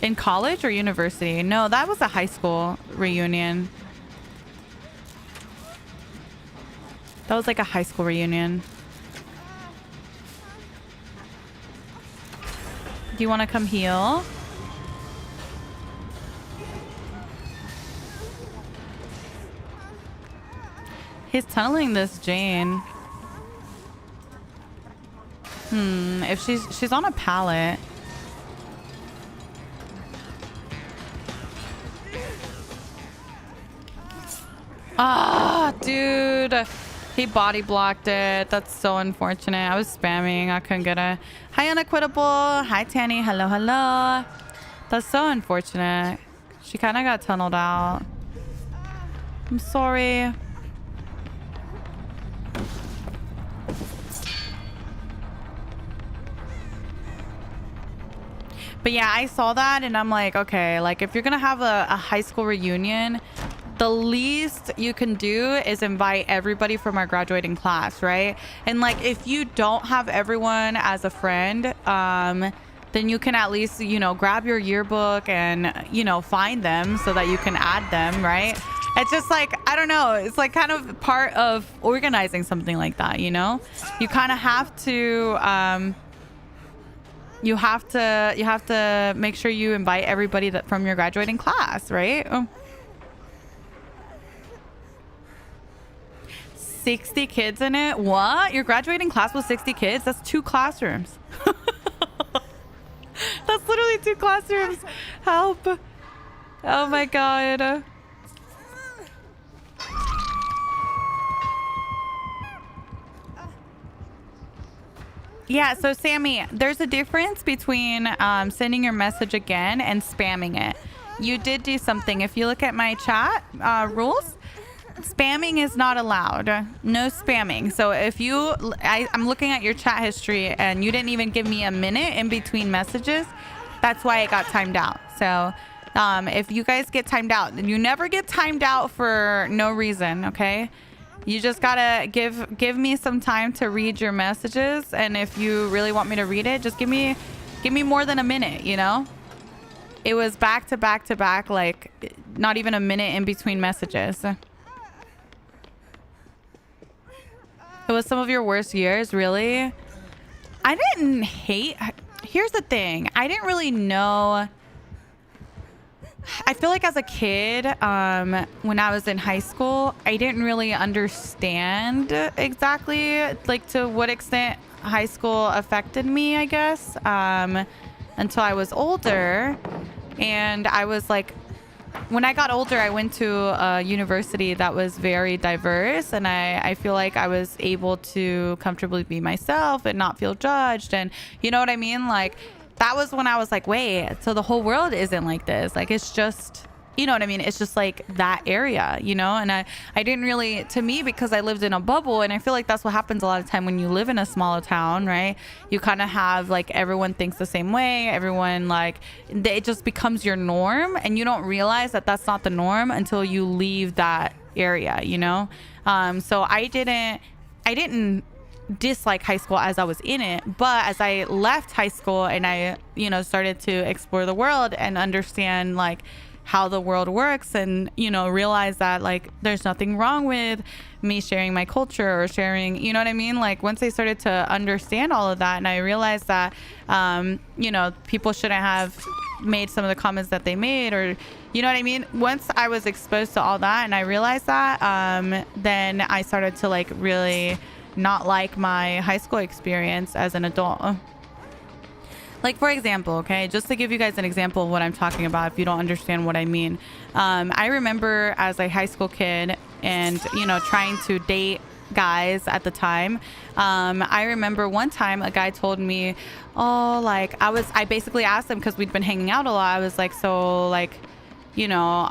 A: In college or university? No, that was a high school reunion. That was like a high school reunion. Do you want to come heal? He's tunneling this Jane. If she's on a pallet. Ah, dude. He body blocked it. That's so unfortunate. I was spamming. I couldn't get it. Hi, Unacquittable. Hi, Tanny. Hello, hello. That's so unfortunate. She kind of got tunneled out. I'm sorry. But yeah, I saw that and I'm like, okay, like if you're gonna have a high school reunion, the least you can do is invite everybody from our graduating class, right? And like if you don't have everyone as a friend, then you can at least, you know, grab your yearbook and, you know, find them so that you can add them, right? It's just like, I don't know, it's like kind of part of organizing something like that, you know? You kind of have to you have to make sure you invite everybody that from your graduating class, right? 60 kids in it? What? Your graduating class was 60 kids? That's 2 classrooms. That's literally 2 classrooms. Help. Oh my God. Yeah, so Sammy, there's a difference between sending your message again and spamming it. You did do something. If you look at my chat rules, spamming is not allowed. No spamming. So if I'm looking at your chat history and you didn't even give me a minute in between messages, that's why it got timed out. So if you guys get timed out, you never get timed out for no reason, okay? You just gotta give me some time to read your messages, and if you really want me to read it, just give me more than a minute, you know? It was back to back to back, like not even a minute in between messages. It was some of your worst years, really? I didn't hate... Here's the thing. I didn't really know... I feel like as a kid, when I was in high school, I didn't really understand exactly like to what extent high school affected me, I guess, until I was older. And I was like, when I got older, I went to a university that was very diverse, and I feel like I was able to comfortably be myself and not feel judged. And you know what I mean? Like, that was when I was like, wait, so the whole world isn't like this. Like, it's just, you know what I mean? It's just like that area, you know? And I didn't really, to me, because I lived in a bubble, and I feel like that's what happens a lot of time when you live in a smaller town, right? You kind of have like, everyone thinks the same way. Everyone like, it just becomes your norm, and you don't realize that that's not the norm until you leave that area, you know? So I didn't dislike high school as I was in it, but as I left high school and I, you know, started to explore the world and understand like how the world works, and, you know, realize that like there's nothing wrong with me sharing my culture or sharing, you know what I mean? Like, once I started to understand all of that, and I realized that you know, people shouldn't have made some of the comments that they made, or, you know what I mean? Once I was exposed to all that and I realized that, then I started to like really not like my high school experience as an adult. Like, for example, okay, just to give you guys an example of what I'm talking about if you don't understand what I mean. I remember as a high school kid and, you know, trying to date guys at the time. I remember one time a guy told me, oh, like, I basically asked him, because we'd been hanging out a lot. I was like, so like, you know,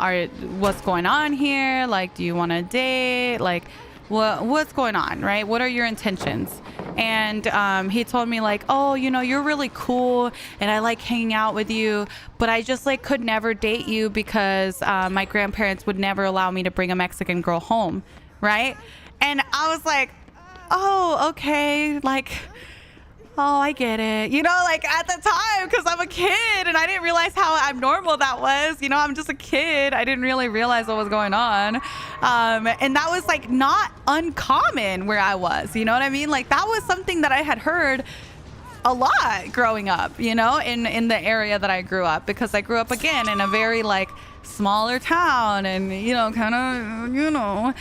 A: what's going on here? Like, do you want to date? Like, what's going on, right? What are your intentions? And he told me like, oh, you know, you're really cool and I like hanging out with you, but I just like could never date you because my grandparents would never allow me to bring a Mexican girl home, right? And I was like, oh, okay, like, oh, I get it. You know, like at the time, because I'm a kid and I didn't realize how abnormal that was. You know, I'm just a kid. I didn't really realize what was going on. And that was like not uncommon where I was. You know what I mean? Like, that was something that I had heard a lot growing up, you know, in the area that I grew up, because I grew up again in a very like smaller town and, you know, kind of, you know,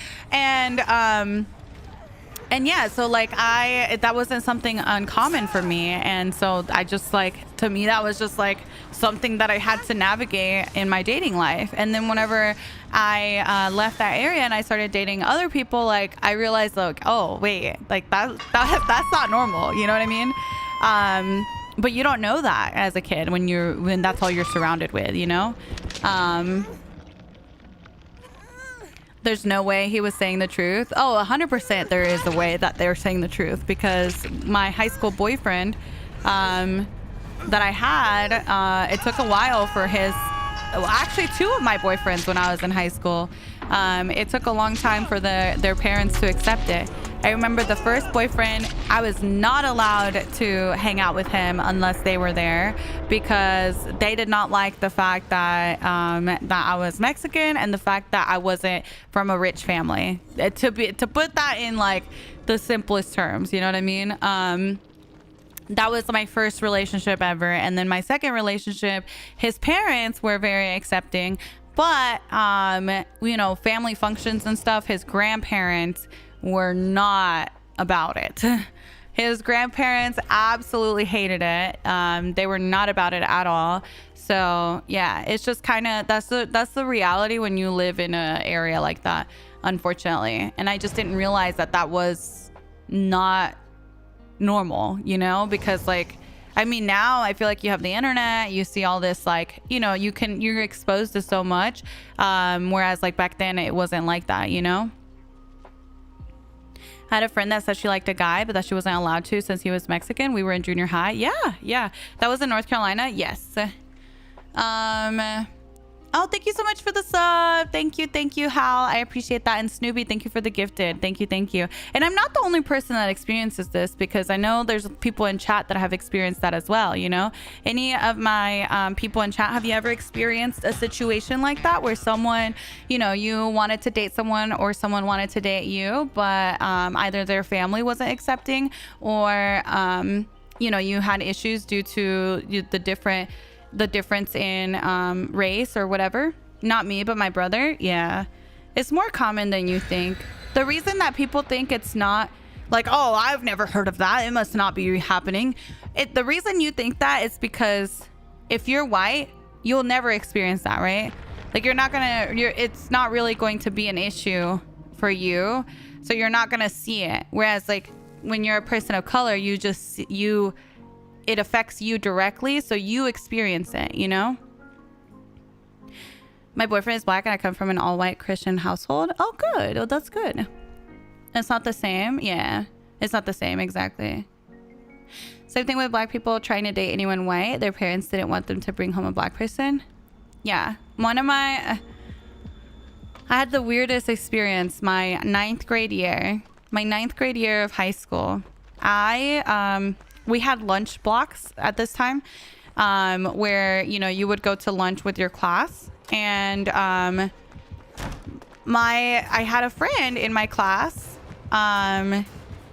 A: and yeah, so like that wasn't something uncommon for me. And so I just like, to me, that was just like something that I had to navigate in my dating life. And then whenever I left that area and I started dating other people, like I realized like, oh, wait, like that's not normal. You know what I mean? But you don't know that as a kid when that's all you're surrounded with, you know? There's no way he was saying the truth. Oh, 100% there is a way that they're saying the truth, because my high school boyfriend that I had, it took a while for actually 2 of my boyfriends when I was in high school. It took a long time for their parents to accept it. I remember the first boyfriend, I was not allowed to hang out with him unless they were there, because they did not like the fact that that I was Mexican and the fact that I wasn't from a rich family. To put that in like the simplest terms, you know what I mean? That was my first relationship ever. And then my second relationship, his parents were very accepting, but you know, family functions and stuff, his grandparents were not about it. His grandparents absolutely hated it. They were not about it at all. So yeah, it's just kind of, that's the reality when you live in an area like that, unfortunately. And I just didn't realize that that was not normal, you know, because like, I mean, now I feel like you have the internet, you see all this, like, you know, you're exposed to so much. Whereas like back then it wasn't like that, you know. I had a friend that said she liked a guy, but that she wasn't allowed to since he was Mexican. We were in junior high. Yeah. That was in North Carolina. Yes. Oh, thank you so much for the sub. Thank you, Hal. I appreciate that. And Snoopy, thank you for the gifted. Thank you. And I'm not the only person that experiences this, because I know there's people in chat that have experienced that as well, you know? Any of my people in chat, have you ever experienced a situation like that where someone, you know, you wanted to date someone or someone wanted to date you, but either their family wasn't accepting or, you know, you had issues due to the difference in race or whatever? Not me, but my brother. Yeah, it's more common than you think. The reason that people think it's not, like, oh, I've never heard of that, it must not be happening, the reason you think that is because if you're white, you'll never experience that, right? Like, it's not really going to be an issue for you, so you're not gonna see it. Whereas like when you're a person of color, it affects you directly, so you experience it, you know? My boyfriend is black and I come from an all-white Christian household. Oh, good. Oh, that's good. It's not the same. Yeah, it's not the same, exactly. Same thing with black people trying to date anyone white. Their parents didn't want them to bring home a black person. Yeah, I had the weirdest experience my ninth grade year of high school. We had lunch blocks at this time, where, you know, you would go to lunch with your class, and I had a friend in my class, and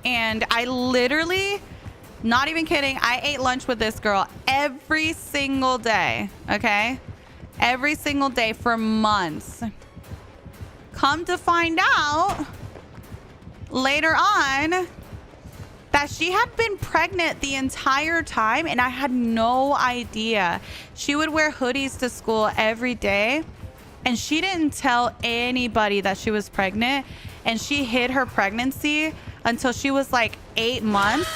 A: I literally, not even kidding, I ate lunch with this girl every single day. Okay, every single day for months. Come to find out later on that she had been pregnant the entire time, and I had no idea. She would wear hoodies to school every day, and she didn't tell anybody that she was pregnant, and she hid her pregnancy until she was like 8 months.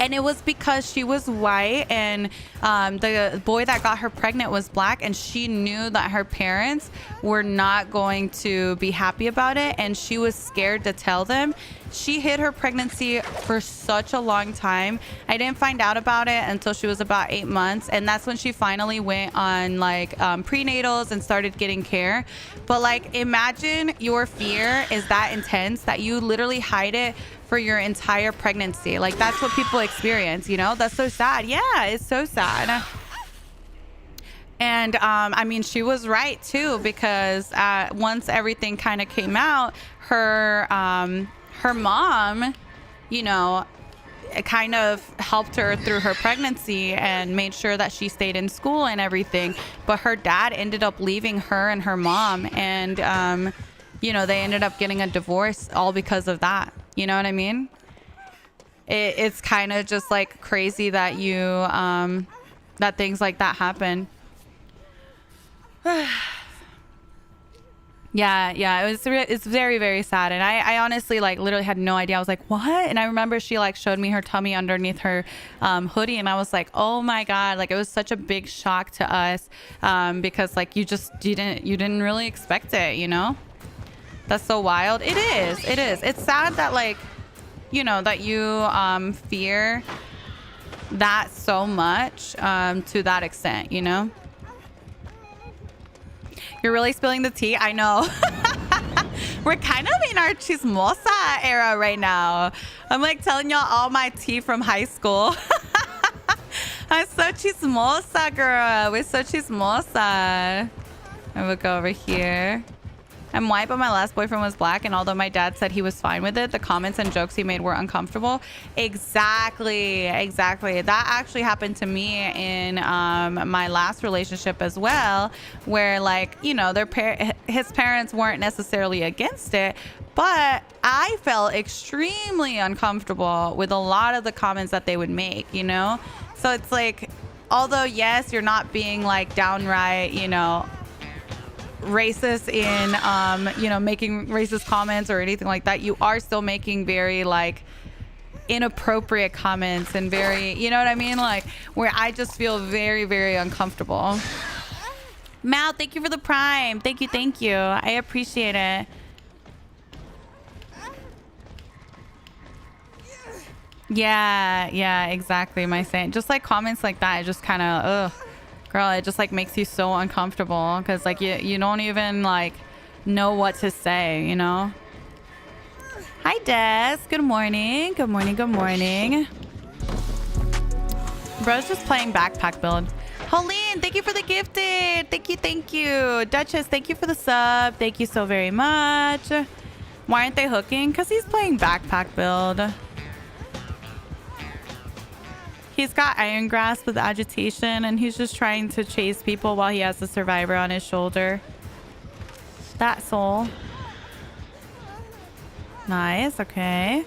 A: And it was because she was white, and the boy that got her pregnant was black, and she knew that her parents were not going to be happy about it, and she was scared to tell them. She hid her pregnancy for such a long time. I didn't find out about it until she was about 8 months, and that's when she finally went on like prenatals and started getting care. But like, imagine your fear is that intense that you literally hide it for your entire pregnancy. Like, that's what people experience, you know? That's so sad. Yeah, it's so sad. And I mean, she was right too, because once everything kind of came out, her mom, you know, it kind of helped her through her pregnancy and made sure that she stayed in school and everything. But her dad ended up leaving her and her mom, and you know, they ended up getting a divorce all because of that. You know what I mean? It's kind of just like crazy that that things like that happen. Yeah, it's very, very sad. And I honestly like literally had no idea. I was like, what? And I remember she like showed me her tummy underneath her hoodie, and I was like, oh my God, like it was such a big shock to us, because like you didn't really expect it, you know? That's so wild. It is. It's sad that, like, you know, that you fear that so much to that extent, you know? You're really spilling the tea. I know. We're kind of in our chismosa era right now. I'm like telling y'all all my tea from high school. I'm so chismosa, girl. We're so chismosa. I will go over here. I'm white, but my last boyfriend was black, and although my dad said he was fine with it, the comments and jokes he made were uncomfortable. Exactly. That actually happened to me in my last relationship as well, where, like, you know, his parents weren't necessarily against it, but I felt extremely uncomfortable with a lot of the comments that they would make, you know? So it's like, although, yes, you're not being, like, downright, you know, racist in you know, making racist comments or anything like that, you are still making very, like, inappropriate comments and very, you know what I mean, like, where I just feel very, very uncomfortable. Mal, thank you for the prime. Thank you. I appreciate it. Yeah, exactly. My saying, just like comments like that, it just kind of, ugh, girl, it just like makes you so uncomfortable because like you don't even like know what to say, you know? Hi, Des. Good morning. Bro's just playing backpack build. Helene, thank you for the gifted. Thank you. Duchess, thank you for the sub. Thank you so very much. Why aren't they hooking? Because he's playing backpack build. He's got iron grasp with agitation, and he's just trying to chase people while he has the survivor on his shoulder. That soul. Nice, okay.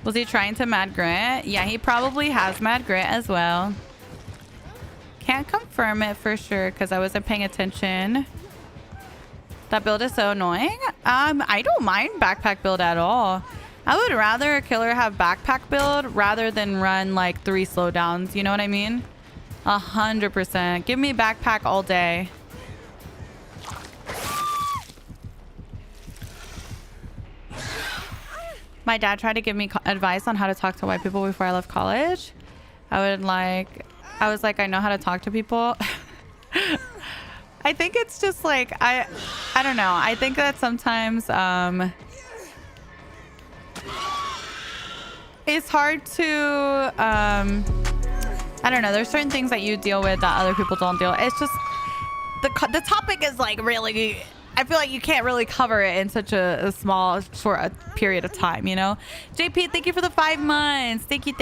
A: Was he trying to mad grit? Yeah, he probably has mad grit as well. Can't confirm it for sure because I wasn't paying attention. That build is so annoying. I don't mind backpack build at all. I would rather a killer have backpack build rather than run like 3 slowdowns. You know what I mean? 100%. Give me backpack all day. My dad tried to give me advice on how to talk to white people before I left college. I was like, I know how to talk to people. I think it's just like, I don't know. I think that sometimes it's hard to, I don't know. There's certain things that you deal with that other people don't deal with. It's just, the topic is like really, I feel like you can't really cover it in such a small, short period of time, you know? JP, thank you for the 5 months. Thank you.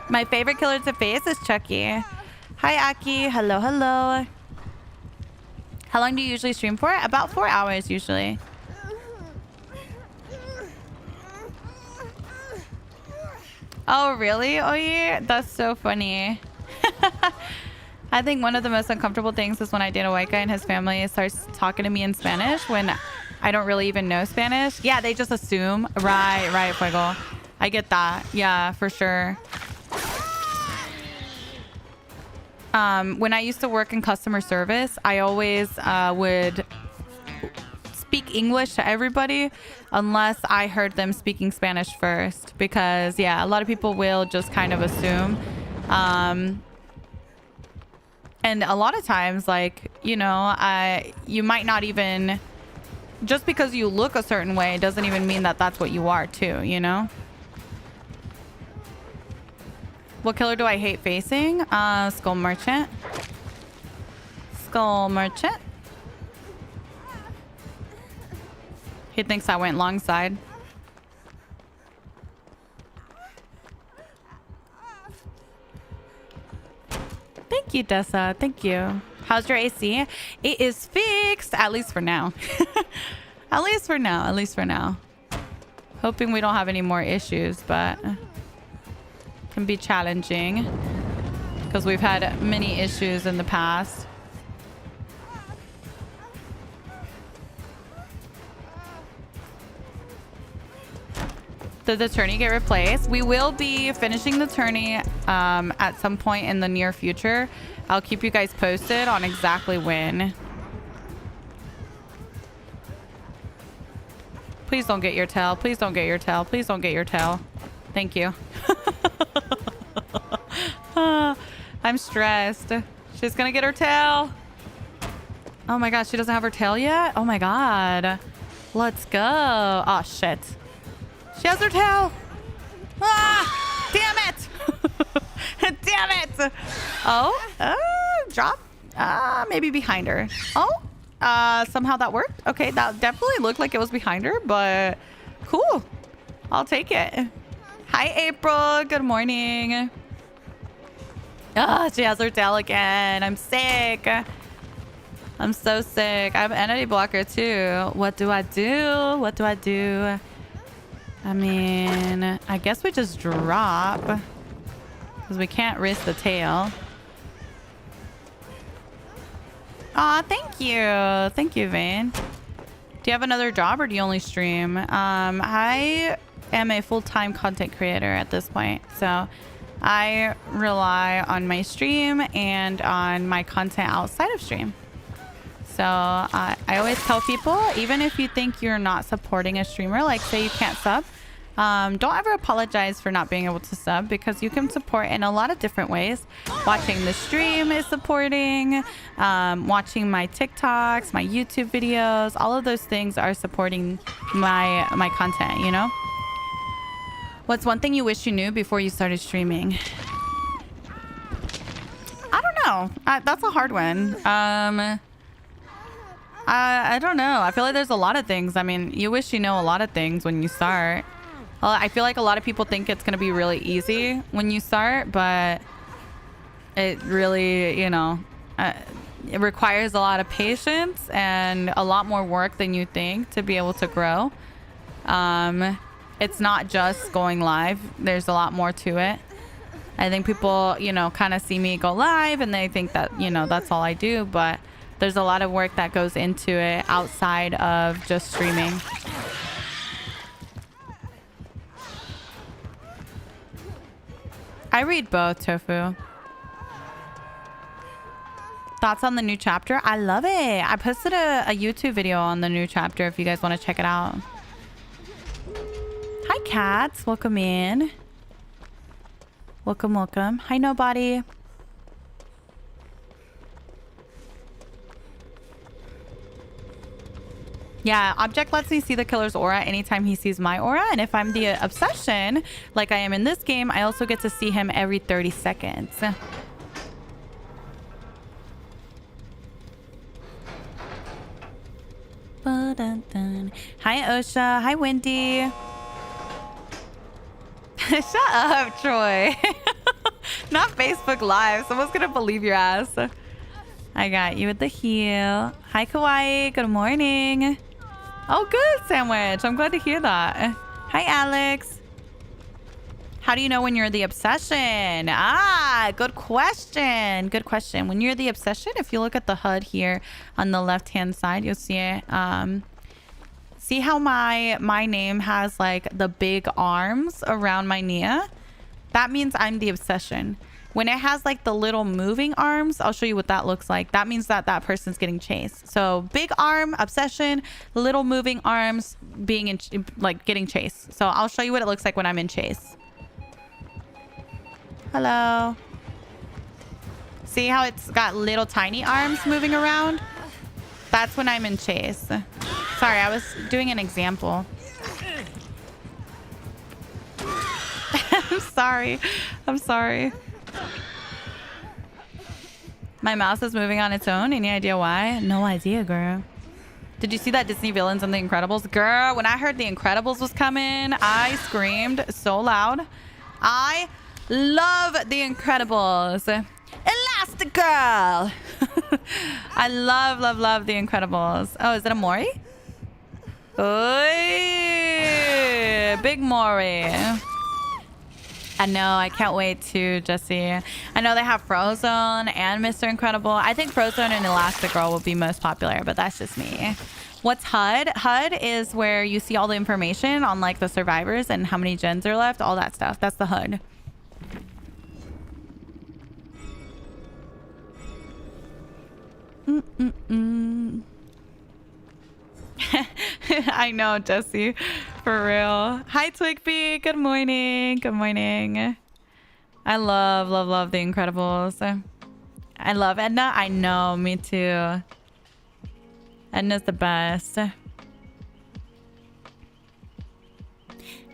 A: My favorite killer to face is Chucky. Hi, Aki. Hello. How long do you usually stream for? About 4 hours usually. Oh, really? Oh, yeah. That's so funny. I think one of the most uncomfortable things is when I date a white guy and his family starts talking to me in Spanish when I don't really even know Spanish. Yeah, they just assume. Right, Fuego. I get that. Yeah, for sure. When I used to work in customer service, I always would speak English to everybody unless I heard them speaking Spanish first, because yeah, a lot of people will just kind of assume. And a lot of times, like, you know, you might not even, just because you look a certain way doesn't even mean that that's what you are too, you know? What killer do I hate facing? Skull Merchant. He thinks I went long side. Thank you, Dessa. Thank you. How's your AC? It is fixed, at least for now. At least for now. Hoping we don't have any more issues, but can be challenging because we've had many issues in the past. Did the tourney get replaced? We will be finishing the tourney at some point in the near future. I'll keep you guys posted on exactly when. Please don't get your tail. Please don't get your tail. Please don't get your tail. Thank you. I'm stressed. She's gonna get her tail. Oh my god, she doesn't have her tail yet? Oh my god. Let's go. Oh shit. She has her tail. Ah! Damn it! Damn it. Oh, drop. Maybe behind her. Oh, somehow that worked. Okay, that definitely looked like it was behind her, but cool. I'll take it. Hi, April. Good morning. She has her tail again. I'm sick. I'm so sick. I have an entity blocker too. What do I do? What do I do? I mean, I guess we just drop because we can't risk the tail. Aw, thank you. Thank you, Vane. Do you have another job or do you only stream? I am a full-time content creator at this point. So I rely on my stream and on my content outside of stream. So I always tell people, even if you think you're not supporting a streamer, like say you can't sub, don't ever apologize for not being able to sub, because you can support in a lot of different ways. Watching the stream is supporting, watching my TikToks, my YouTube videos, all of those things are supporting my content, you know? What's one thing you wish you knew before you started streaming? I don't know. That's a hard one. I don't know. I feel like there's a lot of things. I mean, you wish you know a lot of things when you start. Well, I feel like a lot of people think it's going to be really easy when you start, but it really, you know, it requires a lot of patience and a lot more work than you think to be able to grow. It's not just going live. There's a lot more to it. I think people, you know, kind of see me go live and they think that, you know, that's all I do, but there's a lot of work that goes into it outside of just streaming. I read both, Tofu. Thoughts on the new chapter? I love it. I posted a YouTube video on the new chapter if you guys want to check it out. Hi, cats. Welcome in. Welcome, welcome. Hi, nobody. Yeah, object lets me see the killer's aura anytime he sees my aura. And if I'm the obsession, like I am in this game, I also get to see him every 30 seconds. Hi, Osha. Hi, Wendy. Shut up, Troy. Not Facebook Live. Someone's gonna believe your ass. I got you with the heel. Hi, Kawaii. Good morning. Oh, good, Sandwich. I'm glad to hear that. Hi, Alex. How do you know when you're the obsession? Ah, good question. Good question. When you're the obsession, if you look at the HUD here on the left-hand side, you'll see it. See how my name has like the big arms around my Nia? That means I'm the obsession. When it has like the little moving arms, I'll show you what that looks like. That means that that person's getting chased. So big arm, obsession, little moving arms, being in, like getting chased. So I'll show you what it looks like when I'm in chase. Hello. See how it's got little tiny arms moving around? That's when I'm in chase. Sorry, I was doing an example. I'm sorry. I'm sorry. My mouse is moving on its own. Any idea why? No idea, girl. Did you see that Disney villains on The Incredibles? Girl, when I heard The Incredibles was coming, I screamed so loud. I love The Incredibles. Elastigirl! I love, love, love The Incredibles. Oh, is it a Maury? Oy, big Maury. I know. I can't wait to, Jesse. I know they have Frozen and Mr. Incredible. I think Frozen and Elastigirl will be most popular, but that's just me. What's HUD? HUD is where you see all the information on like the survivors and how many gens are left, all that stuff. That's the HUD. I know, Jesse. For real. Hi, Twigby. Good morning. Good morning. I love, love, love The Incredibles. I love Edna. I know. Me too. Edna's the best.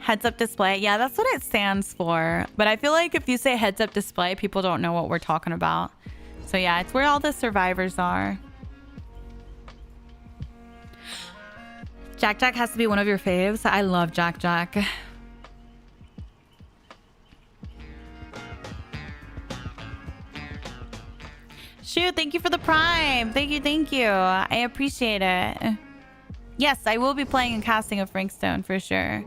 A: Heads up display. Yeah, that's what it stands for. But I feel like if you say heads up display, people don't know what we're talking about. So yeah, it's where all the survivors are. Jack Jack has to be one of your faves. I love Jack Jack. Shoot, thank you for the prime. Thank you. I appreciate it. Yes, I will be playing and casting a Frankstone for sure.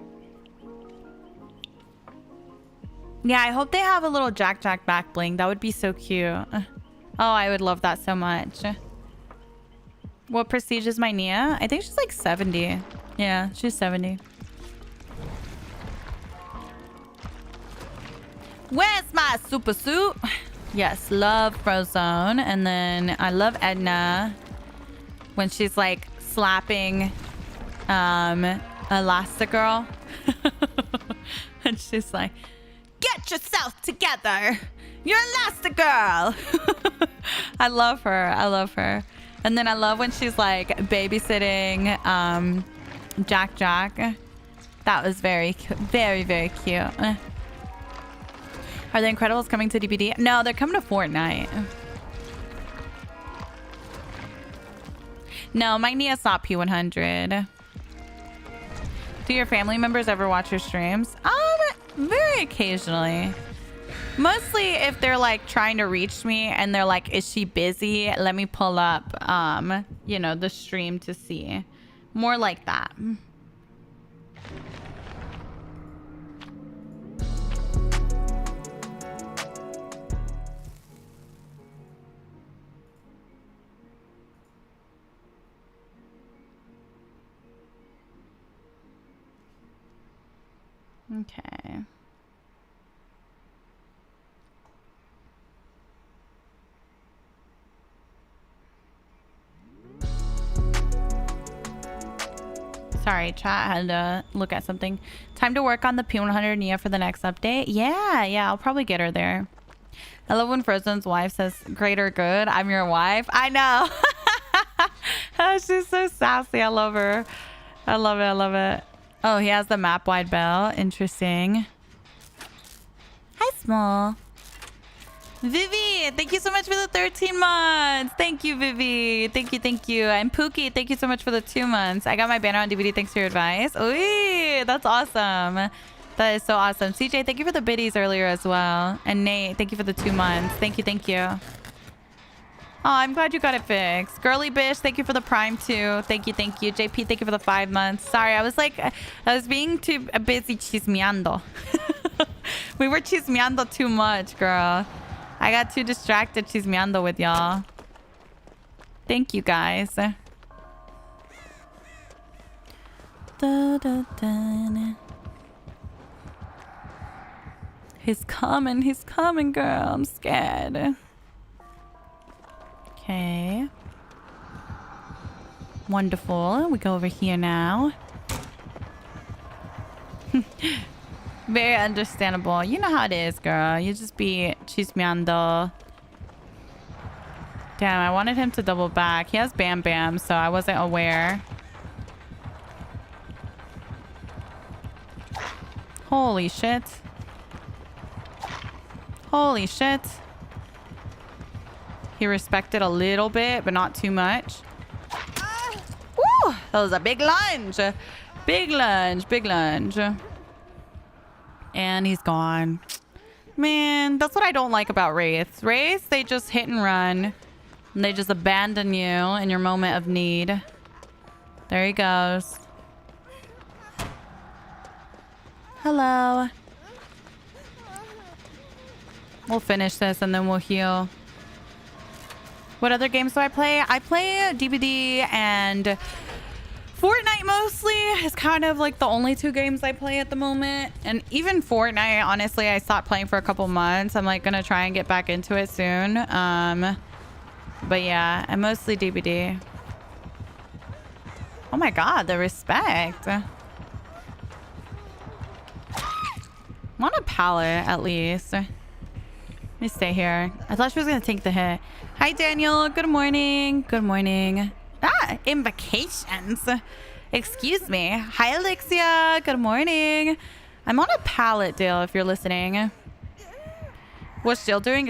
A: Yeah, I hope they have a little Jack Jack back bling. That would be so cute. Oh, I would love that so much. What prestige is my Nia? I think she's like 70. Yeah, she's 70. Where's my super suit? Yes, love Frozone. And then I love Edna when she's like slapping Elastigirl. And she's like, get yourself together. You're Elastigirl. I love her. I love her. And then I love when she's like babysitting Jack Jack. That was very cute. Very cute. Are the Incredibles coming to DBD? No, they're coming to Fortnite. No, my Nia's not P100. Do your family members ever watch your streams? Very occasionally. Mostly if they're like trying to reach me and they're like, is she busy? Let me pull up, you know, the stream to see. More like that. Okay. Sorry, chat had to look at something. Time to work on the P100 Nia for the next update. Yeah, I'll probably get her there. I love when Frozen's wife says, greater good, I'm your wife. I know. Oh, she's so sassy. I love her. I love it. Oh, he has the map wide bell. Interesting. Hi, Small. Vivi, thank you so much for the 13 months. Thank you, Vivi. Thank you. And Pookie, thank you so much for the 2 months. I got my banner on DVD thanks to your advice. Ooh, that's awesome. That is so awesome. CJ, thank you for the biddies earlier as well. And Nate, thank you for the 2 months. Thank you. Oh, I'm glad you got it fixed. Girly Bish, thank you for the prime too. Thank you. JP, thank you for the 5 months. Sorry, I was being too busy chismeando. We were chismeando too much, girl. I got too distracted chismeando with y'all. Thank you, guys. He's coming, girl. I'm scared. Okay. Wonderful. We go over here now. Very understandable. You know how it is, girl. You just be chismeando. Damn, I wanted him to double back. He has Bam Bam, so I wasn't aware. Holy shit. He respected a little bit, but not too much. Woo! That was a big lunge. Big lunge. And he's gone. Man, that's what I don't like about Wraiths. Wraiths, they just hit and run. And they just abandon you in your moment of need. There he goes. Hello. We'll finish this and then we'll heal. What other games do I play? I play DBD and Fortnite mostly. Is kind of like the only 2 games I play at the moment. And even Fortnite, honestly, I stopped playing for a couple months. I'm like gonna try and get back into it soon. But yeah, I'm mostly DBD. Oh my god, the respect. Want a pallet at least. Let me stay here. I thought she was gonna take the hit. Hi Daniel, good morning. Invocations. Excuse me. Hi Alexia, good morning. I'm on a pallet deal if you're listening. What's Jill doing?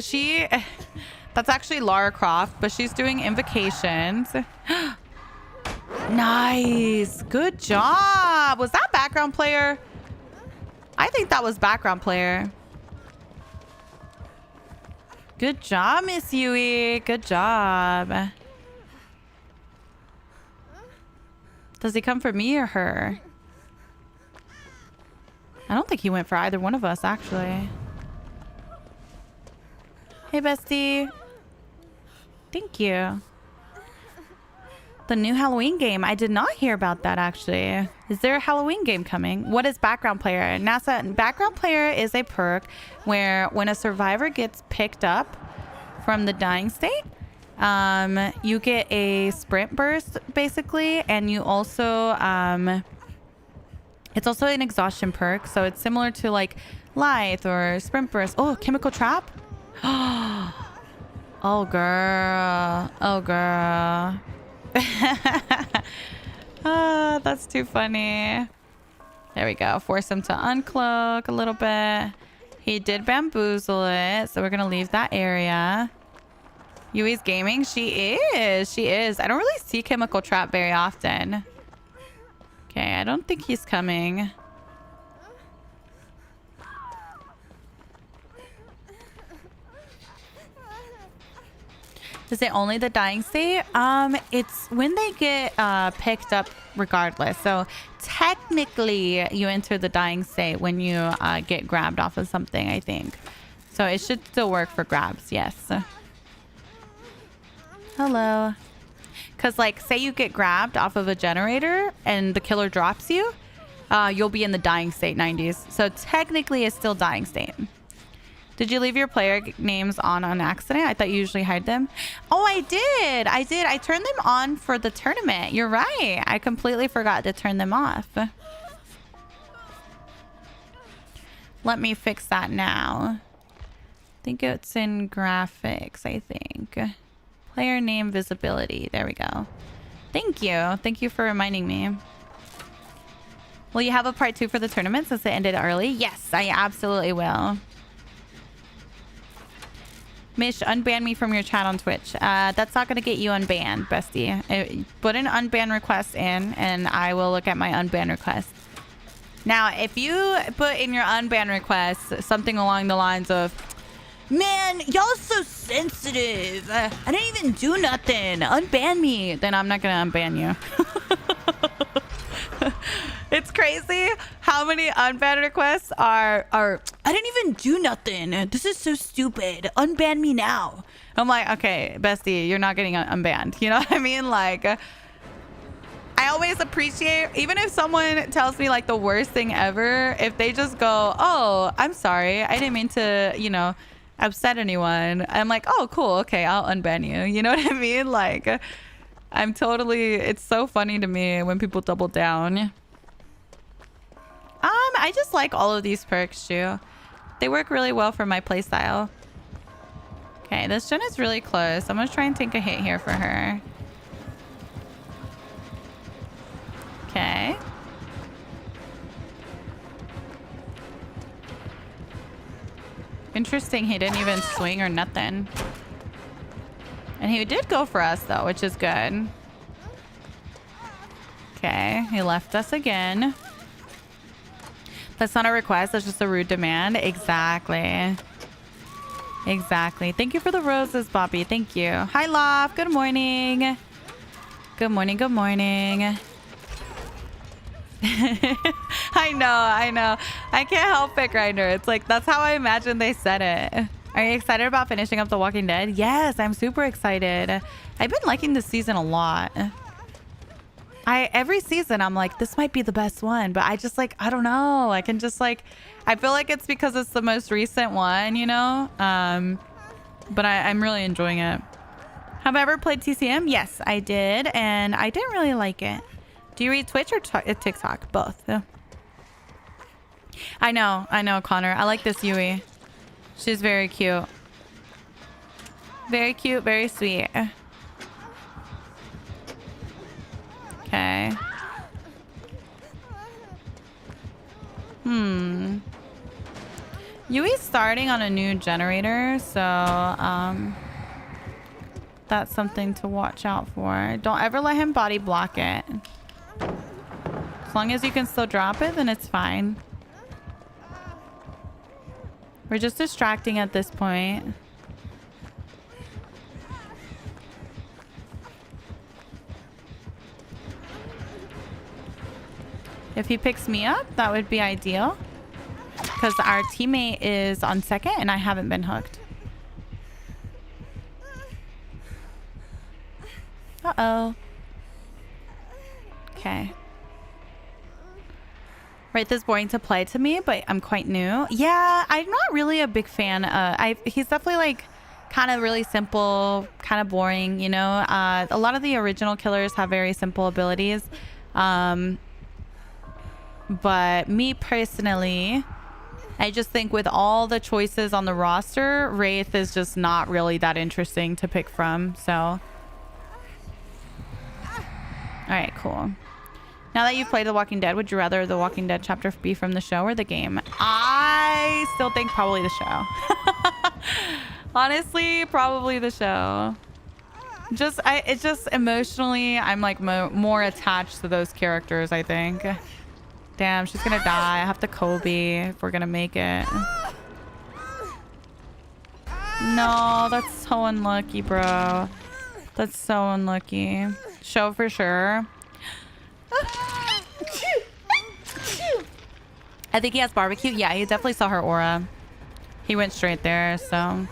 A: That's actually Lara Croft, but she's doing invocations. Nice. Good job. Was that background player? I think that was background player. Good job, Miss Yui. Good job. Does he come for me or her? I don't think he went for either one of us, actually. Hey, bestie. Thank you. The new Halloween game. I did not hear about that, actually. Is there a Halloween game coming? What is background player? NASA background player is a perk where when a survivor gets picked up from the dying state, you get a sprint burst, basically, and you also it's also an exhaustion perk, so it's similar to like Lithe or sprint burst. Oh, chemical trap. Oh girl. Oh girl. Oh, that's too funny. There we go. Force him to uncloak a little bit. He did bamboozle it, so we're gonna leave that area. Yui's gaming. She is. She is. I don't really see chemical trap very often. Okay, I don't think he's coming. Is it only the dying state? It's when they get picked up regardless. So technically you enter the dying state when you get grabbed off of something, I think. So it should still work for grabs, yes. Hello. Because like say you get grabbed off of a generator and the killer drops you, you'll be in the dying state 90s. So technically it's still dying state. Did you leave your player names on accident? I thought you usually hide them. Oh, I did. I turned them on for the tournament. You're right. I completely forgot to turn them off. Let me fix that now. I think it's in graphics, I think. Player name visibility. There we go. Thank you. Thank you for reminding me. Will you have a part 2 for the tournament since it ended early? Yes, I absolutely will. Mish, unban me from your chat on Twitch. That's not going to get you unbanned, bestie. Put an unban request in, and I will look at my unban request. Now, if you put in your unban request something along the lines of, man, y'all so sensitive. I didn't even do nothing. Unban me. Then I'm not going to unban you. It's crazy how many unban requests are I didn't even do nothing. This is so stupid. Unban me now. I'm like, okay, bestie, you're not getting unbanned. You know what I mean? Like, I always appreciate, even if someone tells me like the worst thing ever, if they just go, oh, I'm sorry. I didn't mean to, you know, upset anyone. I'm like, oh, cool. Okay, I'll unban you. You know what I mean? Like, I'm totally, it's so funny to me when people double down. I just like all of these perks too. They work really well for my playstyle. Okay, this gen is really close. I'm gonna try and take a hit here for her. Okay. Interesting, he didn't even swing or nothing. And he did go for us though, which is good. Okay, he left us again. That's not a request. That's just a rude demand. Exactly. Exactly. Thank you for the roses, Bobby. Thank you. Hi, Loft. Good morning. Good morning. Good morning. I know. I can't help it, Grinder. It's like, that's how I imagine they said it. Are you excited about finishing up The Walking Dead? Yes, I'm super excited. I've been liking this season a lot. Every season I'm like, this might be the best one, but I just like, I don't know. I can just like, I feel like it's because it's the most recent one, you know? But I'm really enjoying it. Have I ever played TCM? Yes, I did. And I didn't really like it. Do you read Twitch or TikTok? Both. Yeah. I know, Connor. I like this Yui. She's very cute. Very cute, very sweet. Okay. Yui's starting on a new generator, so that's something to watch out for. Don't ever let him body block it. As long as you can still drop it, then it's fine. We're just distracting at this point. If he picks me up, that would be ideal. Because our teammate is on second and I haven't been hooked. Uh-oh. Okay. Wraith is boring to play to me, but I'm quite new. Yeah, I'm not really a big fan. He's definitely like kind of really simple, kind of boring, you know. A lot of the original killers have very simple abilities. But me personally, I just think with all the choices on the roster, Wraith is just not really that interesting to pick from. So, all right, cool. Now that you've played The Walking Dead, would you rather The Walking Dead chapter be from the show or the game? I still think probably the show. Honestly, probably the show. It's just emotionally, I'm like more attached to those characters, I think. Damn, she's gonna die. I have to Kobe if we're gonna make it. No, that's so unlucky, bro. That's so unlucky. Show for sure. I think he has barbecue. Yeah, he definitely saw her aura. He went straight there, so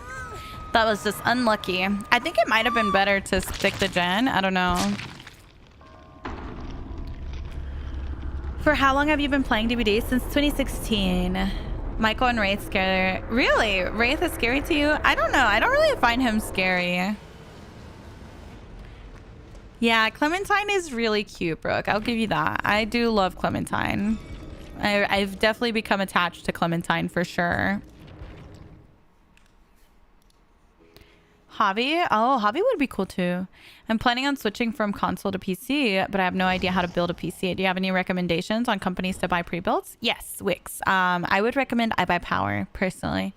A: that was just unlucky. I think it might have been better to stick the gen. I don't know. For how long have you been playing DVD? Since 2016. Michael and Wraith scary. Really? Wraith is scary to you? I don't know. I don't really find him scary. Yeah, Clementine is really cute, Brooke. I'll give you that. I do love Clementine. I've definitely become attached to Clementine for sure. Hobby? Oh, hobby would be cool too. I'm planning on switching from console to PC, but I have no idea how to build a PC. Do you have any recommendations on companies to buy pre-builds? Yes, Wix. I would recommend iBuyPower personally.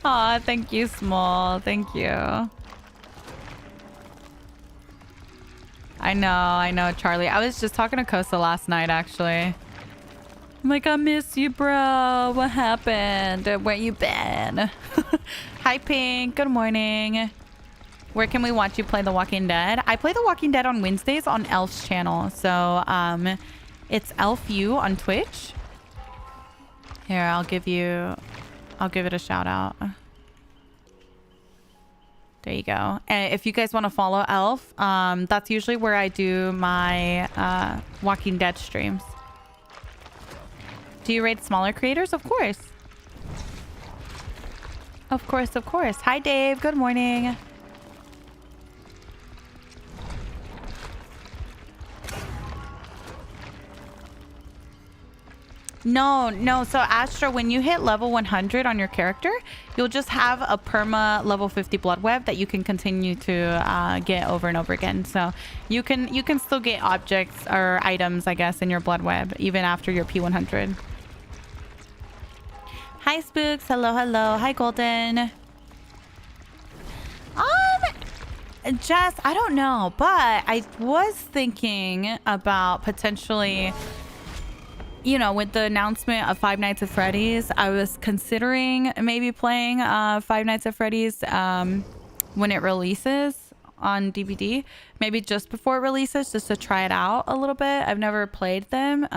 A: Aw, thank you, Small. Thank you. I know, Charlie. I was just talking to Kosa last night, actually. I'm like, I miss you, bro. What happened? Where you been? Hi, Pink. Good morning. Where can we watch you play The Walking Dead? I play The Walking Dead on Wednesdays on Elf's channel. So, it's ElfU on Twitch. Here, I'll give it a shout out. There you go. And if you guys want to follow Elf, that's usually where I do my Walking Dead streams. Do you rate smaller creators? Of course. Of course, of course. Hi, Dave. Good morning. No. So Astra, when you hit level 100 on your character, you'll just have a perma level 50 blood web that you can continue to get over and over again. So you can still get objects or items, I guess, in your blood web even after your P100. Hi, Spooks. Hello. Hi, Golden. Jess, I don't know, but I was thinking about potentially, you know, with the announcement of Five Nights at Freddy's, I was considering maybe playing Five Nights at Freddy's when it releases on DVD. Maybe just before it releases, just to try it out a little bit. I've never played them.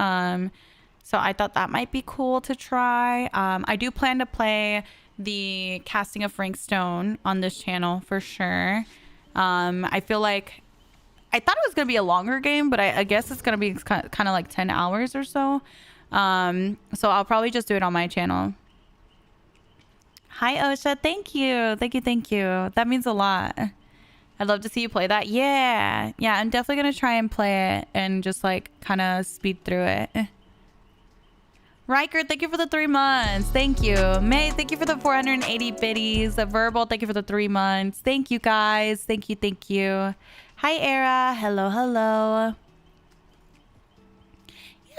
A: So I thought that might be cool to try. I do plan to play the casting of Frank Stone on this channel for sure. I feel like I thought it was going to be a longer game, but I guess it's going to be kind of like 10 hours or so. So I'll probably just do it on my channel. Hi, Osha. Thank you. Thank you. That means a lot. I'd love to see you play that. Yeah, I'm definitely going to try and play it and just like kind of speed through it. Riker, thank you for the 3 months. Thank you. May, thank you for the 480 biddies. Verbal, thank you for the 3 months. Thank you, guys. Thank you, thank you. Hi, Era. Hello, hello.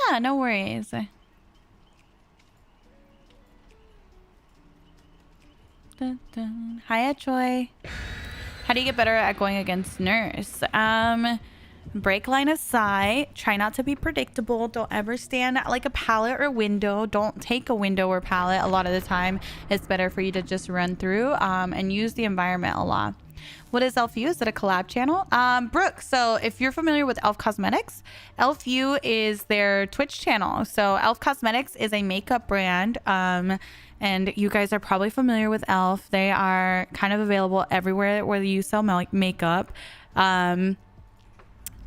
A: Yeah, no worries. Dun, dun. Hi, Troy. How do you get better at going against nurse? Break line of sight. Try not to be predictable. Don't ever stand at like a pallet or window. Don't take a window or pallet. A lot of the time, it's better for you to just run through and use the environment a lot. What is Elf-U? Is it a collab channel? Brooke, so if you're familiar with Elf Cosmetics, Elf-U is their Twitch channel. So Elf Cosmetics is a makeup brand. And you guys are probably familiar with Elf. They are kind of available everywhere where you sell makeup.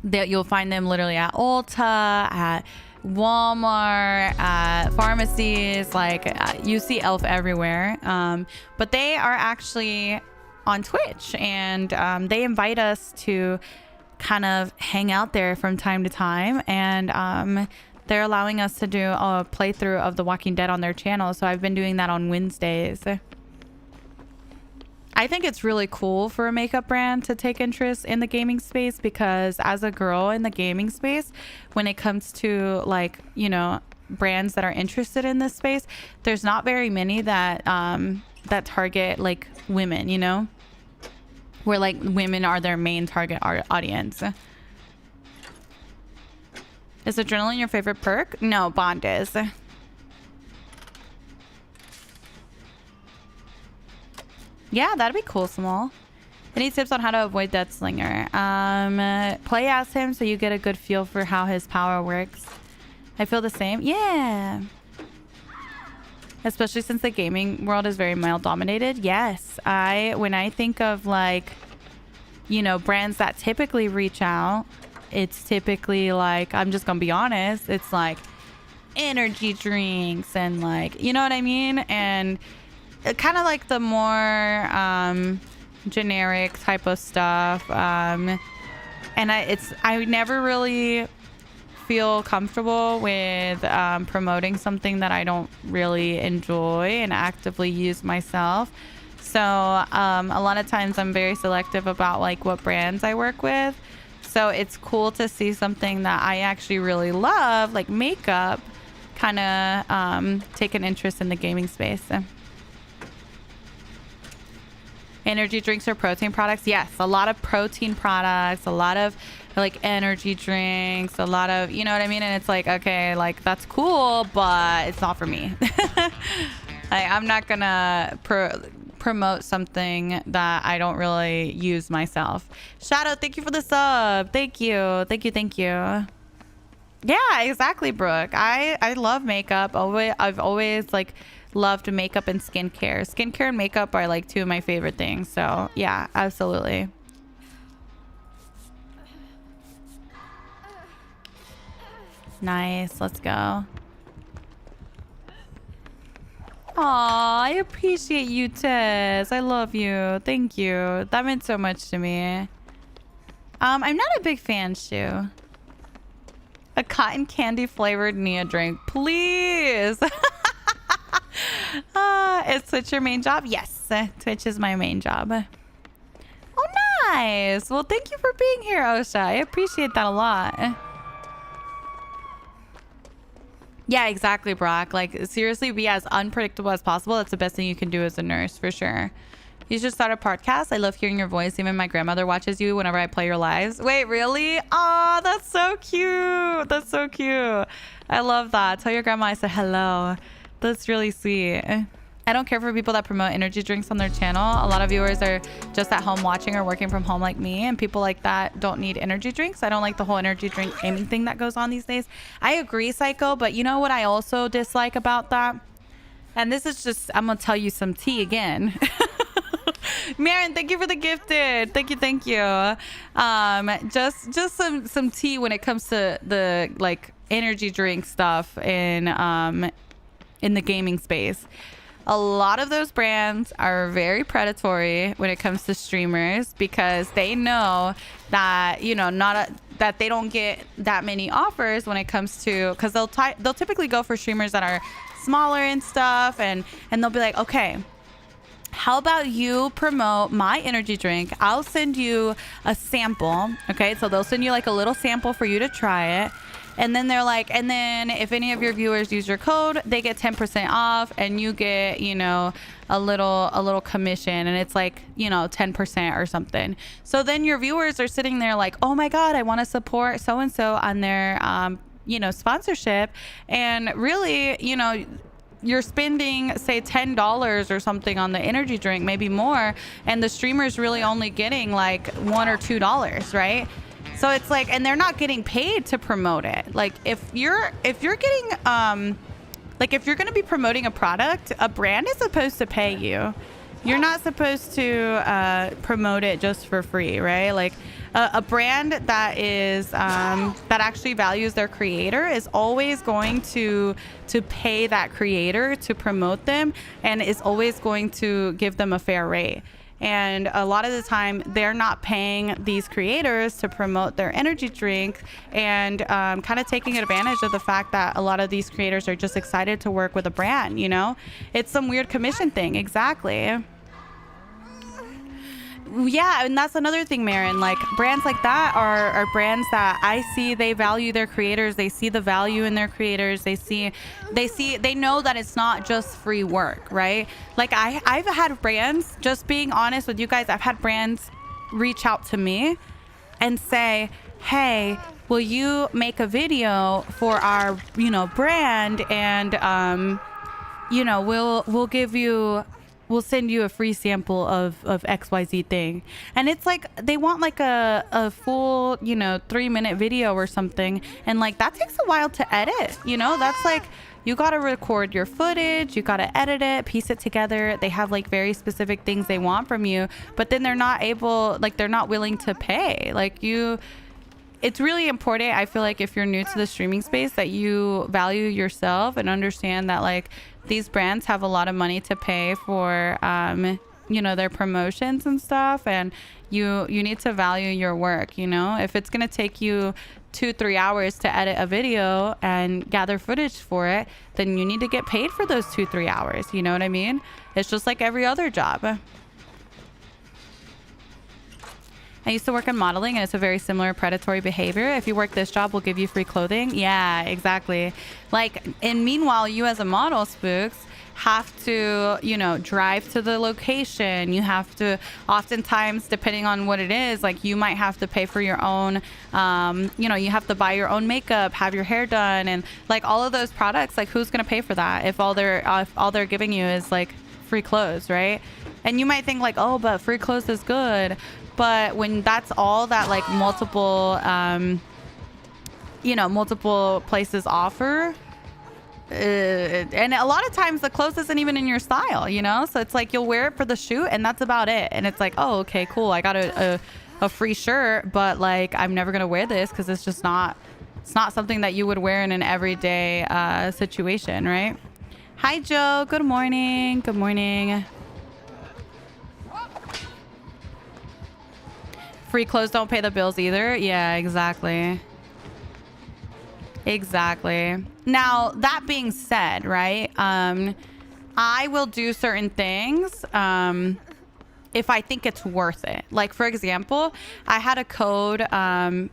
A: That you'll find them literally at Ulta, at Walmart, at pharmacies. Like you see Elf everywhere. But they are actually on Twitch, and they invite us to kind of hang out there from time to time, and they're allowing us to do a playthrough of The Walking Dead on their channel. So I've been doing that on Wednesdays. I think it's really cool for a makeup brand to take interest in the gaming space, because as a girl in the gaming space, when it comes to like, you know, brands that are interested in this space, there's not very many that that target like women, you know, where like women are their main target audience. Is adrenaline your favorite perk? No, Bond is. Yeah, that'd be cool, Small. Any tips on how to avoid Death Slinger? Play as him so you get a good feel for how his power works. I feel the same. Yeah. Especially since the gaming world is very male dominated. Yes. When I think of like, you know, brands that typically reach out, it's typically like, I'm just gonna be honest, it's like energy drinks and like, you know what I mean? And kind of like the more generic type of stuff. And I never really feel comfortable with promoting something that I don't really enjoy and actively use myself. So a lot of times I'm very selective about like what brands I work with. So it's cool to see something that I actually really love, like makeup, kind of take an interest in the gaming space. Energy drinks or protein products? Yes, a lot of protein products, a lot of like energy drinks, a lot of, you know what I mean? And it's like, okay, like that's cool, but it's not for me. I'm not gonna promote something that I don't really use myself. Shadow, thank you for the sub. Thank you. Thank you. Thank you. Yeah, exactly, Brooke. I love makeup. I've always like loved makeup and skincare. Skincare and makeup are like two of my favorite things. So yeah, absolutely. Nice. Let's go. Aw, I appreciate you, Tess. I love you. Thank you. That meant so much to me. I'm not a big fan, Shu. A cotton candy flavored Nia drink, please. Is Twitch your main job? Yes, Twitch is my main job. Oh, nice. Well, thank you for being here, Osha. I appreciate that a lot. Yeah, exactly, Brock. Like, seriously, be as unpredictable as possible. That's the best thing you can do as a nurse, for sure. You should start a podcast. I love hearing your voice. Even my grandmother watches you whenever I play your lives. Wait, really? Oh, that's so cute. That's so cute. I love that. Tell your grandma I said hello. That's really sweet. I don't care for people that promote energy drinks on their channel. A lot of viewers are just at home watching or working from home like me, and people like that don't need energy drinks. I don't like the whole energy drink gaming thing that goes on these days. I agree, Psycho, but you know what I also dislike about that? And this is just, I'm gonna tell you some tea again. Marin, thank you for the gifted. Thank you, thank you. Just some tea when it comes to the like energy drink stuff in the gaming space. A lot of those brands are very predatory when it comes to streamers, because they know that, you know, that they don't get that many offers when it comes to, because they'll typically go for streamers that are smaller and stuff, and they'll be like, okay, how about you promote my energy drink? I'll send you a sample. Okay, so they'll send you like a little sample for you to try it. And then they're like, and then if any of your viewers use your code, they get 10% off, and you get, you know, a little commission, and it's like, you know, 10% or something. So then your viewers are sitting there like, oh my God, I want to support so-and-so on their, you know, sponsorship. And really, you know, you're spending say $10 or something on the energy drink, maybe more, and the streamer's really only getting like $1 or $2, right? So it's like, and they're not getting paid to promote it. Like if you're getting like if you're going to be promoting a product, a brand is supposed to pay you. You're not supposed to promote it just for free, right? Like a brand that is that actually values their creator is always going to pay that creator to promote them, and is always going to give them a fair rate. And a lot of the time, they're not paying these creators to promote their energy drink, and kind of taking advantage of the fact that a lot of these creators are just excited to work with a brand, you know? It's some weird commission thing. Exactly. Yeah, and that's another thing, Marin. Like brands like that are brands that I see they value their creators. They see the value in their creators. They know that it's not just free work, right? Like I've had brands, just being honest with you guys, I've had brands reach out to me and say, hey, will you make a video for our, you know, brand, and you know, we'll send you a free sample of XYZ thing. And it's like, they want like a full, you know, 3-minute video or something. And like, that takes a while to edit, you know, that's like, you got to record your footage, you got to edit it, piece it together. They have like very specific things they want from you, but then they're not willing to pay. Like it's really important, I feel like, if you're new to the streaming space, that you value yourself and understand that like these brands have a lot of money to pay for you know, their promotions and stuff, and you need to value your work. You know, if it's gonna take you 2-3 hours to edit a video and gather footage for it, then you need to get paid for those 2-3 hours. You know what I mean? It's just like every other job. I used to work in modeling, and it's a very similar predatory behavior. If you work this job, we'll give you free clothing. Yeah, exactly. Like, and meanwhile, you as a model, Spooks, have to, you know, drive to the location. You have to, oftentimes, depending on what it is, like you might have to pay for your own, you know, you have to buy your own makeup, have your hair done, and like all of those products, like who's going to pay for that if all they're giving you is like free clothes, right? And you might think like, oh, but free clothes is good. But when that's all that like multiple, you know, multiple places offer, and a lot of times the clothes isn't even in your style, you know? So it's like you'll wear it for the shoot and that's about it. And it's like, oh, okay, cool. I got a free shirt, but like I'm never going to wear this because it's just not, it's not something that you would wear in an everyday situation, right? Hi, Joe. Good morning. Good morning. Free clothes don't pay the bills either. Yeah, exactly. Exactly. Now, that being said, right, I will do certain things if I think it's worth it. Like, for example, I had a code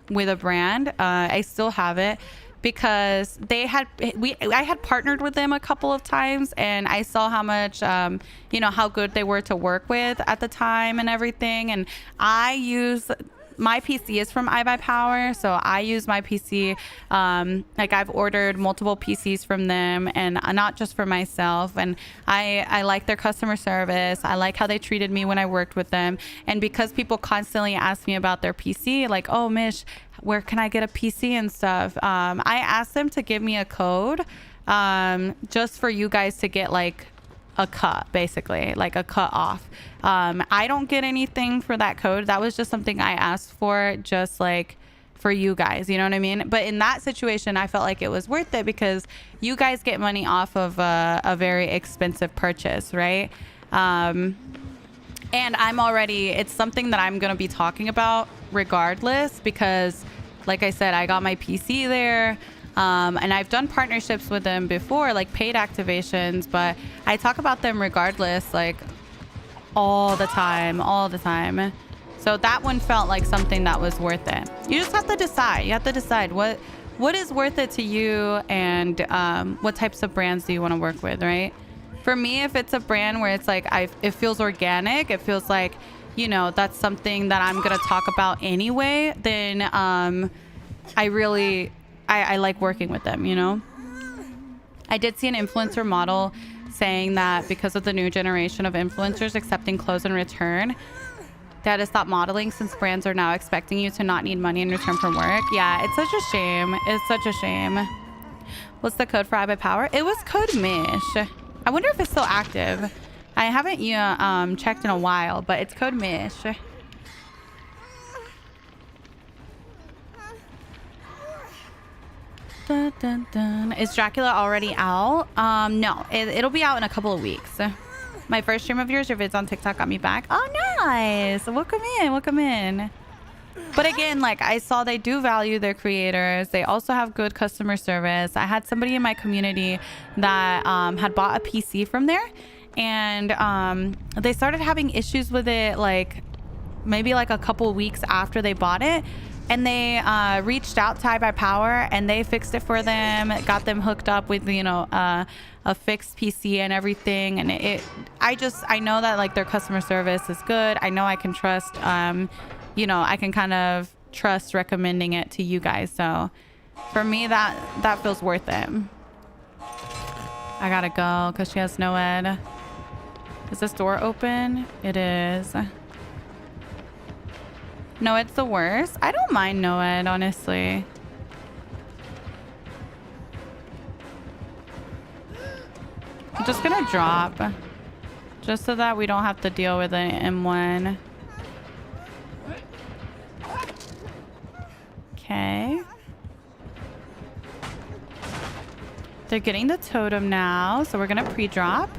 A: with a brand. I still have it because I had partnered with them a couple of times, and I saw how much, you know, how good they were to work with at the time and everything. And I use my PC is from iBuyPower, so I use my PC. Like I've ordered multiple PCs from them, and not just for myself. And I like their customer service. I like how they treated me when I worked with them. And because people constantly ask me about their PC, like, oh, Mish, where can I get a PC and stuff? I asked them to give me a code just for you guys to get like a cut, basically, like a cut off. I don't get anything for that code. That was just something I asked for, just like for you guys, you know what I mean? But in that situation, I felt like it was worth it because you guys get money off of a very expensive purchase, right? And it's something that I'm going to be talking about regardless, because like I said, I got my PC there. And I've done partnerships with them before, like paid activations, but I talk about them regardless, like all the time. So that one felt like something that was worth it. You just have to decide. You have to decide what is worth it to you, and what types of brands do you want to work with, right? For me, if it's a brand where it's like it feels organic, it feels like, you know, that's something that I'm gonna talk about anyway, then I like working with them, you know? I did see an influencer model saying that because of the new generation of influencers accepting close and return, they had to stop modeling since brands are now expecting you to not need money in return from work. Yeah, it's such a shame. It's such a shame. What's the code for I by Power? It was code MISH. I wonder if it's still active. I haven't checked in a while, but it's code MISH. Dun, dun, dun. Is Dracula already out? No, it'll be out in a couple of weeks. My first stream of yours, your vids on TikTok got me back. Oh, nice. Welcome in. But again, like I saw, they do value their creators. They also have good customer service. I had somebody in my community that had bought a PC from there, and they started having issues with it, like maybe like a couple weeks after they bought it. And they reached out to I by Power, and they fixed it for them, got them hooked up with, you know, a fixed PC and everything. And I know that like their customer service is good. I know I can trust, you know, I can kind of trust recommending it to you guys. So for me, that feels worth it. I gotta go because she has no ed. Is this door open? It is. No, it's the worst. I don't mind Noed, honestly. I'm just gonna drop. Just so that we don't have to deal with an M1. Okay. They're getting the totem now, so we're gonna pre-drop.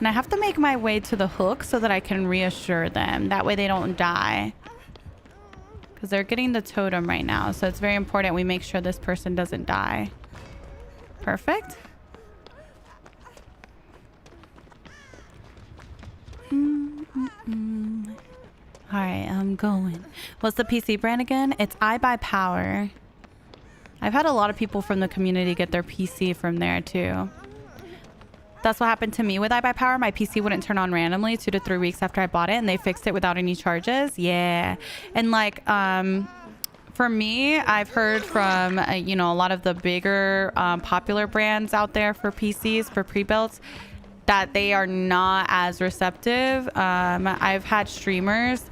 A: And I have to make my way to the hook so that I can reassure them. That way they don't die. Because they're getting the totem right now. So it's very important we make sure this person doesn't die. Perfect. Alright, I'm going. What's the PC brand again? It's I by Power. I've had a lot of people from the community get their PC from there too. That's what happened to me with I by Power. My PC wouldn't turn on randomly 2 to 3 weeks after I bought it, and they fixed it without any charges. Yeah. And like, for me, I've heard from, you know, a lot of the bigger popular brands out there for PCs, for pre-builts, that they are not as receptive. I've had streamers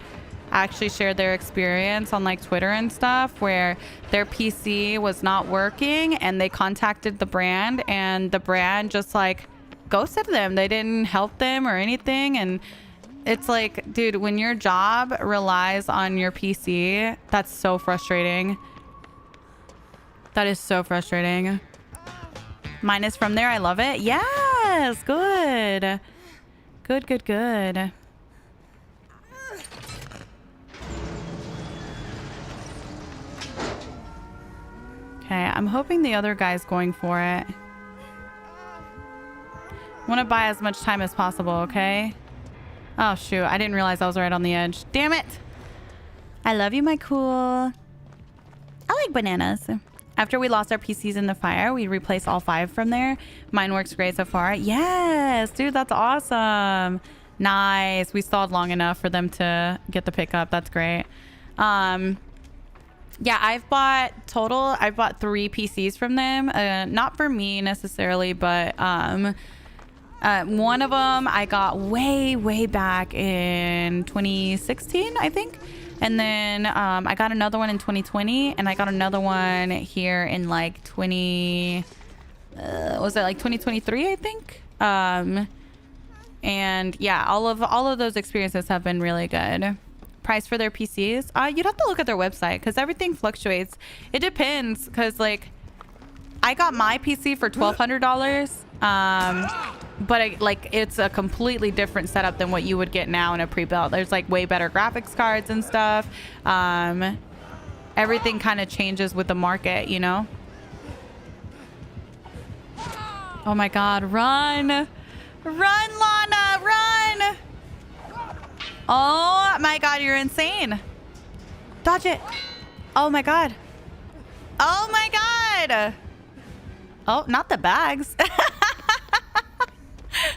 A: actually share their experience on like Twitter and stuff where their PC was not working and they contacted the brand, and the brand just like ghosted them. They didn't help them or anything. And it's like, dude, when your job relies on your PC, that's so frustrating. That is so frustrating. Mine is from there. I love it. Yes, good. Good. Okay, I'm hoping the other guy's going for it. Want to buy as much time as possible, okay? Oh, shoot. I didn't realize I was right on the edge. Damn it. I love you, my cool. I like bananas. After we lost our PCs in the fire, we replaced all 5 from there. Mine works great so far. Yes, dude, that's awesome. Nice. We stalled long enough for them to get the pickup. That's great. Yeah, I've bought 3 PCs from them. Not for me necessarily, but one of them I got way back in 2016, I think. And then I got another one in 2020, and I got another one here in like was it like 2023, I think? And yeah, all of those experiences have been really good. Price for their PCs? You'd have to look at their website because everything fluctuates. It depends, because like I got my PC for $1,200. but like it's a completely different setup than what you would get now in a pre-built. There's like way better graphics cards and stuff. Everything kind of changes with the market, you know? Oh my God, run. Run, Lana, run. Oh my God, you're insane. Dodge it. Oh my God. Oh my God. Oh, not the bags.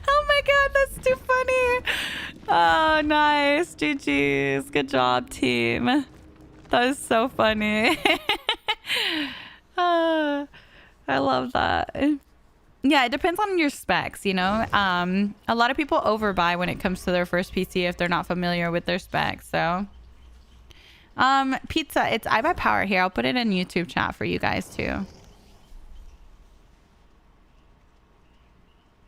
A: Oh my God, that's too funny. Oh, nice. GG's. Good job, team. That is so funny. I love that. Yeah, it depends on your specs, you know. A lot of people overbuy when it comes to their first PC if they're not familiar with their specs. So, pizza, it's I Buy Power here. I'll put it in YouTube chat for you guys too.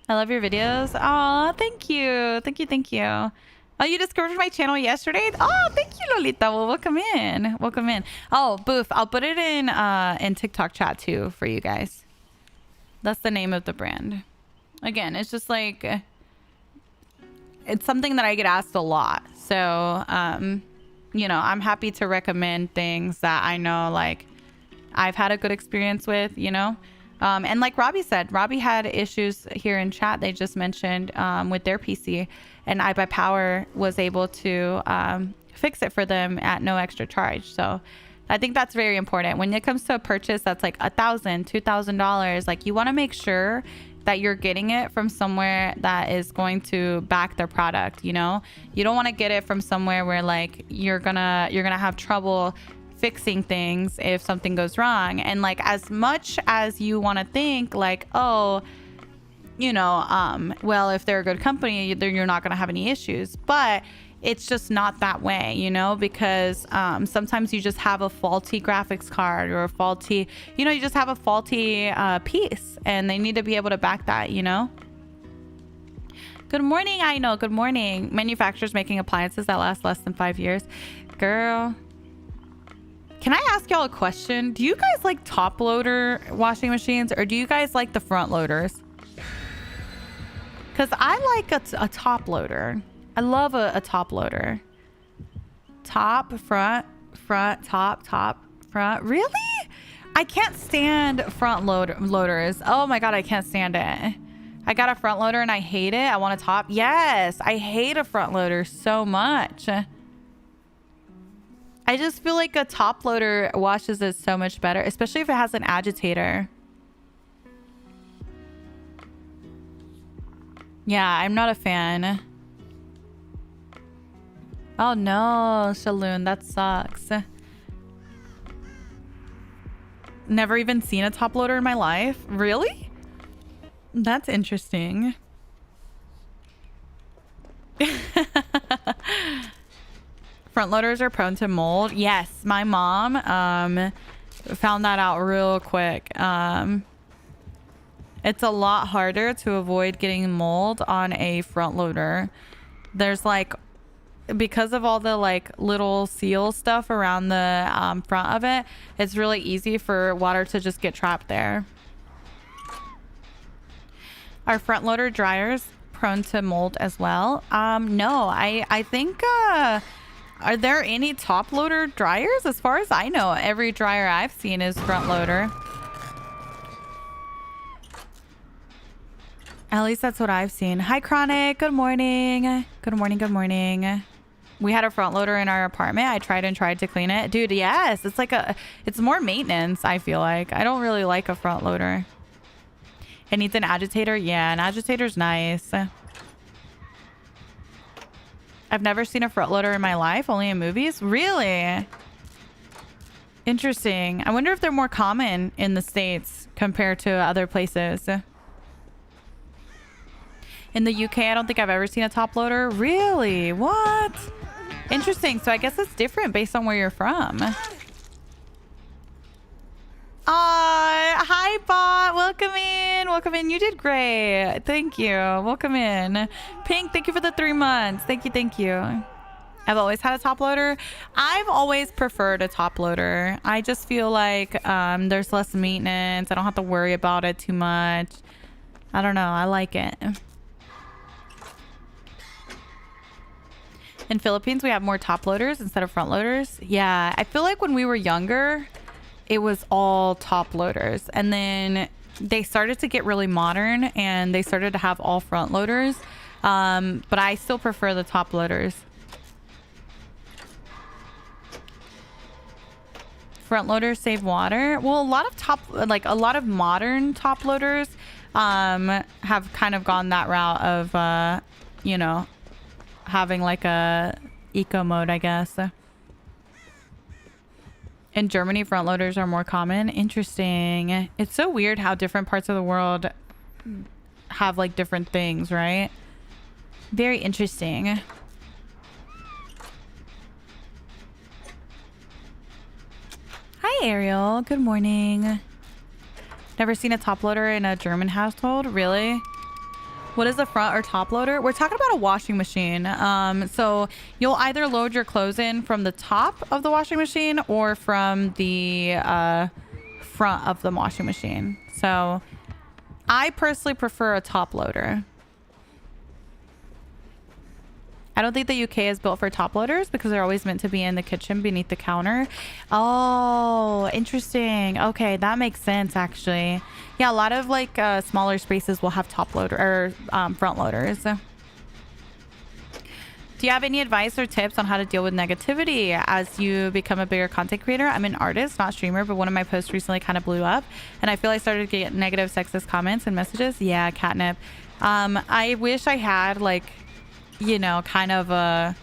A: I love your videos. Oh, thank you. Thank you. Thank you. Oh, you discovered my channel yesterday? Oh, thank you, Lolita. Well, welcome in. Welcome in. Oh, Boof. I'll put it in TikTok chat too for you guys. That's the name of the brand. Again, it's just like, it's something that I get asked a lot. So, you know, I'm happy to recommend things that I know, like, I've had a good experience with, you know. And like Robbie said, Robbie had issues here in chat. They just mentioned with their PC, and I Buy Power was able to fix it for them at no extra charge. So I think that's very important when it comes to a purchase that's like $1,000, $2,000. Like, you want to make sure that you're getting it from somewhere that is going to back their product. You know, you don't want to get it from somewhere where like you're gonna have trouble fixing things if something goes wrong. And like, as much as you want to think like, oh, you know, well, if they're a good company, then you're not going to have any issues. But it's just not that way, you know, because sometimes you just have a faulty graphics card or a faulty, you know, you just have a faulty piece, and they need to be able to back that, you know. Good morning, I know. Good morning. Manufacturers making appliances that last less than 5 years. Girl. Can I ask y'all a question? Do you guys like top loader washing machines, or do you guys like the front loaders? Because I like a top loader. I love a top loader. Top, front, top, front. Really? I can't stand front loaders. Oh my God, I can't stand it. I got a front loader and I hate it. I want a top. Yes, I hate a front loader so much. I just feel like a top loader washes it so much better, especially if it has an agitator. Yeah, I'm not a fan. Oh no, Shaloon, that sucks. Never even seen a top loader in my life. Really? That's interesting. Front loaders are prone to mold. Yes, my mom found that out real quick. It's a lot harder to avoid getting mold on a front loader. There's like, because of all the like little seal stuff around the front of it, it's really easy for water to just get trapped there. Are front loader dryers prone to mold as well? No, I think are there any top loader dryers? As far as I know, every dryer I've seen is front loader. At least that's what I've seen. Hi, Chronic. Good morning. Good morning. Good morning. We had a front loader in our apartment. I tried to clean it. Dude, yes. It's like it's more maintenance, I feel like. I don't really like a front loader. It needs an agitator. Yeah, an agitator's nice. I've never seen a front loader in my life, only in movies. Really? Interesting. I wonder if they're more common in the States compared to other places. In the UK, I don't think I've ever seen a top loader. Really? What? Interesting. So I guess it's different based on where you're from. Hi, Bot. Welcome in. Welcome in. You did great. Thank you. Welcome in. Pink, thank you for the 3 months. Thank you. Thank you. I've always had a top loader. I've always preferred a top loader. I just feel like there's less maintenance. I don't have to worry about it too much. I don't know. I like it. In Philippines, we have more top loaders instead of front loaders. Yeah, I feel like when we were younger, it was all top loaders. And then they started to get really modern and they started to have all front loaders. But I still prefer the top loaders. Front loaders save water. Well, a lot of modern top loaders have kind of gone that route of, you know, having like a eco mode, I guess. In Germany, front loaders are more common. Interesting. It's so weird how different parts of the world have like different things, right? Very interesting. Hi, Ariel. Good morning. Never seen a top loader in a German household? Really? What is the front or top loader? We're talking about a washing machine. So you'll either load your clothes in from the top of the washing machine or from the front of the washing machine. So I personally prefer a top loader. I don't think the UK is built for top loaders because they're always meant to be in the kitchen beneath the counter. Oh, interesting. Okay, that makes sense actually. Yeah, a lot of like smaller spaces will have top loader or front loaders. Do you have any advice or tips on how to deal with negativity as you become a bigger content creator? I'm an artist, not streamer, but one of my posts recently kind of blew up and I feel I started to get negative sexist comments and messages. Yeah, catnip. I wish I had like, you know, kind of a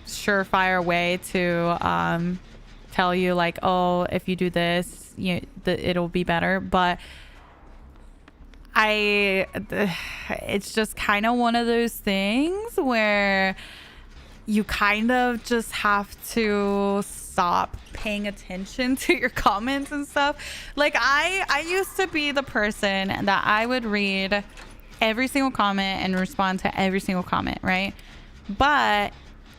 A: surefire way to tell you like, oh, if you do this, it'll be better. But it's just kind of one of those things where you kind of just have to stop paying attention to your comments and stuff. Like I used to be the person that I would read every single comment and respond to every single comment, right? But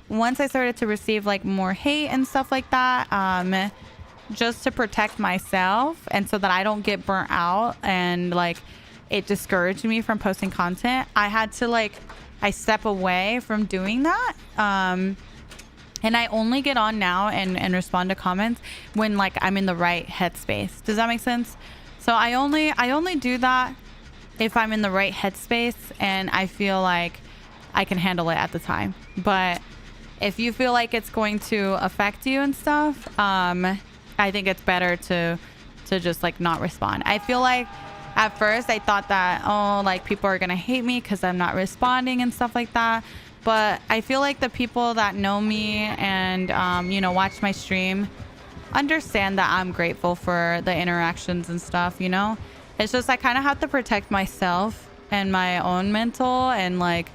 A: once I started to receive like more hate and stuff like that, just to protect myself and so that I don't get burnt out and like it discouraged me from posting content, I had to I step away from doing that. And I only get on now and respond to comments when like I'm in the right headspace. Does that make sense? So I only do that if I'm in the right headspace and I feel like I can handle it at the time. But if you feel like it's going to affect you and stuff, I think it's better to just like not respond. I feel like at first I thought that, oh, like people are gonna hate me because I'm not responding and stuff like that. But I feel like the people that know me and you know, watch my stream understand that I'm grateful for the interactions and stuff, you know? It's just I kind of have to protect myself and my own mental, and like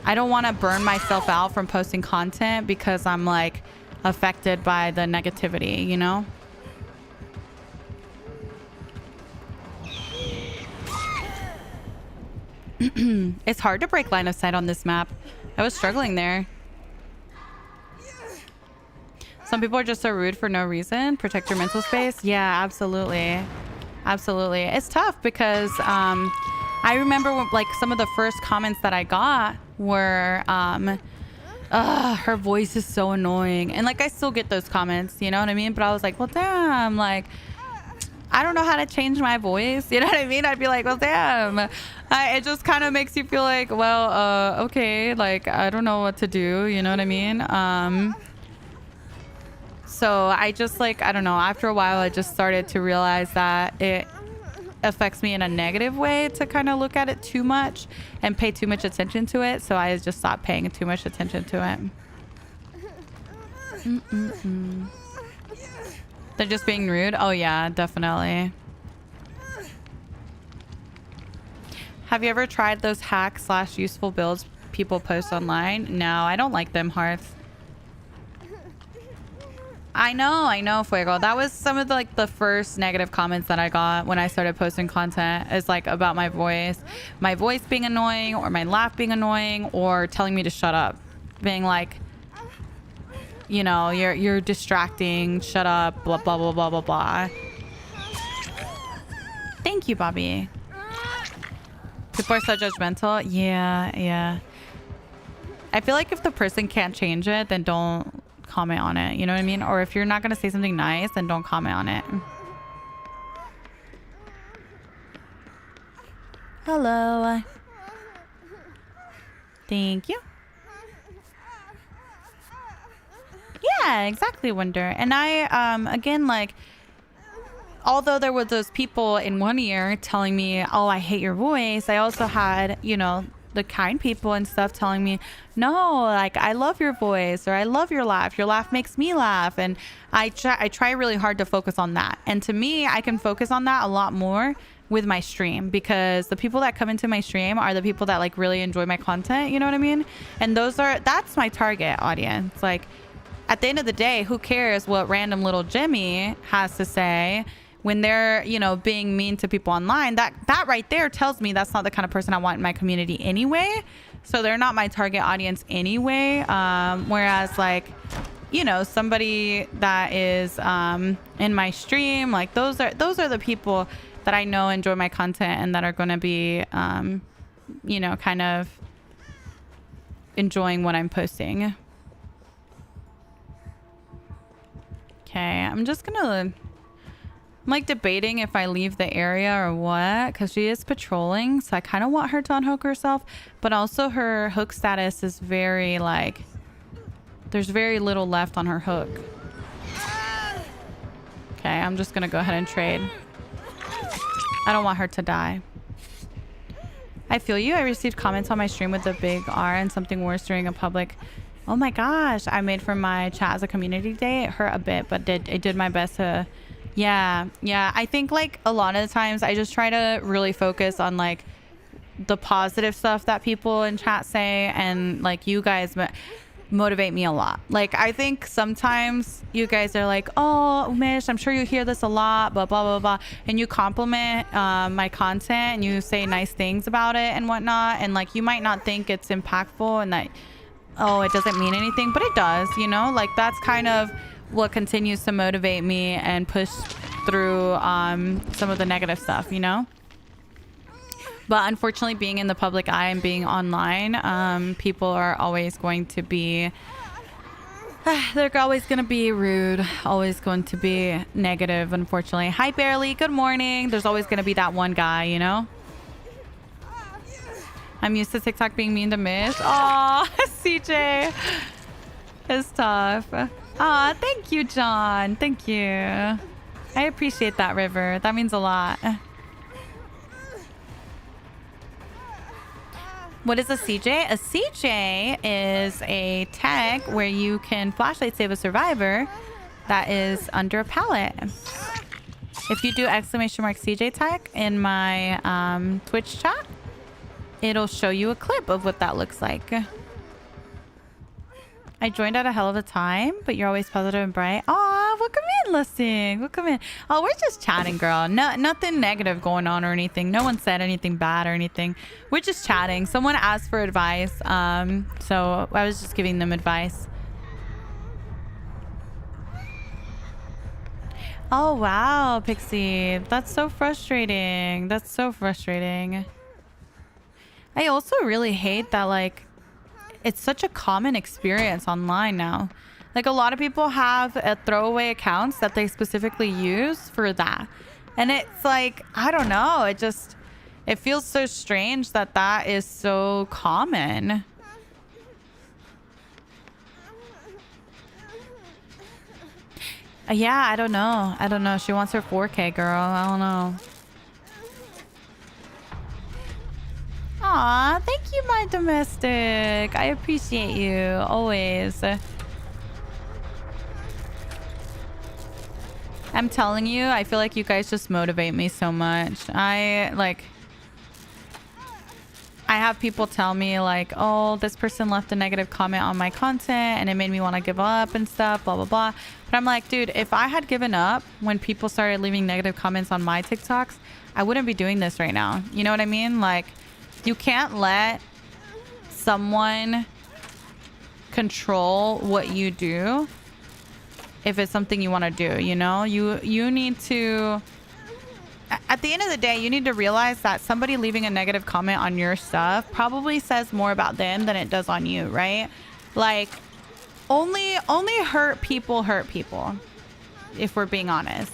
A: I don't want to burn myself out from posting content because I'm like affected by the negativity, you know? It's hard to break line of sight on this map. I was struggling there. Some people are just so rude for no reason. Protect your mental space. Yeah, absolutely. Absolutely. It's tough because I remember when, like some of the first comments that I got were her voice is so annoying, and like I still get those comments, you know what I mean? But I was like, well damn, like I don't know how to change my voice, you know what I mean? I'd be like, well damn. It just kind of makes you feel like, well okay, like I don't know what to do, you know what I mean? So I just like, I don't know, after a while I just started to realize that it affects me in a negative way to kind of look at it too much and pay too much attention to it. So I just stopped paying too much attention to it. They're just being rude. Oh yeah, definitely. Have you ever tried those hack/useful builds people post online? No, I don't like them, Hearth. I know, Fuego. That was some of the, like the first negative comments that I got when I started posting content, is like about my voice being annoying, or my laugh being annoying, or telling me to shut up, being like, you know, you're distracting, shut up, blah blah blah blah blah blah. Thank you, Bobby. People are so judgmental. Yeah. I feel like if the person can't change it, then don't comment on it. You know what I mean? Or if you're not going to say something nice, then don't comment on it. Hello. Thank you. Yeah, exactly, Wonder. And I, again, like, although there were those people in one ear telling me, oh, I hate your voice, I also had, you know, the kind people and stuff telling me, no, like, I love your voice, or I love your laugh. Your laugh makes me laugh. And I try really hard to focus on that. And to me, I can focus on that a lot more with my stream, because the people that come into my stream are the people that like really enjoy my content. You know what I mean? And that's my target audience. Like, at the end of the day, who cares what random little Jimmy has to say when they're, you know, being mean to people online? That right there tells me that's not the kind of person I want in my community anyway. So they're not my target audience anyway. Whereas, like, you know, somebody that is in my stream, like, those are the people that I know enjoy my content and that are going to be, you know, kind of enjoying what I'm posting. Okay, I'm like debating if I leave the area or what, because she is patrolling, so I kind of want her to unhook herself, but also her hook status is very, like, there's very little left on her hook. Okay, I'm just gonna go ahead and trade. I don't want her to die. I feel you. I received comments on my stream with a big R and something worse during a public. Oh my gosh, I made for my chat as a community day. It hurt a bit, but I did my best to... Yeah. I think, like, a lot of the times I just try to really focus on, like, the positive stuff that people in chat say, and, like, you guys motivate me a lot. Like, I think sometimes you guys are like, oh, Mish, I'm sure you hear this a lot, blah, blah, blah, blah. And you compliment my content and you say nice things about it and whatnot. And, like, you might not think it's impactful and that... oh, it doesn't mean anything, but it does, you know? Like, that's kind of what continues to motivate me and push through some of the negative stuff, you know? But unfortunately, being in the public eye and being online, people are always going to be... they're always going to be rude, always going to be negative, unfortunately. Hi, Barely. Good morning. There's always going to be that one guy, you know? I'm used to TikTok being mean to Mish. Aw, CJ. It's tough. Aw, thank you, John. Thank you. I appreciate that, River. That means a lot. What is a CJ? A CJ is a tag where you can flashlight save a survivor that is under a pallet. If you do ! CJ tag in my Twitch chat, it'll show you a clip of what that looks like. I joined at a hell of a time, but you're always positive and bright. Aw, welcome in, Lusting. Welcome in. Oh, we're just chatting, girl. No, nothing negative going on or anything. No one said anything bad or anything. We're just chatting. Someone asked for advice, so I was just giving them advice. Oh, wow, Pixie. That's so frustrating. That's so frustrating. I also really hate that, like, it's such a common experience online now. Like, a lot of people have throwaway accounts that they specifically use for that. And it's like, I don't know. It feels so strange that that is so common. Yeah, I don't know. She wants her 4K, girl. I don't know. Aw, thank you, my domestic. I appreciate you always. I'm telling you, I feel like you guys just motivate me so much. I have people tell me, like, oh, this person left a negative comment on my content and it made me want to give up and stuff, blah, blah, blah. But I'm like, dude, if I had given up when people started leaving negative comments on my TikToks, I wouldn't be doing this right now. You know what I mean? Like, you can't let someone control what you do if it's something you want to do, you know? You need to... at the end of the day, you need to realize that somebody leaving a negative comment on your stuff probably says more about them than it does on you, right? Like, only hurt people, if we're being honest.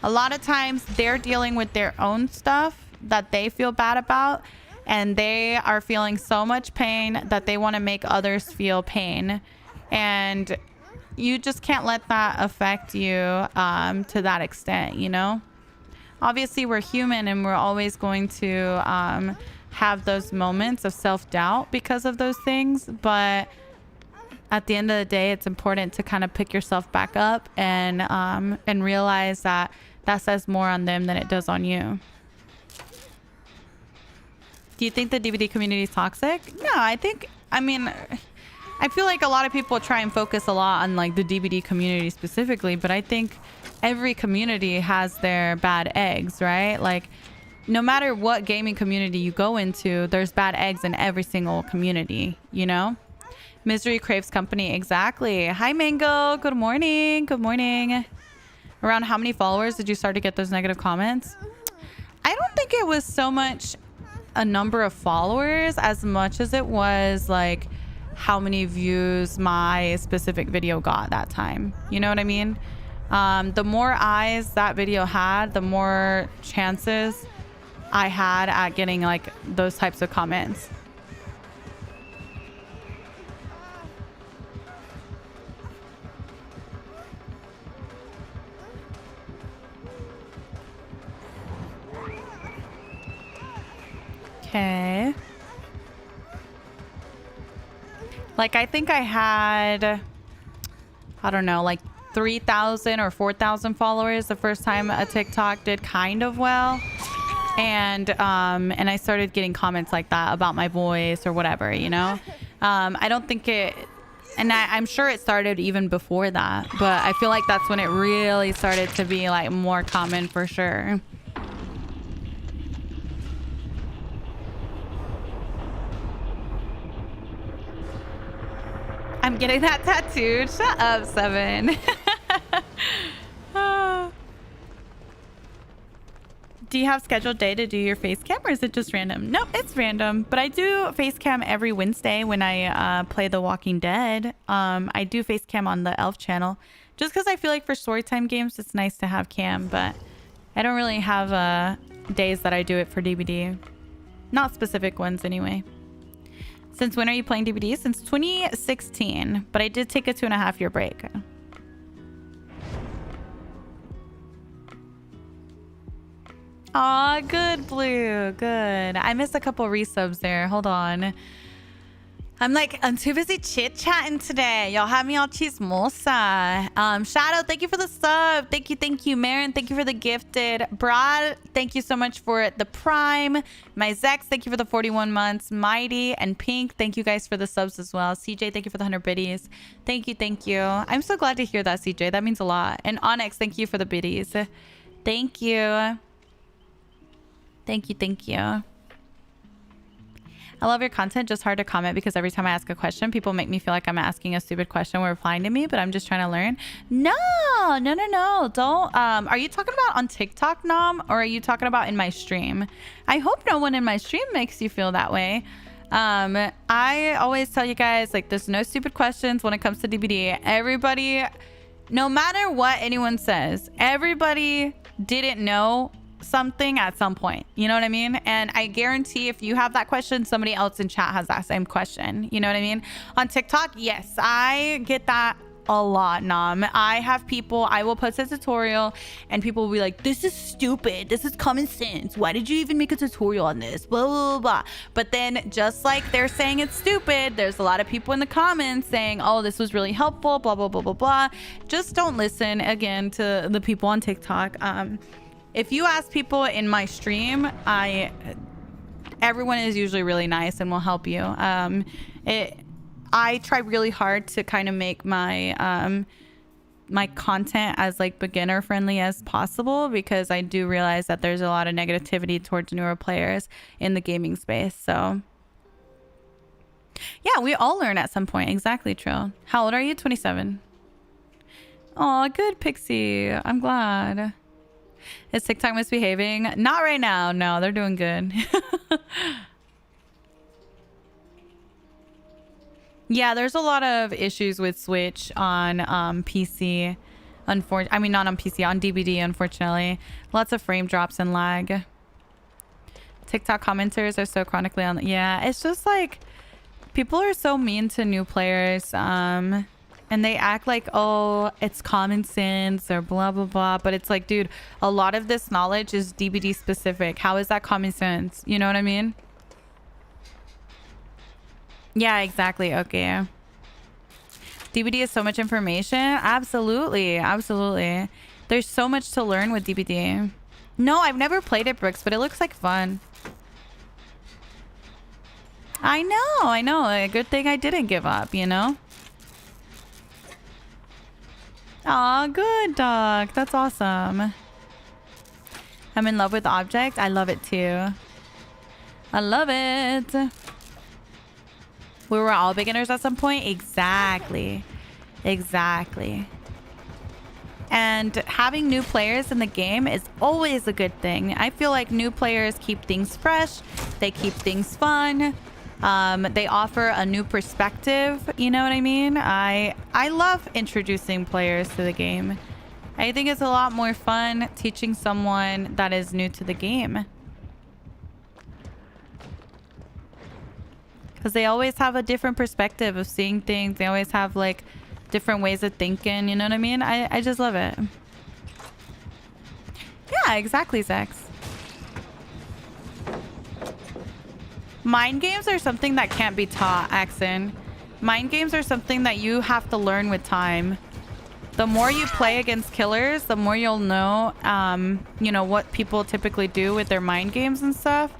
A: A lot of times they're dealing with their own stuff that they feel bad about, and they are feeling so much pain that they want to make others feel pain. And you just can't let that affect you to that extent, you know? Obviously, we're human and we're always going to have those moments of self-doubt because of those things. But at the end of the day, it's important to kind of pick yourself back up and realize that that says more on them than it does on you. Do you think the DVD community is toxic? No, I feel like a lot of people try and focus a lot on like the DVD community specifically, but I think every community has their bad eggs, right? Like, no matter what gaming community you go into, there's bad eggs in every single community, you know? Misery craves company. Exactly. Hi, Mango. Good morning. Good morning. Around how many followers did you start to get those negative comments? I don't think it was so much a number of followers as much as it was like how many views my specific video got that time. You know what I mean? The more eyes that video had, the more chances I had at getting like those types of comments. Okay. Like, I think I had, I don't know, like 3,000 or 4,000 followers the first time a TikTok did kind of well. And I started getting comments like that about my voice or whatever, you know? I don't think it, and I'm sure it started even before that, but I feel like that's when it really started to be like more common for sure. I'm getting that tattooed. Shut up, Seven. Do you have scheduled day to do your face cam, or is it just random? No, it's random. But I do face cam every Wednesday when I play The Walking Dead. I do face cam on the Elf channel, just because I feel like for storytime games it's nice to have cam. But I don't really have days that I do it for DVD. Not specific ones anyway. Since when are you playing DVD? Since 2016, but I did take a 2.5-year break. Aw, good, Blue. Good. I missed a couple resubs there. Hold on. I'm too busy chit-chatting today. Y'all have me all chismosa. Shadow, thank you for the sub. Thank you. Marin, thank you for the gifted. Brad, thank you so much for the prime. My Zex, thank you for the 41 months. Mighty and Pink, thank you guys for the subs as well. CJ, thank you for the 100 biddies. Thank you. I'm so glad to hear that, CJ. That means a lot. And Onyx, thank you for the biddies. Thank you. Thank you. I love your content, just hard to comment because every time I ask a question, people make me feel like I'm asking a stupid question when replying to me, but I'm just trying to learn. No. Don't. Are you talking about on TikTok, Nom, or are you talking about in my stream? I hope no one in my stream makes you feel that way. I always tell you guys, like, there's no stupid questions when it comes to DVD. Everybody, no matter what anyone says, everybody didn't know something at some point, you know what I mean? And I guarantee if you have that question, somebody else in chat has that same question, you know what I mean? On TikTok, yes, I get that a lot, Nom. I have people, I will post a tutorial and people will be like, this is stupid, this is common sense, why did you even make a tutorial on this, blah blah blah. But then just like they're saying it's stupid, there's a lot of people in the comments saying, oh, this was really helpful, blah blah blah blah blah. Just don't listen again to the people on TikTok. If you ask people in my stream, everyone is usually really nice and will help you. I try really hard to kind of make my my content as like beginner friendly as possible, because I do realize that there's a lot of negativity towards newer players in the gaming space. So yeah, we all learn at some point. Exactly, Trill. How old are you? 27. Oh, good, Pixie. I'm glad. Is TikTok misbehaving? Not right now. No, they're doing good. Yeah, there's a lot of issues with Switch on PC. I mean, not on PC, on DVD, unfortunately. Lots of frame drops and lag. TikTok commenters are so chronically on. Yeah, it's just like people are so mean to new players. And they act like, oh, it's common sense or blah, blah, blah. But it's like, dude, a lot of this knowledge is DVD specific. How is that common sense? You know what I mean? Yeah, exactly. Okay. DVD is so much information. Absolutely. Absolutely. There's so much to learn with DVD. No, I've never played it, Brooks, but it looks like fun. I know. A good thing I didn't give up, you know? Aw, good dog. That's awesome. I'm in love with Object. I love it too. I love it. We were all beginners at some point. Exactly. And having new players in the game is always a good thing. I feel like new players keep things fresh. They keep things fun. They offer a new perspective. You know what I mean? I love introducing players to the game. I think it's a lot more fun teaching someone that is new to the game. Because they always have a different perspective of seeing things. They always have like different ways of thinking. You know what I mean? I just love it. Yeah, exactly, Zex. Mind games are something that can't be taught, Axon. Mind games are something that you have to learn with time. The more you play against killers, the more you'll know, you know, what people typically do with their mind games and stuff.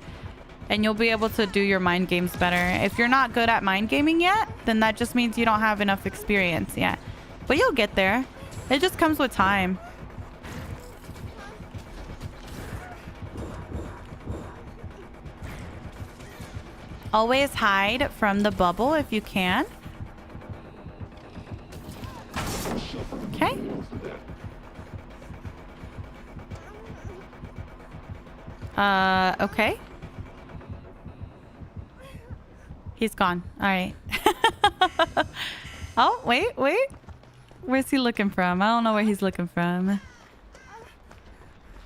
A: And you'll be able to do your mind games better. If you're not good at mind gaming yet, then that just means you don't have enough experience yet. But you'll get there. It just comes with time. Always hide from the bubble if you can. Okay. Okay. He's gone. All right. Oh, wait. Where's he looking from? I don't know where he's looking from.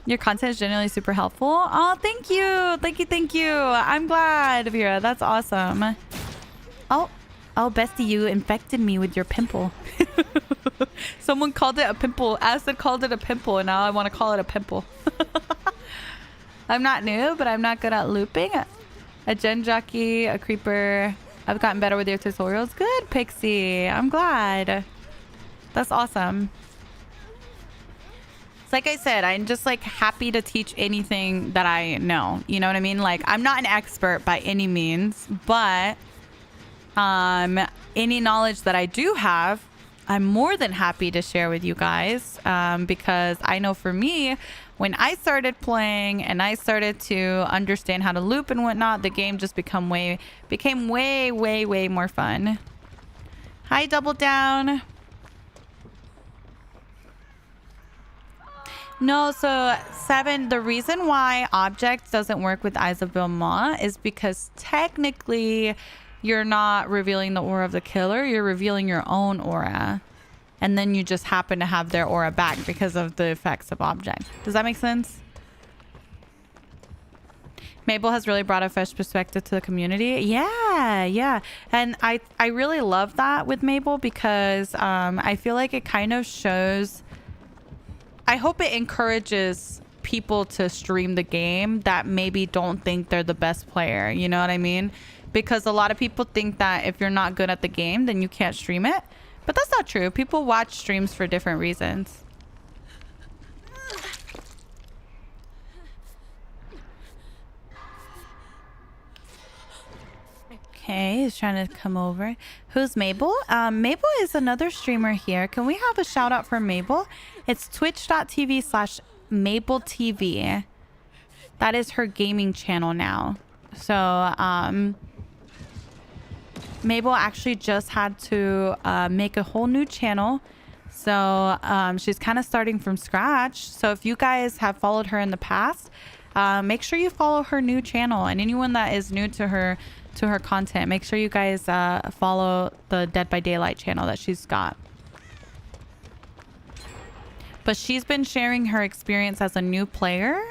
A: Your content is generally super helpful. Oh, thank you. Thank you. I'm glad, Vera. That's awesome. Oh, bestie, you infected me with your pimple. Someone called it a pimple. Acid called it a pimple, and now I want to call it a pimple. I'm not new, but I'm not good at looping. A gen jockey, a creeper. I've gotten better with your tutorials. Good, Pixie. I'm glad. That's awesome. It's like I said, I'm just like happy to teach anything that I know. You know what I mean? Like, I'm not an expert by any means, but any knowledge that I do have, I'm more than happy to share with you guys, because I know for me, when I started playing and I started to understand how to loop and whatnot, the game just became way more fun. Hi, Double Down. No, so 7, the reason why Objects doesn't work with Eyes of Bilma is because technically you're not revealing the aura of the killer, you're revealing your own aura. And then you just happen to have their aura back because of the effects of Object. Does that make sense? Mabel has really brought a fresh perspective to the community. Yeah. And I really love that with Mabel because I feel like it kind of shows... I hope it encourages people to stream the game that maybe don't think they're the best player. You know what I mean? Because a lot of people think that if you're not good at the game, then you can't stream it. But that's not true. People watch streams for different reasons. Okay, he's trying to come over. Who's Mabel? Mabel is another streamer here. Can we have a shout out for Mabel? It's twitch.tv/MabelTV. That is her gaming channel now. So, Mabel actually just had to make a whole new channel So she's kind of starting from scratch. So if you guys have followed her in the past, make sure you follow her new channel, and anyone that is new to her content, make sure you guys follow the Dead by Daylight channel that she's got. But she's been sharing her experience as a new player,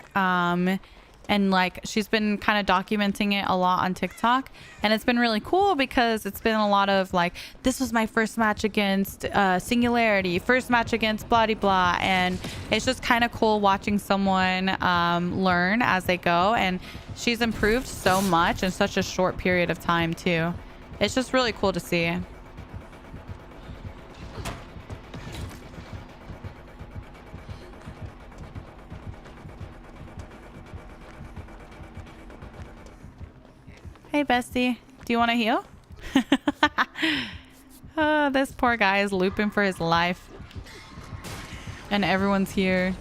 A: and like she's been kind of documenting it a lot on TikTok, and it's been really cool because it's been a lot of like, this was my first match against Singularity, first match against blah de blah, and it's just kind of cool watching someone learn as they go, and she's improved so much in such a short period of time too. It's just really cool to see. Hey, bestie. Do you want to heal? Oh, this poor guy is looping for his life. And everyone's here.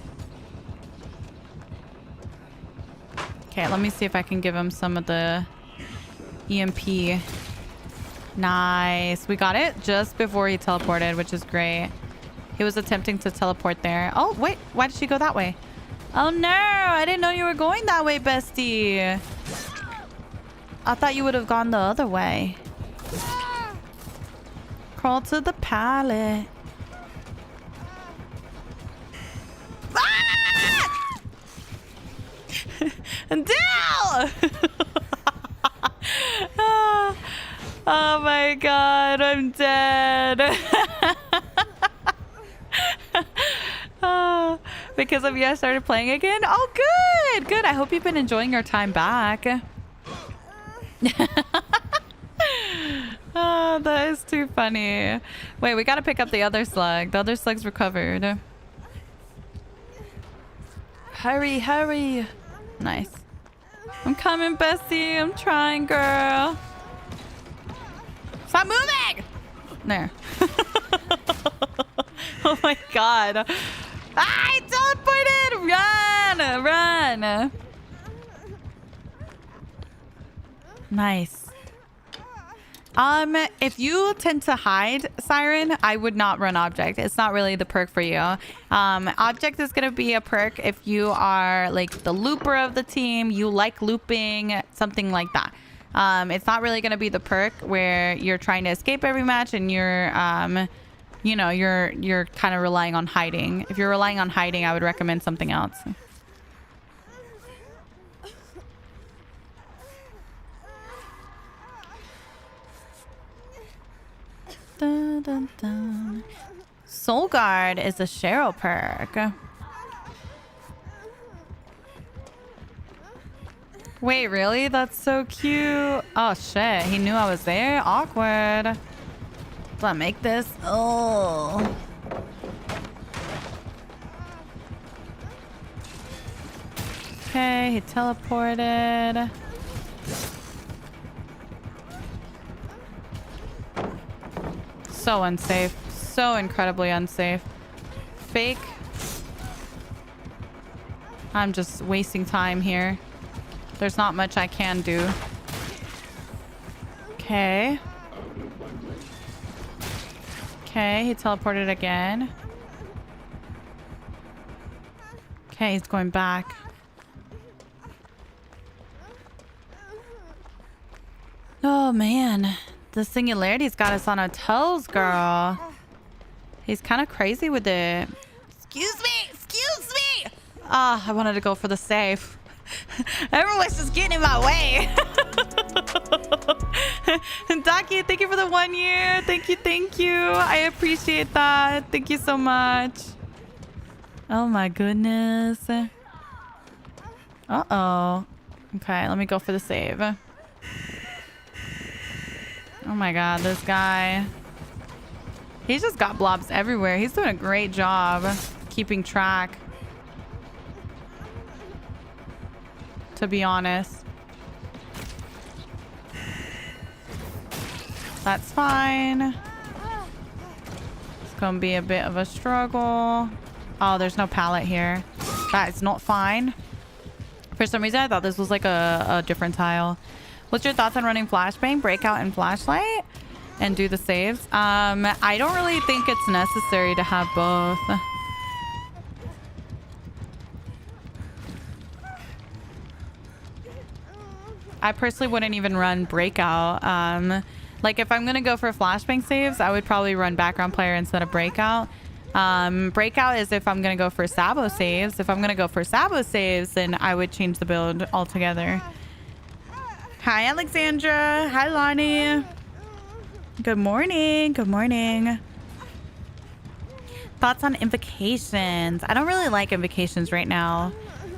A: Okay, let me see if I can give him some of the EMP. Nice. We got it just before he teleported, which is great. He was attempting to teleport there. Oh, wait. Why did she go that way? Oh, no. I didn't know you were going that way, bestie. I thought you would have gone the other way. Crawl to the pallet. Ah! Down! Oh my god, I'm dead. Oh, because of you, I started playing again? Oh, good! Good. I hope you've been enjoying your time back. Oh, that is too funny. Wait, we gotta pick up the other slug. The other slug's recovered. Hurry, hurry. Nice. I'm coming, bestie. I'm trying, girl. Stop moving! There. Oh my god. I teleported! Run! Run! Nice. If you tend to hide, Siren, I would not run object. It's not really the perk for you. Object is gonna be a perk if you are like the looper of the team, you like looping, something like that. It's not really gonna be the perk where you're trying to escape every match and you're you know, you're kind of relying on hiding. If you're relying on hiding, I would recommend something else. Dun, dun, dun. Soul Guard is a Cheryl perk. Wait, really? That's so cute. Oh shit, he knew I was there? Awkward. Do I make this? Oh. Okay, he teleported. So unsafe. So incredibly unsafe. Fake. I'm just wasting time here. There's not much I can do. Okay. Okay, he teleported again. Okay, he's going back. Oh, man. The Singularity's got us on our toes, girl. He's kind of crazy with it. Excuse me! Excuse me! Ah, I wanted to go for the save. Everyone's just getting in my way. And Daki, thank you for the 1 year. Thank you, thank you. I appreciate that. Thank you so much. Oh my goodness. Uh-oh. Okay, let me go for the save. Oh my god, this guy. He's just got blobs everywhere. He's doing a great job keeping track. To be honest. That's fine. It's gonna be a bit of a struggle. Oh, there's no pallet here. That is not fine. For some reason, I thought this was like a different tile. What's your thoughts on running flashbang, breakout, and flashlight? and do the saves. I don't really think it's necessary to have both. I personally wouldn't even run breakout. Like if I'm gonna go for flashbang saves, I would probably run background player instead of breakout. Breakout is if I'm gonna go for sabo saves. If I'm gonna go for sabo saves, then I would change the build altogether. Hi Alexandra. Hi Lonnie. Good morning. Good morning. Thoughts on invocations? I don't really like invocations right now,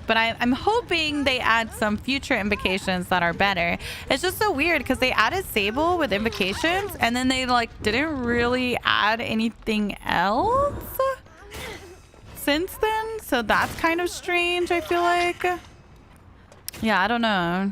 A: but I'm hoping they add some future invocations that are better. It's just so weird because they added Sable with invocations and then they like didn't really add anything else since then. So that's kind of strange, I feel like. Yeah, I don't know.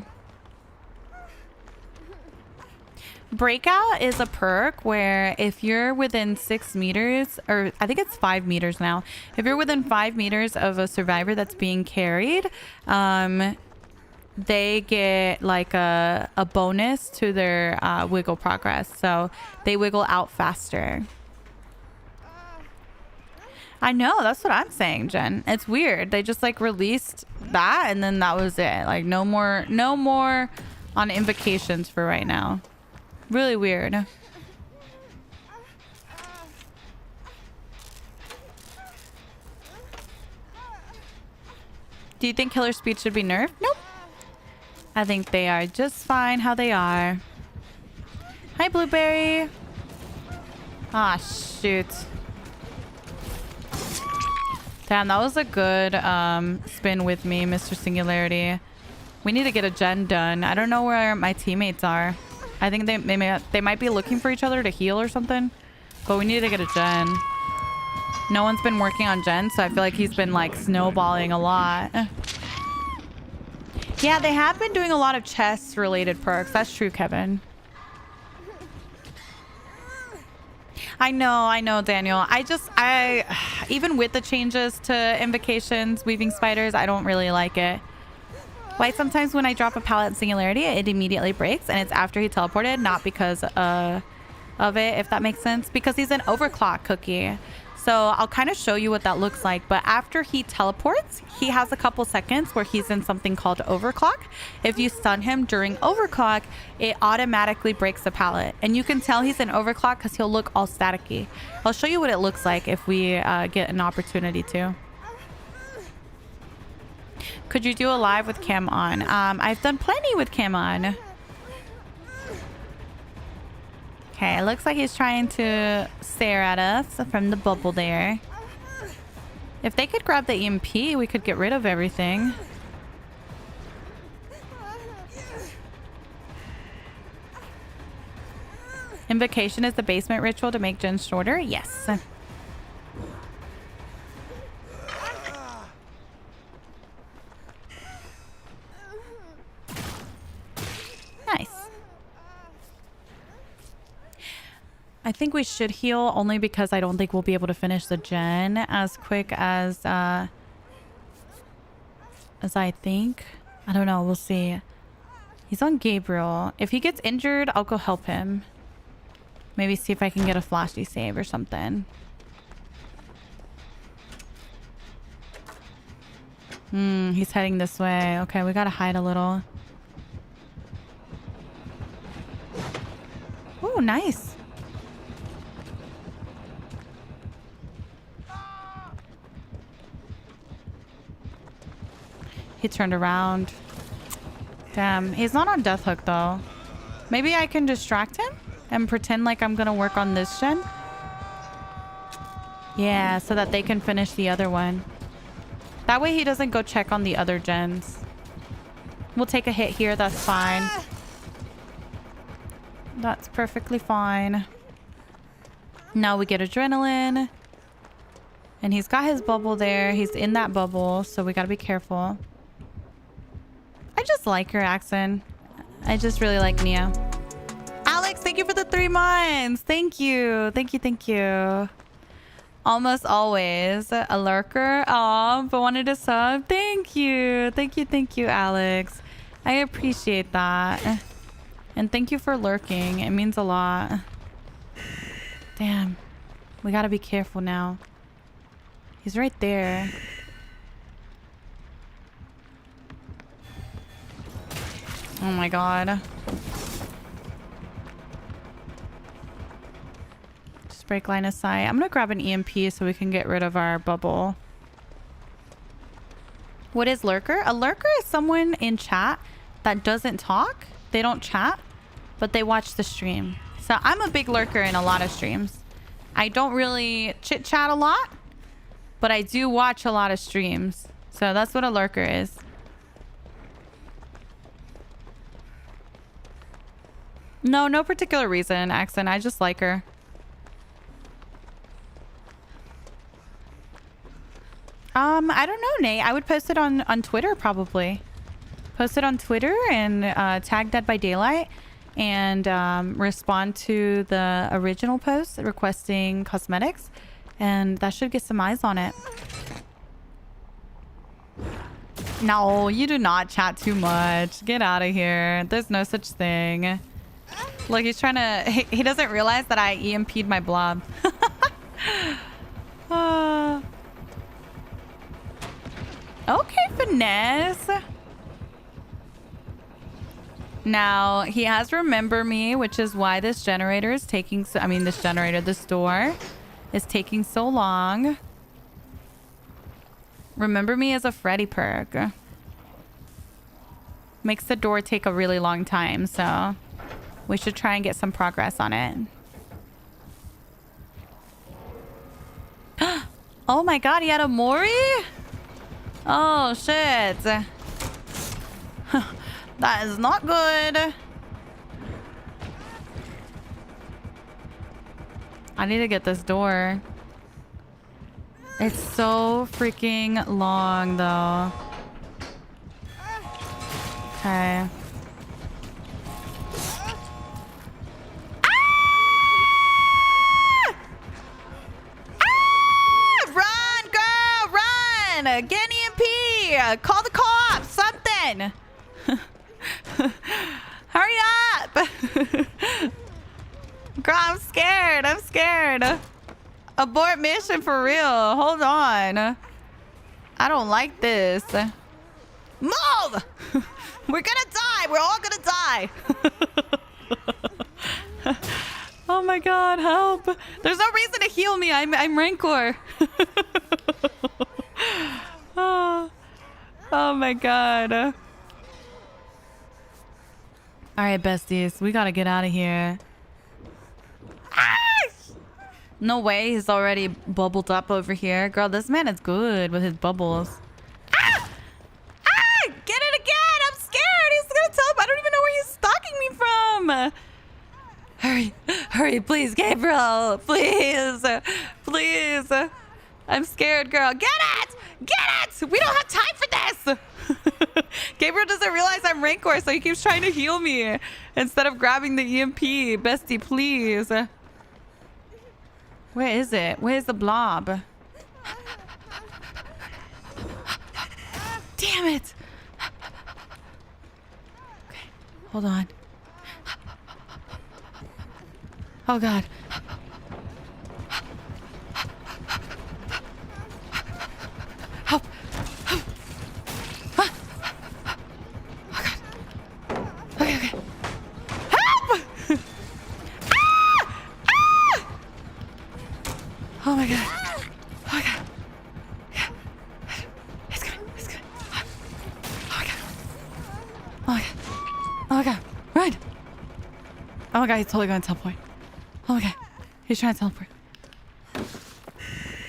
A: Breakout is a perk where if you're within 6 meters, or I think it's 5 meters now, if you're within 5 meters of a survivor that's being carried, they get like a bonus to their wiggle progress. So they wiggle out faster. I know, that's what I'm saying, Jen. It's weird. They just like released that and then that was it. Like no more on invocations for right now. Really weird. Do you think killer speed should be nerfed? Nope. I think they are just fine how they are. Hi, Blueberry. Ah, shoot. Damn, that was a good spin with me, Mr. Singularity. We need to get a gen done. I don't know where my teammates are. I think they might be looking for each other to heal or something. But we need to get a gen. No one's been working on gen, so I feel like he's been like snowballing a lot. Yeah, they have been doing a lot of chest related perks. That's true, Kevin. I know, Daniel. I even with the changes to invocations, weaving spiders, I don't really like it. Why sometimes when I drop a pallet in Singularity, it immediately breaks, and it's after he teleported, not because of it, if that makes sense. Because he's an overclock cookie. So I'll kind of show you what that looks like. But after he teleports, he has a couple seconds where he's in something called overclock. If you stun him during overclock, it automatically breaks the pallet. And you can tell he's in overclock because he'll look all staticky. I'll show you what it looks like if we get an opportunity to. Could you do a live with cam on? I've done plenty with cam on. Okay, it looks like he's trying to stare at us from the bubble there. If they could grab the EMP, we could get rid of everything. Invocation is the basement ritual to make gens shorter? Yes. Nice. I think we should heal only because I don't think we'll be able to finish the gen as quick as I think. I don't know. We'll see. He's on Gabriel. If he gets injured, I'll go help him. Maybe see if I can get a flashy save or something. He's heading this way. Okay, we gotta hide a little. Oh, nice. He turned around. Damn, he's not on death hook though. Maybe I can distract him and pretend like I'm gonna work on this gen. Yeah, so that they can finish the other one. That way he doesn't go check on the other gens. We'll take a hit here, that's fine. That's perfectly fine. Now we get adrenaline. And he's got his bubble there. He's in that bubble, so we gotta be careful. I just like your accent. I just really like Nia. Alex, thank you for the 3 months. Thank you. Thank you, thank you. Almost always a lurker. Aw, but wanted to sub. Thank you. Thank you, thank you, Alex. I appreciate that. And thank you for lurking. It means a lot. Damn. We gotta be careful now. He's right there. Oh my god. Just break line of sight. I'm gonna grab an EMP so we can get rid of our bubble. What is lurker? A lurker is someone in chat that doesn't talk. They don't chat, but they watch the stream. So I'm a big lurker in a lot of streams. I don't really chit chat a lot, but I do watch a lot of streams. So that's what a lurker is. No particular reason, accent. I just like her. I don't know, Nate. I would post it on Twitter probably. Post it on Twitter and tag Dead by Daylight and respond to the original post requesting cosmetics, and that should get some eyes on it. No, you do not chat too much. Get out of here. There's no such thing. Look, he's trying to... He doesn't realize that I EMP'd my blob. Okay, Finesse. Now, he has Remember Me, which is why this generator is taking... this door is taking so long. Remember Me is a Freddy perk. Makes the door take a really long time, so... we should try and get some progress on it. Oh my god, he had a Mori? Oh, shit. That is not good. I need to get this door. It's so freaking long, though. Okay. Get an EMP! Call the cops! Something! Hurry up! Girl, I'm scared. I'm scared. Abort mission for real. Hold on. I don't like this. Move! We're gonna die. We're all gonna die. Oh my god, help. There's no reason to heal me. I'm Rancor. Oh my god. All right, besties, we gotta get out of here. Ah! No way, he's already bubbled up over here. Girl, this man is good with his bubbles. Ah! Ah! Get it again! I'm scared! He's gonna tell him. I don't even know where he's stalking me from. Hurry, hurry, please, Gabriel. Please, please. I'm scared, girl. Get it! Get it! We don't have time for this! Gabriel doesn't realize I'm Rancor, so he keeps trying to heal me instead of grabbing the EMP. Bestie, please. Where is it? Where's the blob? Damn it! Okay, hold on. Oh, God. Help! Help! Huh? Oh, God. Okay, okay. Help! Ah! Ah! Oh, my God. Oh, my God. Yeah. It's coming. It's coming. Oh, my God. Oh, my God. Oh, my God. Run! Oh, my God. He's totally going to teleport. Oh, my God. He's trying to teleport.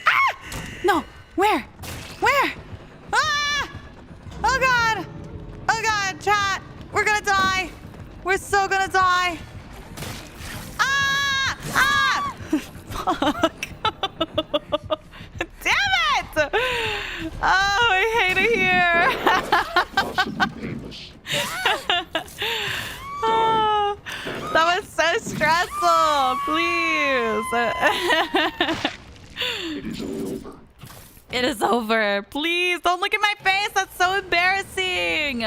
A: Ah! No! Where? Where? Ah! Oh, God. Oh, God. Chat. We're gonna die. We're so gonna die. Ah! Ah! Fuck. Damn it! Oh, I hate it here. Oh, that was so stressful. Please.
B: It is over.
A: It is over. Please don't look at my face. That's so embarrassing.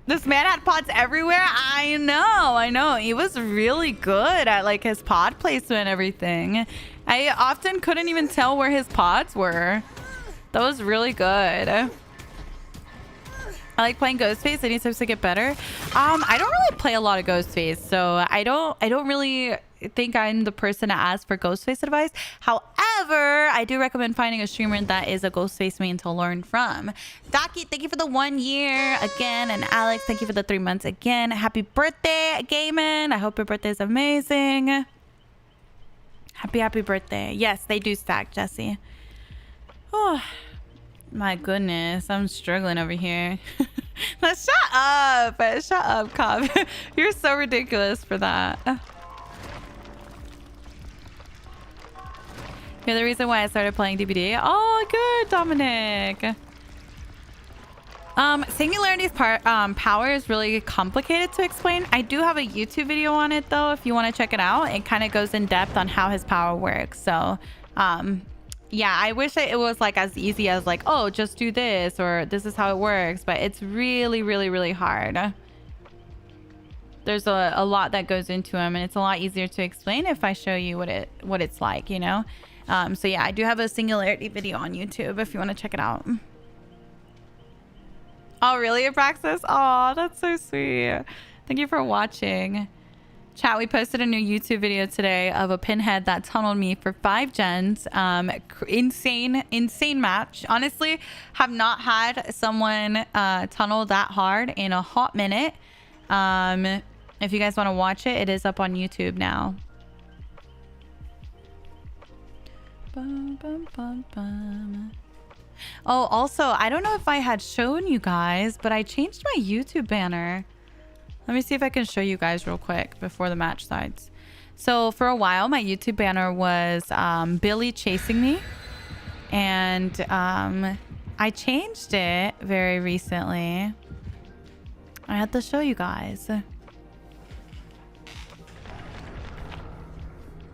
A: This man had pods everywhere. I know. He was really good at like his pod placement and everything. I often couldn't even tell where his pods were. That was really good. I like playing Ghostface. Any tips to get better? I don't really play a lot of Ghostface, so I don't really think I'm the person to ask for Ghostface advice. However, I do recommend finding a streamer that is a Ghostface main to learn from. Daki, thank you for the 1 year again, and Alex, thank you for the 3 months again. Happy birthday, Gaiman. I hope your birthday is amazing. Happy birthday. Yes, they do stack, Jesse. Oh my goodness, I'm struggling over here. Shut up, Cobb. You're so ridiculous for that. You're the reason why I started playing DBD. Oh, good, Dominic. Singularity's power is really complicated to explain. I do have a YouTube video on it though, if you want to check it out. It kind of goes in depth on how his power works. So, yeah, I wish it was like as easy as like, oh, just do this or this is how it works. But it's really, really, really hard. There's a lot that goes into him, and it's a lot easier to explain if I show you what it's like, you know. So yeah, I do have a Singularity video on YouTube if you want to check it out. Oh, really, Abraxas? Oh, that's so sweet. Thank you for watching. Chat, we posted a new YouTube video today of a pinhead that tunneled me for 5 gens. Insane match. Honestly, have not had someone tunnel that hard in a hot minute. If you guys want to watch it, it is up on YouTube now. Bum, bum, bum, bum. Oh, also, I don't know if I had shown you guys, but I changed my YouTube banner. Let me see if I can show you guys real quick before the match starts. So for a while, my YouTube banner was Billy chasing me. And I changed it very recently. I had to show you guys.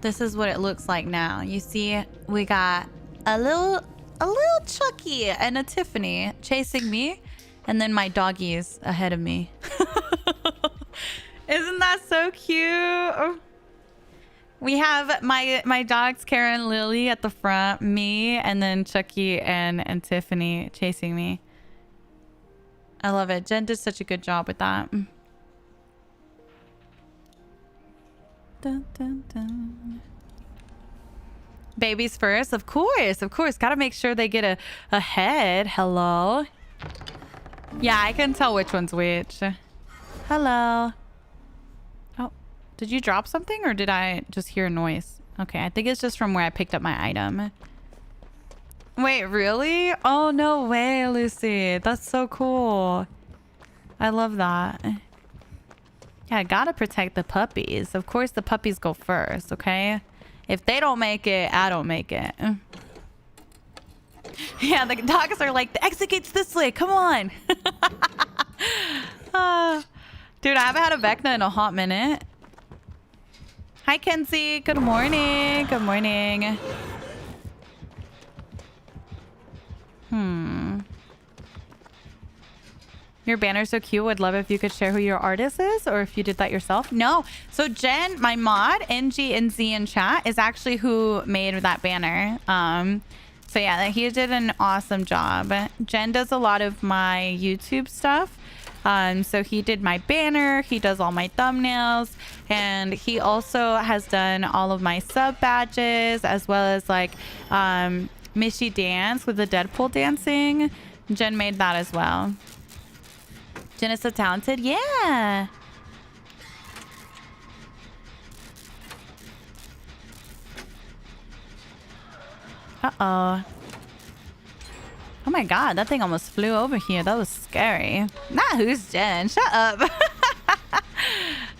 A: This is what it looks like now. You see, we got a little Chucky and a Tiffany chasing me, and then my doggies ahead of me. Isn't that so cute? We have my dogs, Kara and Lily, at the front, me, and then Chucky and Tiffany chasing me. I love it. Jen did such a good job with that. Dun, dun, dun. Babies first, of course. Gotta make sure they get a head. Hello. Yeah, I can tell which one's which. Hello. Oh, did you drop something or did I just hear a noise? Okay, I think it's just from where I picked up my item. Wait, really? Oh, no way, Lucy. That's so cool. I love that. Yeah, I gotta protect the puppies. Of course, the puppies go first, okay? If they don't make it, I don't make it. Yeah, the dogs are like, the exit gate's this way. Come on. Dude, I haven't had a Vecna in a hot minute. Hi, Kenzie. Good morning. Good morning. Your banner's so cute. Would love if you could share who your artist is or if you did that yourself. No. So Jen, my mod, NGNZ in chat, is actually who made that banner. So yeah, he did an awesome job. Jen does a lot of my YouTube stuff. So he did my banner, he does all my thumbnails, and he also has done all of my sub badges, as well as like Mishy Dance with the Deadpool dancing. Jen made that as well. Jen is so talented. Yeah. Uh-oh. Oh my god, that thing almost flew over here. That was scary. Nah, who's Jen? Shut up.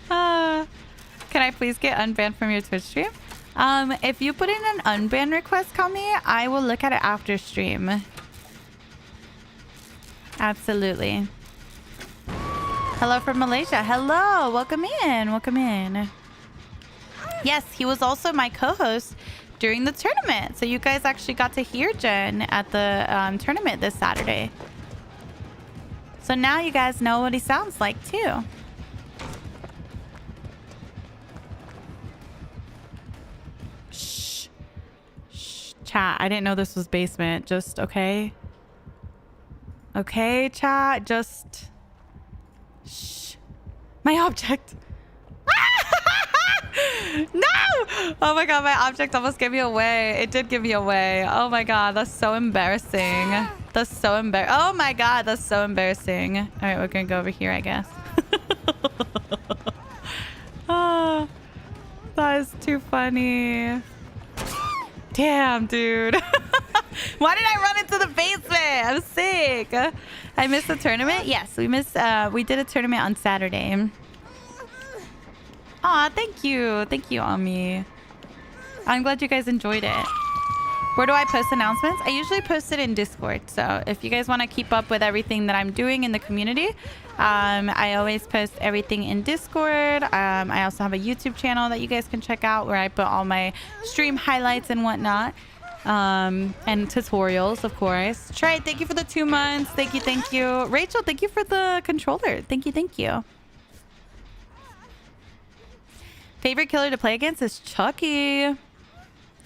A: Can I please get unbanned from your Twitch stream? If you put in an unban request, Kami, I will look at it after stream. Absolutely. Hello from Malaysia. Hello. Welcome in. Welcome in. Yes, he was also my co-host during the tournament. So you guys actually got to hear Jen at the tournament this Saturday. So now you guys know what he sounds like too. Shh. Shh. Chat, I didn't know this was basement. Just okay. Okay, chat. Just shh. My object. No! Oh my god, my object almost gave me away. It did give me away. Oh my god, that's so embarrassing. That's so embarrassing. Oh my god, that's so embarrassing. All right, we're gonna go over here, I guess. Oh, that is too funny. Damn, dude. Why did I run into the basement? I'm sick. I missed the tournament? Yes, we missed. We did a tournament on Saturday. Aw, thank you. Thank you, Ami. I'm glad you guys enjoyed it. Where do I post announcements? I usually post it in Discord. So if you guys want to keep up with everything that I'm doing in the community, I always post everything in Discord. I also have a YouTube channel that you guys can check out where I put all my stream highlights and whatnot. And tutorials, of course. Trey, thank you for the 2 months. Thank you, thank you. Rachel, thank you for the controller. Thank you, thank you. Favorite killer to play against is Chucky.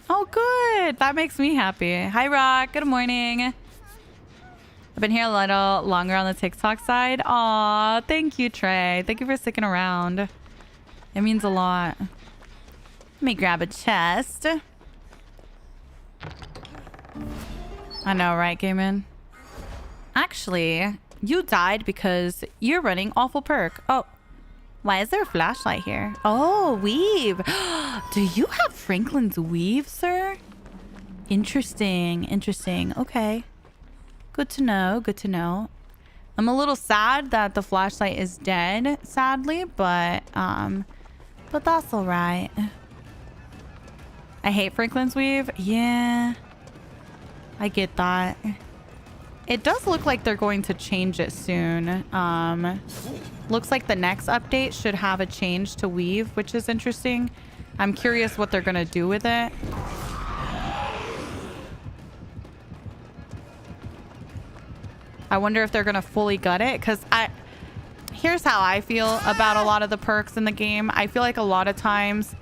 A: Oh, good. That makes me happy. Hi, Rock. Good morning. I've been here a little longer on the TikTok side. Aw, thank you, Trey. Thank you for sticking around. It means a lot. Let me grab a chest. I know, right, Gaiman? Actually, you died because you're running awful perk. Oh. Why is there a flashlight here? Oh, weave. Do you have Franklin's weave, sir? Interesting. Interesting. Okay. Good to know. Good to know. I'm a little sad that the flashlight is dead, sadly, but that's all right. I hate Franklin's weave. Yeah. I get that. It does look like they're going to change it soon. Looks like the next update should have a change to weave, which is interesting. I'm curious what they're going to do with it. I wonder if they're going to fully gut it, because here's how I feel about a lot of the perks in the game. I feel like a lot of times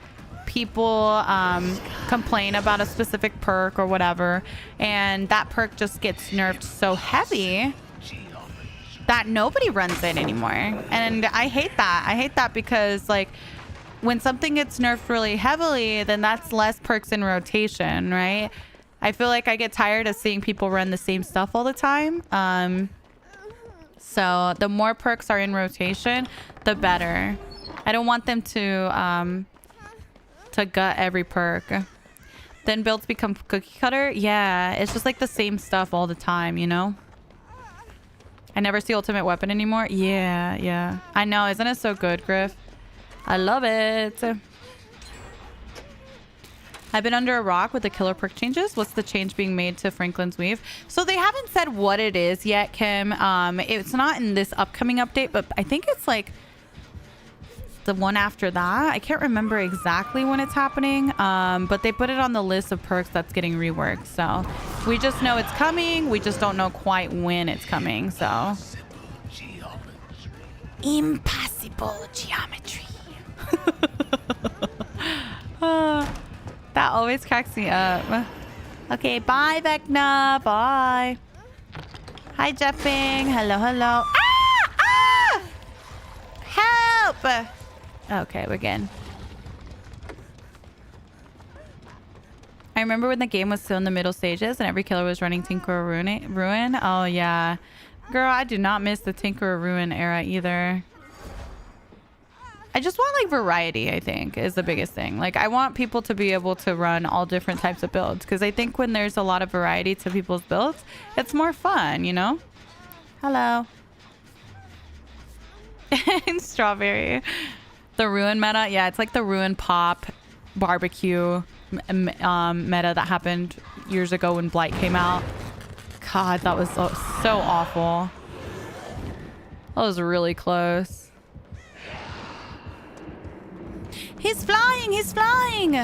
A: people complain about a specific perk or whatever, and that perk just gets nerfed so heavy that nobody runs it anymore. And I hate that. I hate that because, like, when something gets nerfed really heavily, then that's less perks in rotation, right? I feel like I get tired of seeing people run the same stuff all the time. So the more perks are in rotation, the better. I don't want them to gut every perk. Then builds become cookie cutter. Yeah, it's just like the same stuff all the time, you know? I never see ultimate weapon anymore. Yeah, yeah. I know. Isn't it so good, Griff? I love it. I've been under a rock with the killer perk changes. What's the change being made to Franklin's weave? So they haven't said what it is yet, Kim. It's not in this upcoming update, but I think it's like the one after that. I can't remember exactly when it's happening, but they put it on the list of perks that's getting reworked. So we just know it's coming. We just don't know quite when it's coming. So impossible geometry. That always cracks me up. Okay, bye, Vecna. Bye. Hi, Jeffing. Hello, hello. Ah! Ah! Help! Okay, we're good. I remember when the game was still in the middle stages and every killer was running Tinker Ruin. Oh, yeah. Girl, I do not miss the Tinker Ruin era either. I just want, like, variety, I think, is the biggest thing. Like, I want people to be able to run all different types of builds, because I think when there's a lot of variety to people's builds, it's more fun, you know? Hello. Strawberry. The Ruin meta, yeah, it's like the Ruin pop barbecue meta that happened years ago when Blight came out. God, that was so awful. That was really close. He's flying, he's flying.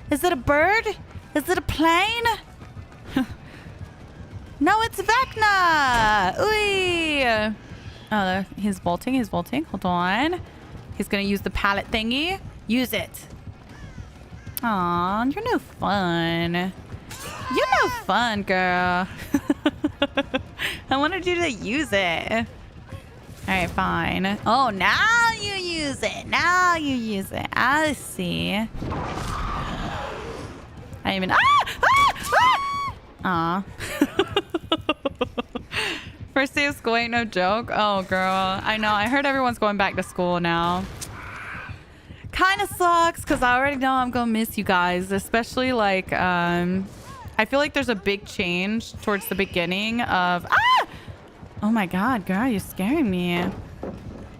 A: Is it a bird? Is it a plane? No, it's Vecna. Ooh. Oh, he's vaulting. He's vaulting. Hold on. He's going to use the pallet thingy. Use it. Aw, you're no fun. You're no fun, girl. I wanted you to use it. All right, fine. Oh, now you use it. Now you use it. I see. I even... Aw. First day of school ain't no joke. Oh, girl. I know. I heard everyone's going back to school now. Kind of sucks because I already know I'm gonna miss you guys, especially like I feel like there's a big change towards the beginning of oh my god, girl, you're scaring me.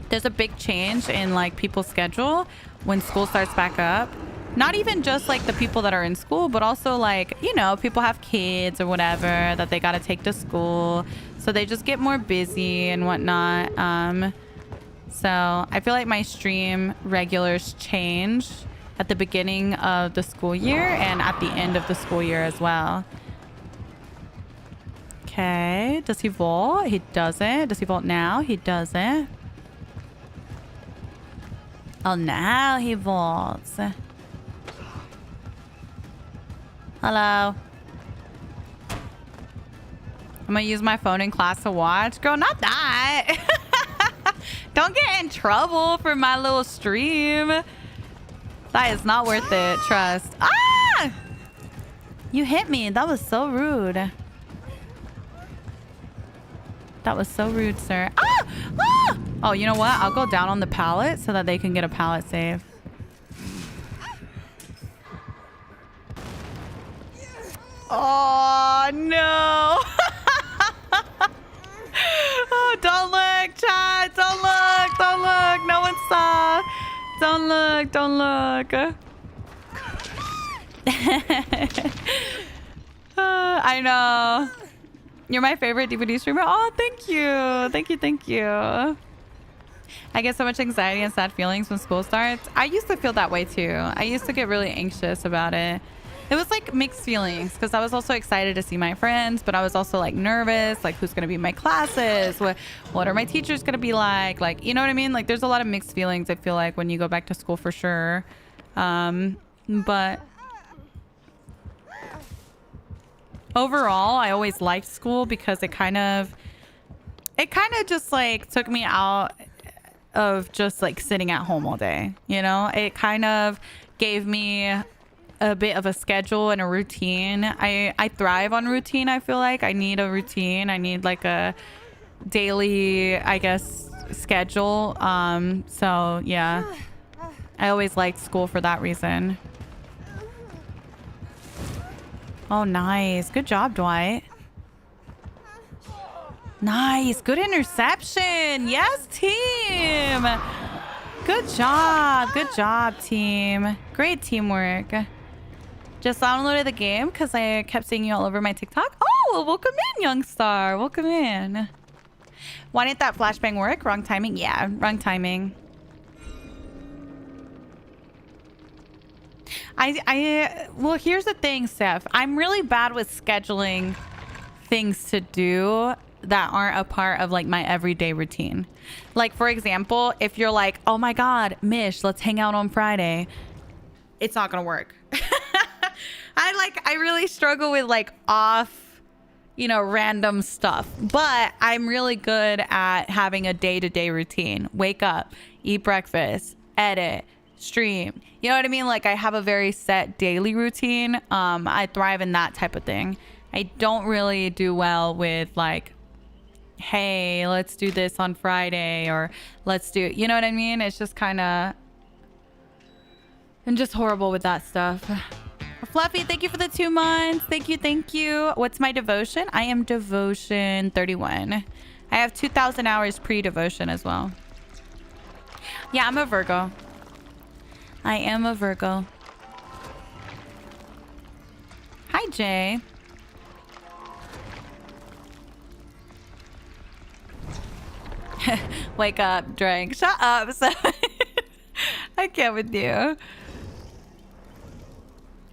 A: There's a big change in like people's schedule when school starts back up. Not even just like the people that are in school, but also like, you know, people have kids or whatever that they got to take to school, so they just get more busy and whatnot. So I feel like my stream regulars change at the beginning of the school year and at the end of the school year as well. Okay. Does he vault? He doesn't. Does he vault now? He doesn't. Oh, now he vaults. Hello. I'm gonna use my phone in class to watch. Girl, not that. Don't get in trouble for my little stream. That is not worth it. Trust. Ah! You hit me. That was so rude. That was so rude, sir. Ah! Ah! Oh, you know what? I'll go down on the pallet so that they can get a pallet save. Oh, no. Oh, don't look, chat. Don't look. Don't look. No one saw. Don't look. Don't look. I know. You're my favorite DVD streamer. Oh, thank you. Thank you. Thank you. I get so much anxiety and sad feelings when school starts. I used to feel that way too. I used to get really anxious about it. It was like mixed feelings because I was also excited to see my friends, but I was also like nervous, like who's going to be in my classes? What are my teachers going to be like? Like, you know what I mean? Like there's a lot of mixed feelings, I feel like, when you go back to school for sure. But overall, I always liked school because it kind of just like took me out of just like sitting at home all day. You know, it kind of gave me a bit of a schedule and a routine. I thrive on routine. I feel like I need a routine. I need like a daily, I guess, schedule. So yeah, I always liked school for that reason. Oh, nice. Good job, Dwight. Nice. Good interception. Yes, team. Good job. Good job, team. Great teamwork. Just downloaded the game because I kept seeing you all over my TikTok. Oh, well, welcome in, young star. Welcome in. Why didn't that flashbang work? Wrong timing? Yeah, wrong timing. Well, here's the thing, Steph. I'm really bad with scheduling things to do that aren't a part of like my everyday routine. Like, for example, if you're like, oh my God, Mish, let's hang out on Friday. It's not gonna work. I really struggle with like off, you know, random stuff, but I'm really good at having a day-to-day routine. Wake up, eat breakfast, edit, stream. You know what I mean? Like I have a very set daily routine. I thrive in that type of thing. I don't really do well with like, hey, let's do this on Friday, or let's do, you know what I mean? It's just kind of, I'm just horrible with that stuff. Fluffy, thank you for the 2 months. Thank you. Thank you. What's my devotion? I am devotion 31. I have 2,000 hours pre-devotion as well. Yeah, I'm a Virgo. I am a Virgo. Hi, Jay. Wake up, drink. Shut up. I can't with you.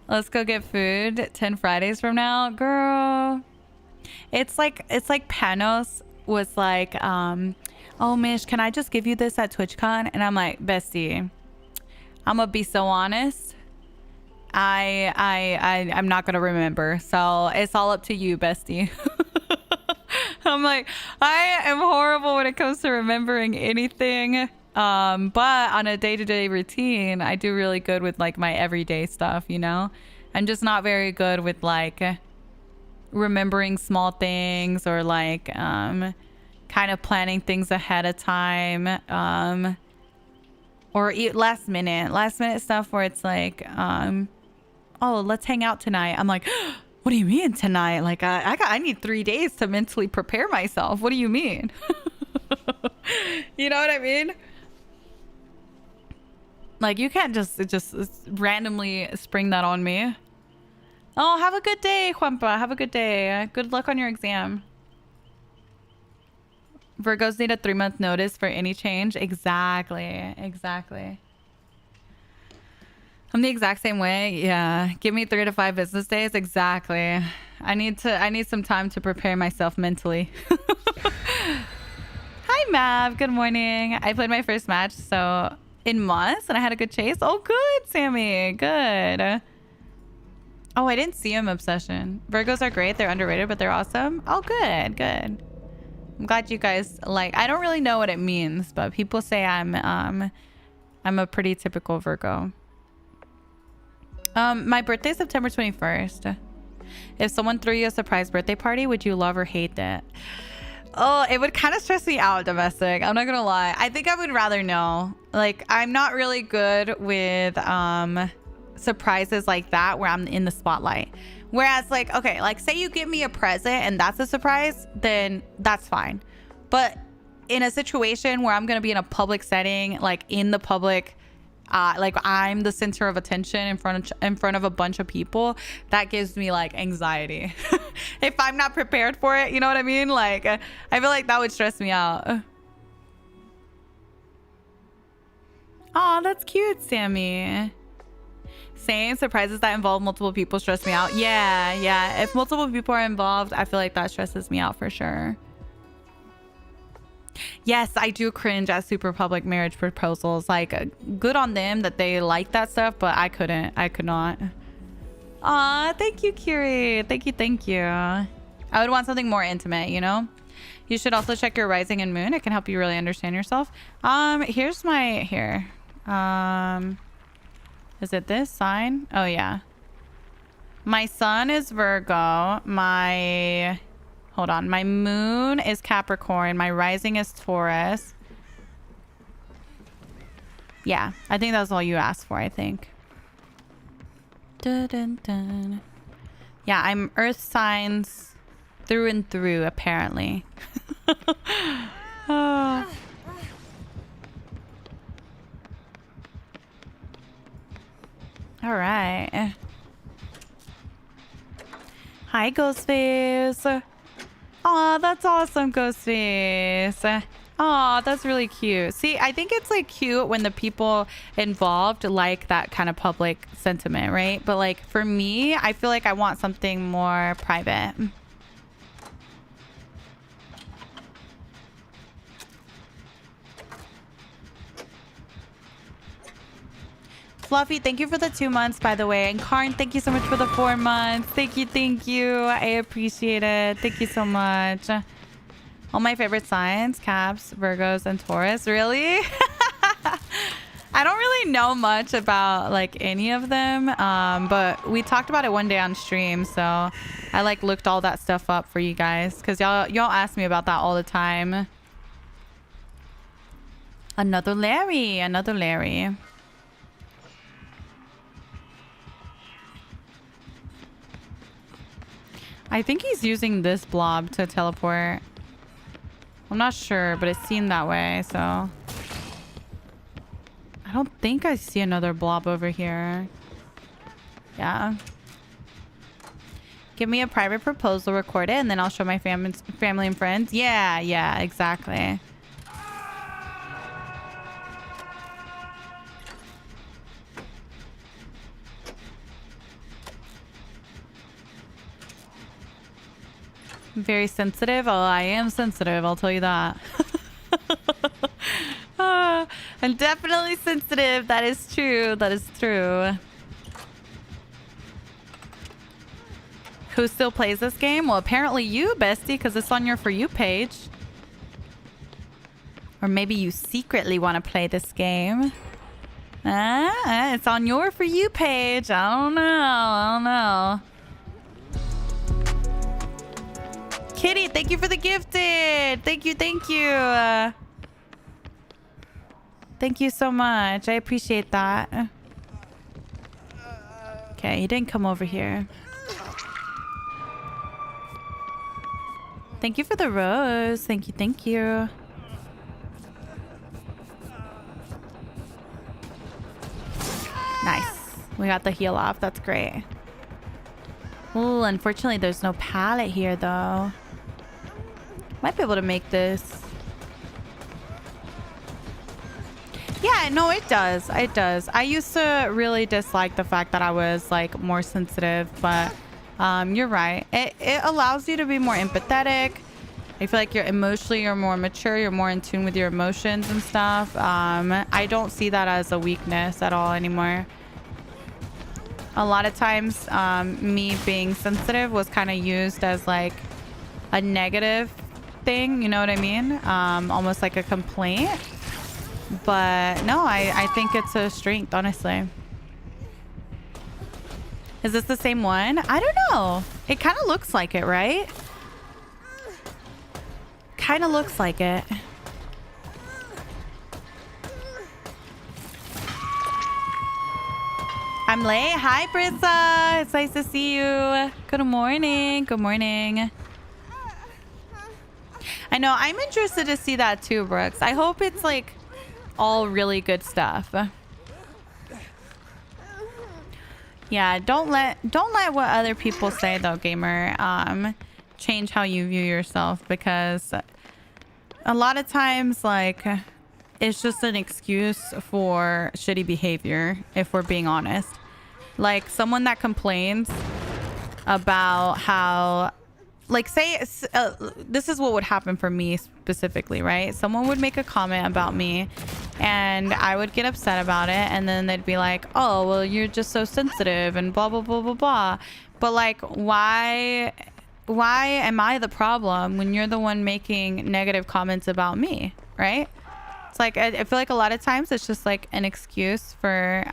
A: Let's go get food 10 Fridays from now. Girl. It's like Panos was like, Oh, Mish, can I just give you this at TwitchCon? And I'm like, bestie, I'm gonna be so honest. I'm not gonna remember. So it's all up to you, bestie. I'm like, I am horrible when it comes to remembering anything. But on a day-to-day routine, I do really good with like my everyday stuff, you know? I'm just not very good with like remembering small things or like kind of planning things ahead of time. Or last minute stuff where it's like, oh, let's hang out tonight. I'm like, what do you mean tonight? Like I need 3 days to mentally prepare myself. What do you mean? You know what I mean? Like you can't just randomly spring that on me. Oh, have a good day, Juanpa. Have a good day. Good luck on your exam. Virgos need a 3-month notice for any change. Exactly. I'm the exact same way. Yeah. Give me 3 to 5 business days. Exactly. I need some time to prepare myself mentally. Hi, Mav. Good morning. I played my first match in months and I had a good chase. Oh, good, Sammy. Good. Oh, I didn't see him, Obsession. Virgos are great. They're underrated, but they're awesome. Oh, good. I'm glad you guys like. I don't really know what it means, but people say I'm a pretty typical Virgo. My birthday is September 21st. If someone threw you a surprise birthday party, would you love or hate it? Oh, it would kind of stress me out, domestic. I'm not gonna lie. I think I would rather know. Like, I'm not really good with surprises like that where I'm in the spotlight. Whereas like, okay, like say you give me a present and that's a surprise, then that's fine. But in a situation where I'm gonna be in a public setting, like in the public, like I'm the center of attention in front of a bunch of people, that gives me like anxiety. If I'm not prepared for it, you know what I mean? Like I feel like that would stress me out. Oh, that's cute, Sammy. Same. Surprises that involve multiple people stress me out. Yeah. If multiple people are involved, I feel like that stresses me out for sure. Yes, I do cringe at super public marriage proposals. Like, good on them that they like that stuff, but I couldn't. I could not. Aw, thank you, Kiri. Thank you. I would want something more intimate, you know? You should also check your rising and moon. It can help you really understand yourself. Here's my... Here. Is it this sign? Oh, yeah. My sun is Virgo. Hold on. My moon is Capricorn. My rising is Taurus. Yeah. I think that's all you asked for, I think. Dun, dun, dun. Yeah, I'm earth signs through and through, apparently. Oh. All right. Hi, Ghostface. Aw, that's awesome, Ghostface. Aw, that's really cute. See, I think it's like cute when the people involved like that kind of public sentiment, right? But like for me, I feel like I want something more private. Fluffy, thank you for the 2 months, by the way. And Karn, thank you so much for the 4 months. Thank you. I appreciate it. Thank you so much. All my favorite signs, Caps, Virgos, and Taurus. Really? I don't really know much about like any of them. But we talked about it one day on stream. So I like looked all that stuff up for you guys. Because y'all ask me about that all the time. Another Larry. I think he's using this blob to teleport. I'm not sure, but it seemed that way, so... I don't think I see another blob over here. Yeah. Give me a private proposal, record it, and then I'll show my family and friends. Yeah, exactly. Very sensitive. Oh, I am sensitive. I'll tell you that. I'm definitely sensitive. That is true. That is true. Who still plays this game? Well, apparently you, bestie, because it's on your For You page. Or maybe you secretly want to play this game. It's on your For You page. I don't know. I don't know. Kitty, thank you for the gifted. Thank you. Thank you. Thank you so much. I appreciate that. Okay, he didn't come over here. Thank you for the rose. Thank you. Thank you. Nice. We got the heal off. That's great. Oh, unfortunately, there's no pallet here, though. Might be able to make this. Yeah, no, it does. It does. I used to really dislike the fact that I was, like, more sensitive, but you're right. It allows you to be more empathetic. I feel like you're more mature. You're more in tune with your emotions and stuff. I don't see that as a weakness at all anymore. A lot of times, me being sensitive was kind of used as like a negative thing. You know what I mean? Almost like a complaint. But no, I think it's a strength, honestly. Is this the same one? I don't know. It kind of looks like it, right? Kind of looks like it. I'm late. Hi, Brissa. It's nice to see you. Good morning. Good morning. I know. I'm interested to see that too, Brooks. I hope it's like all really good stuff. Yeah, don't let what other people say though, gamer, change how you view yourself, because a lot of times like it's just an excuse for shitty behavior, if we're being honest. Like someone that complains about how, like, say this is what would happen for me specifically, right? Someone would make a comment about me and I would get upset about it, and then they'd be like, oh, well, you're just so sensitive and blah blah blah blah blah. But like, why am I the problem when you're the one making negative comments about me, right? It's like I feel like a lot of times it's just like an excuse for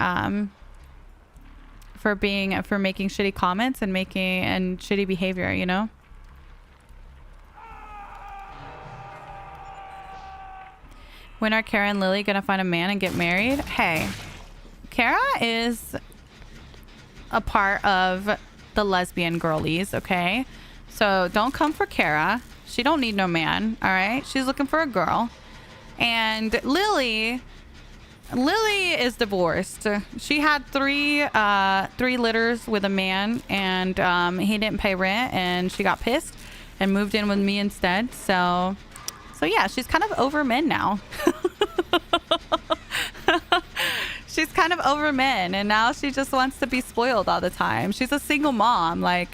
A: making shitty comments and making shitty behavior, you know? When are Kara and Lily gonna find a man and get married? Hey, Kara is a part of the lesbian girlies, okay? So don't come for Kara. She don't need no man, all right? She's looking for a girl. And Lily is divorced. She had three litters with a man, and he didn't pay rent, and she got pissed and moved in with me instead. So yeah, she's kind of over men now. She's kind of over men, and now she just wants to be spoiled all the time. She's a single mom. Like,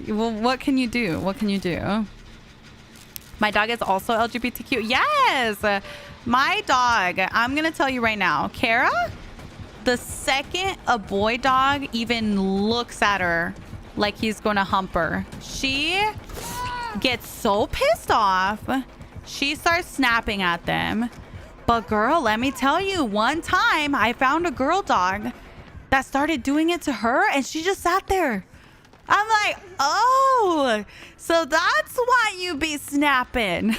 A: well, what can you do? What can you do? My dog is also LGBTQ. Yes! My dog, I'm going to tell you right now, Kara, the second a boy dog even looks at her like he's going to hump her, she gets so pissed off. She starts snapping at them. But girl, let me tell you, one time I found a girl dog that started doing it to her, and she just sat there. I'm like, oh, so that's why you be snapping.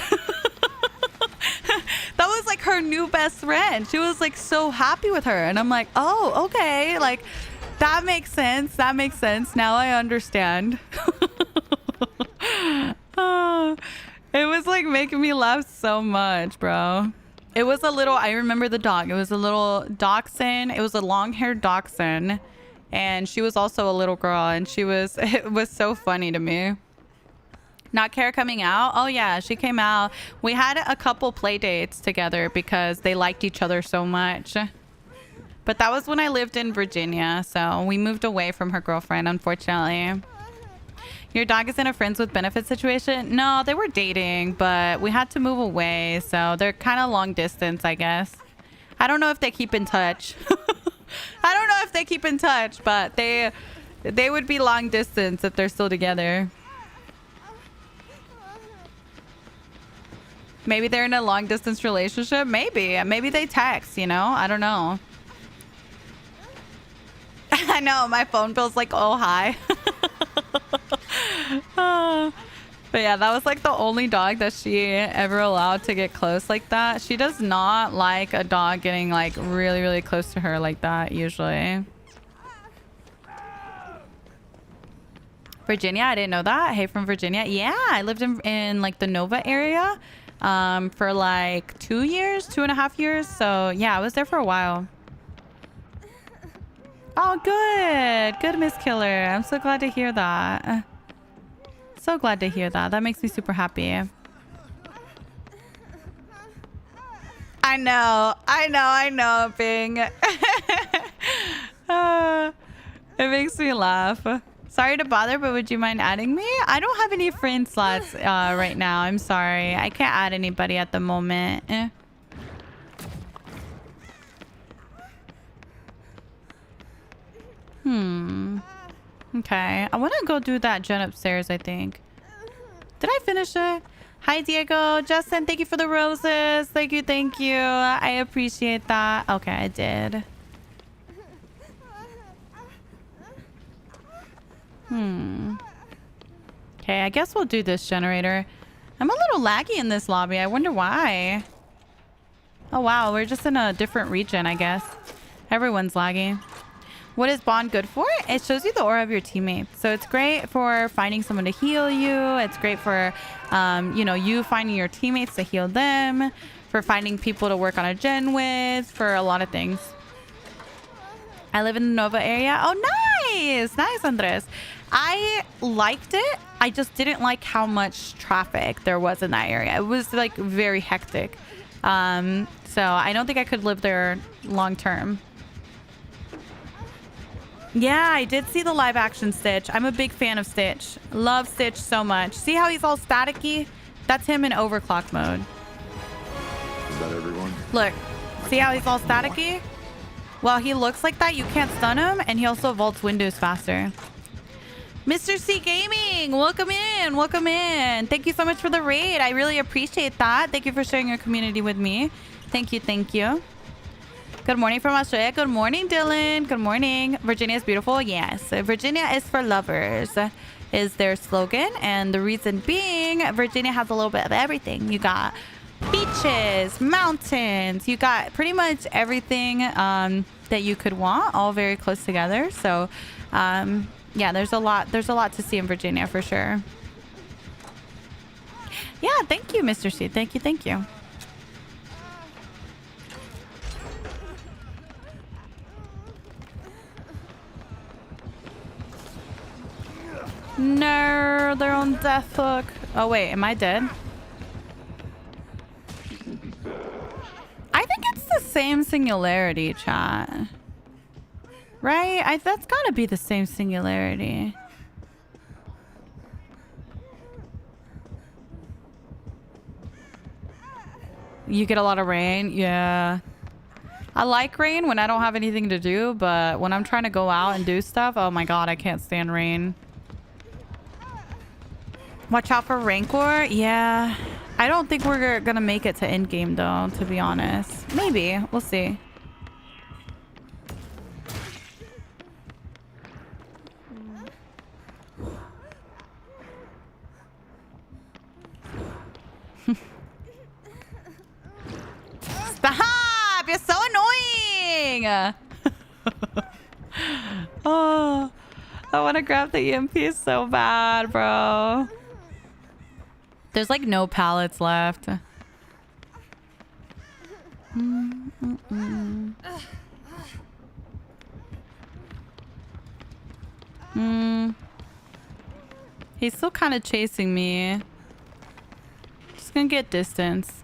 A: That was like her new best friend. She was like so happy with her. And I'm like, oh, okay. Like, that makes sense. That makes sense. Now I understand. It was like making me laugh so much, bro. It was a little, I remember the dog. It was a little dachshund. It was a long-haired dachshund. And she was also a little girl. And it was so funny to me. Not Kara coming out? Oh, yeah, she came out. We had a couple play dates together because they liked each other so much. But that was when I lived in Virginia. So we moved away from her girlfriend, unfortunately. Your dog is in a friends with benefits situation? No, they were dating, but we had to move away. So they're kind of long distance, I guess. I don't know if they keep in touch. I don't know if they keep in touch, but they would be long distance if they're still together. Maybe they're in a long distance relationship. Maybe they text, you know? I don't know. I know my phone bill's like, oh, hi. But yeah, that was like the only dog that she ever allowed to get close like that. She does not like a dog getting like really, really close to her like that usually. Virginia, I didn't know that. Hey, from Virginia. Yeah, I lived in like the Nova area for like 2 years, 2.5 years. So yeah, I was there for a while. Oh, good. Good, Miss Killer. I'm so glad to hear that. So glad to hear that. That makes me super happy. I know, Bing. It makes me laugh. Sorry to bother, but would you mind adding me? I don't have any friend slots right now. I'm sorry. I can't add anybody at the moment. Okay. I want to go do that gen upstairs, I think. Did I finish it? Hi, Diego. Justin, thank you for the roses. Thank you, thank you. I appreciate that. Okay, I did. Okay, I guess we'll do this generator. I'm a little laggy in this lobby. I wonder why. Oh, wow. We're just in a different region, I guess. Everyone's laggy. What is Bond good for? It shows you the aura of your teammates. So it's great for finding someone to heal you. It's great for, you know, you finding your teammates to heal them. For finding people to work on a gen with. For a lot of things. I live in the Nova area. Oh, nice. Nice, Andres. I liked it. I just didn't like how much traffic there was in that area. It was like very hectic. So I don't think I could live there long term. Yeah, I did see the live action Stitch. I'm a big fan of Stitch. Love Stitch so much. See how he's all staticky? That's him in overclock mode.
B: Is that everyone?
A: Look, see how he's all staticky? Well, he looks like that. You can't stun him, and he also vaults windows faster. Mr. C Gaming, welcome in. Welcome in. Thank you so much for the raid. I really appreciate that. Thank you for sharing your community with me. Thank you. Thank you. Good morning from Australia. Good morning, Dylan. Good morning. Virginia is beautiful. Yes. Virginia is for lovers is their slogan. And the reason being, Virginia has a little bit of everything. You got beaches, mountains. You got pretty much everything that you could want, all very close together. So, yeah, there's a lot to see in Virginia for sure. Yeah, thank you, Mr. C. Thank you. Thank you. No, they're on death hook. Oh, wait, am I dead? I think it's the same singularity, chat. Right? That's gotta be the same singularity. You get a lot of rain? Yeah. I like rain when I don't have anything to do, but when I'm trying to go out and do stuff, oh my god, I can't stand rain. Watch out for Rancor. Yeah. I don't think we're gonna make it to endgame though, to be honest. Maybe. We'll see. Stop! You're so annoying! Oh, I want to grab the EMP so bad, bro. There's like no pallets left. He's still kind of chasing me. Just gonna get distance.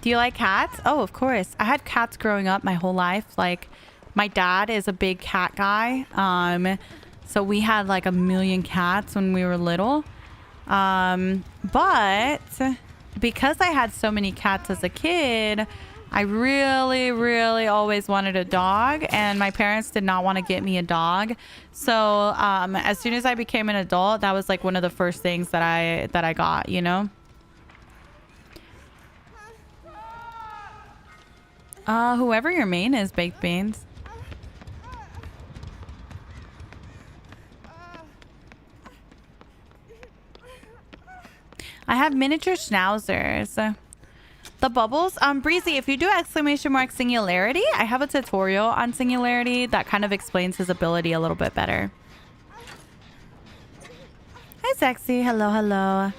A: Do you like cats? Oh, of course. I had cats growing up my whole life. Like, my dad is a big cat guy. So we had like 1 million cats when we were little. But because I had so many cats as a kid, I really always wanted a dog, and my parents did not want to get me a dog. So as soon as I became an adult, that was like one of the first things that I got, you know. Whoever your main is, baked beans. I have miniature schnauzers. The bubbles. Breezy, if you do exclamation mark singularity, I have a tutorial on singularity that kind of explains his ability a little bit better. Hi, sexy. Hello, hello.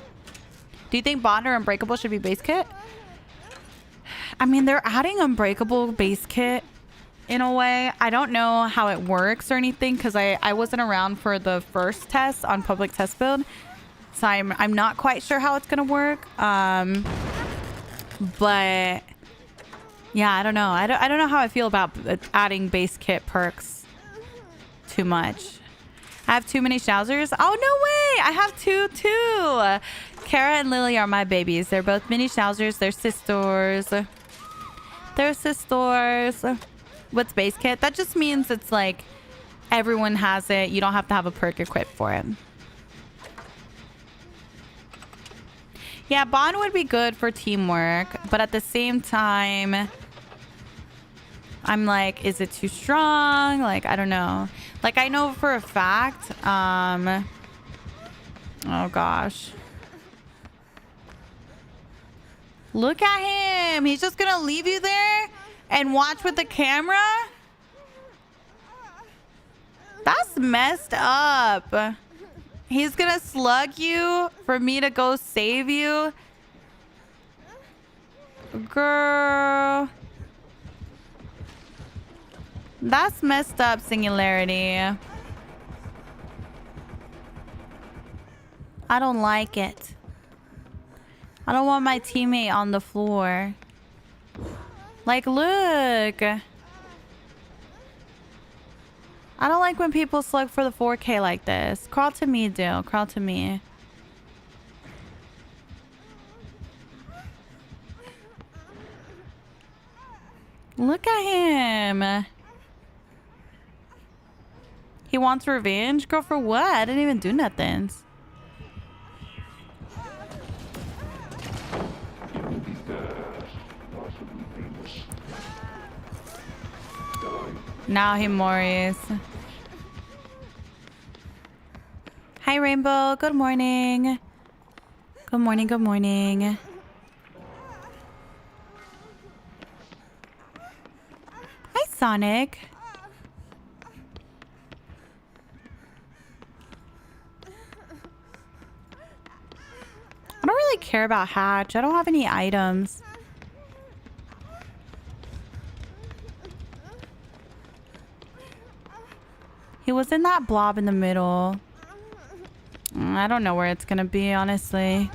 A: Do you think Bond or Unbreakable should be base kit? I mean, they're adding Unbreakable base kit in a way. I don't know how it works or anything because I wasn't around for the first test on public test build. So I'm not quite sure how it's going to work. But yeah, I don't know. I don't know how I feel about adding base kit perks too much. I have too many Schnauzers. Oh, no way. I have two too. Kara and Lily are my babies. They're both mini Schnauzers. They're sisters. They're sisters. What's base kit? That just means it's like everyone has it. You don't have to have a perk equipped for it. Yeah, Bond would be good for teamwork, but at the same time, I'm like, is it too strong? Like, I don't know. Like, I know for a fact, oh gosh. Look at him. He's just gonna leave you there and watch with the camera? That's messed up. He's gonna slug you for me to go save you? Girl. That's messed up, Singularity. I don't like it. I don't want my teammate on the floor. Like, look. I don't like when people slug for the 4K like this. Crawl to me, Dill. Crawl to me. Look at him. He wants revenge? Girl, for what? I didn't even do nothing. Now he mores. Hi, Rainbow. Good morning. Good morning. Good morning. Hi, Sonic. I don't really care about Hatch. I don't have any items. He was in that blob in the middle. I don't know where it's gonna be, honestly.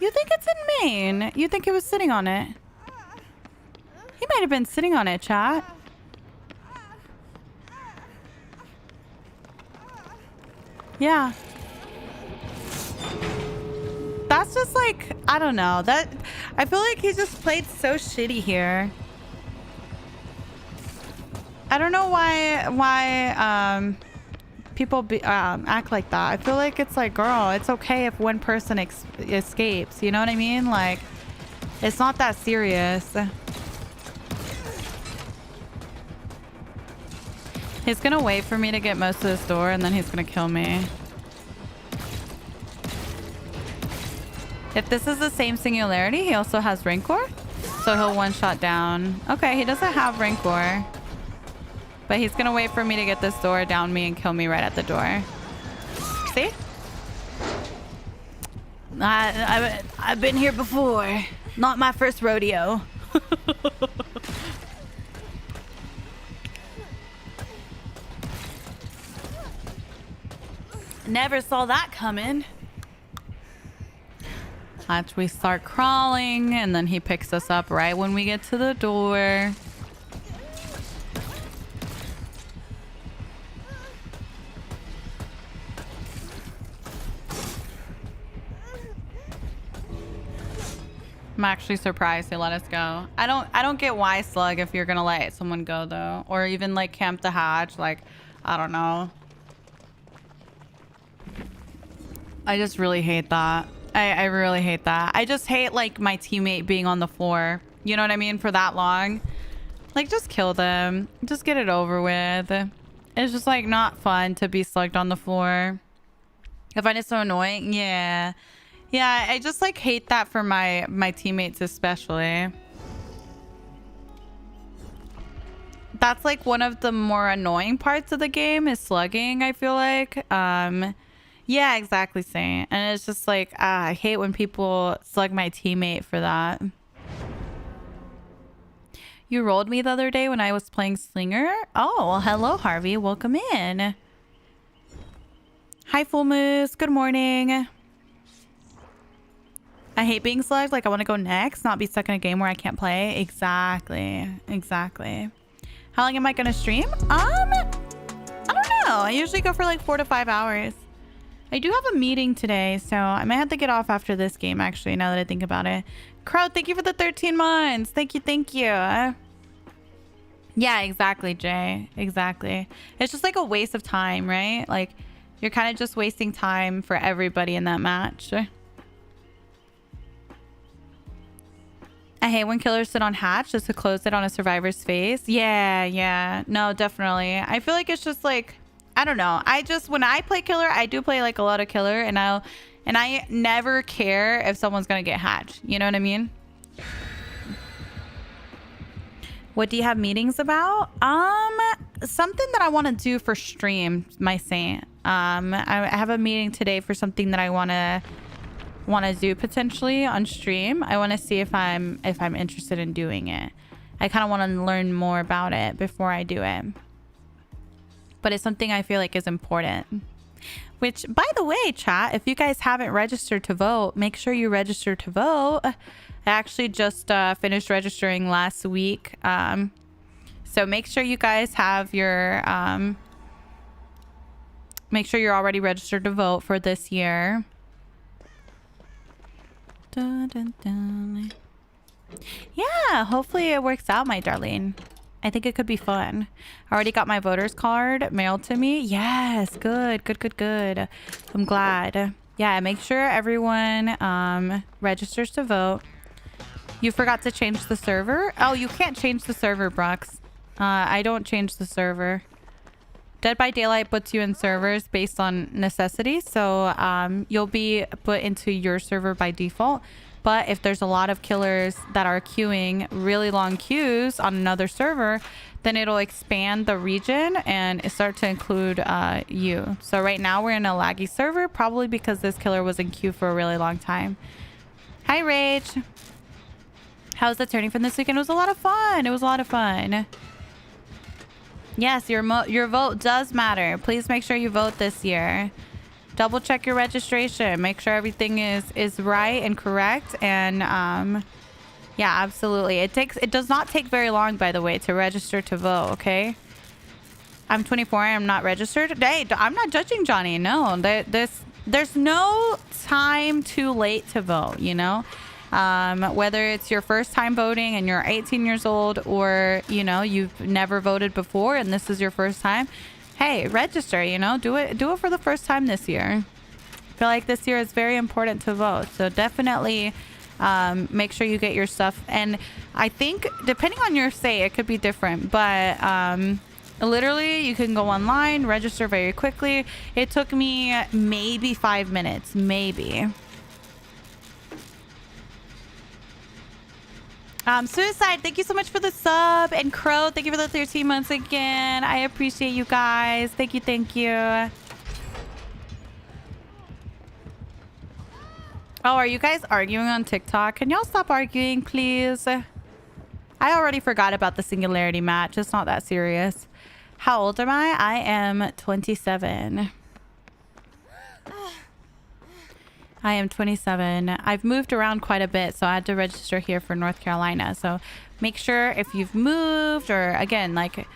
A: You think it's in Maine? You think it was sitting on it? He might have been sitting on it, chat. Yeah. That's just like, I don't know. That I feel like he just played so shitty here. I don't know why people act like that. I feel like it's like, girl, it's okay if one person escapes. You know what I mean? Like, it's not that serious. He's gonna wait for me to get most of this door and then he's gonna kill me. If this is the same Singularity, he also has Rancor. So he'll one-shot down. Okay, he doesn't have Rancor. But he's gonna wait for me to get this door, down me, and kill me right at the door. See? I've been here before. Not my first rodeo. Never saw that coming. Watch, we start crawling, and then he picks us up right when we get to the door. I'm actually surprised they let us go. I don't get why, Slug, if you're gonna let someone go though, or even like camp the hatch. Like, I don't know. I just really hate that. I really hate that. I just hate like my teammate being on the floor. You know what I mean? For that long. Like, just kill them. Just get it over with. It's just like not fun to be slugged on the floor. I find it so annoying. Yeah. Yeah, I just like hate that for my teammates especially. That's like one of the more annoying parts of the game is slugging, I feel like. Yeah, exactly, Saint. And it's just like, I hate when people slug my teammate for that. You rolled me the other day when I was playing Slinger? Oh, well, hello, Harvey. Welcome in. Hi, Full Moose. Good morning. I hate being slugged. Like, I want to go next, not be stuck in a game where I can't play. Exactly. Exactly. How long am I going to stream? I don't know. I usually go for like 4 to 5 hours. I do have a meeting today, so I might have to get off after this game, actually, now that I think about it. Crow, thank you for the 13 months. Thank you, thank you. Yeah, exactly, Jay. Exactly. It's just like a waste of time, right? Like, you're kind of just wasting time for everybody in that match. I hate when killers sit on hatch just to close it on a survivor's face. Yeah. No, definitely. I feel like it's just like, I don't know. When I play killer, I do play like a lot of killer, and I never care if someone's gonna get hatched. You know what I mean? What do you have meetings about? Something that I want to do for stream, my saint. I have a meeting today for something that I want to do potentially on stream. I want to see if I'm interested in doing it. I kind of want to learn more about it before I do it. But it's something I feel like is important. Which, by the way, chat, if you guys haven't registered to vote, make sure you register to vote. I actually just finished registering last week. So make sure you guys have your... make sure you're already registered to vote for this year. Dun, dun, dun. Yeah, hopefully it works out, my darling. I think it could be fun. I already got my voter's card mailed to me. Yes, good. I'm glad. Yeah, make sure everyone registers to vote. You forgot to change the server? Oh, you can't change the server, Brooks. I don't change the server. Dead by Daylight puts you in servers based on necessity. So you'll be put into your server by default. But if there's a lot of killers that are queuing really long queues on another server, then it'll expand the region and start to include you. So right now we're in a laggy server, probably because this killer was in queue for a really long time. Hi, Rage. How's the turning from this weekend? It was a lot of fun. Yes, your vote does matter. Please make sure you vote this year. Double check your registration. Make sure everything is right and correct. And yeah, absolutely. It does not take very long, by the way, to register to vote. Okay. I'm 24. I'm not registered. Hey, I'm not judging Johnny. No, there's no time too late to vote. You know, whether it's your first time voting and you're 18 years old, or you know you've never voted before and this is your first time. Hey, register, you know, do it for the first time this year. I feel like this year is very important to vote. So definitely make sure you get your stuff. And I think depending on your state, it could be different. But literally, you can go online, register very quickly. It took me maybe 5 minutes, maybe. Suicide, thank you so much for the sub. And Crow, thank you for the 13 months again. I appreciate you guys. Thank you. Oh, are you guys arguing on TikTok? Can y'all stop arguing, please? I already forgot about the singularity match. It's not that serious. How old am I? I am 27. I am 27. I've moved around quite a bit, so I had to register here for North Carolina. So make sure if you've moved, or again, like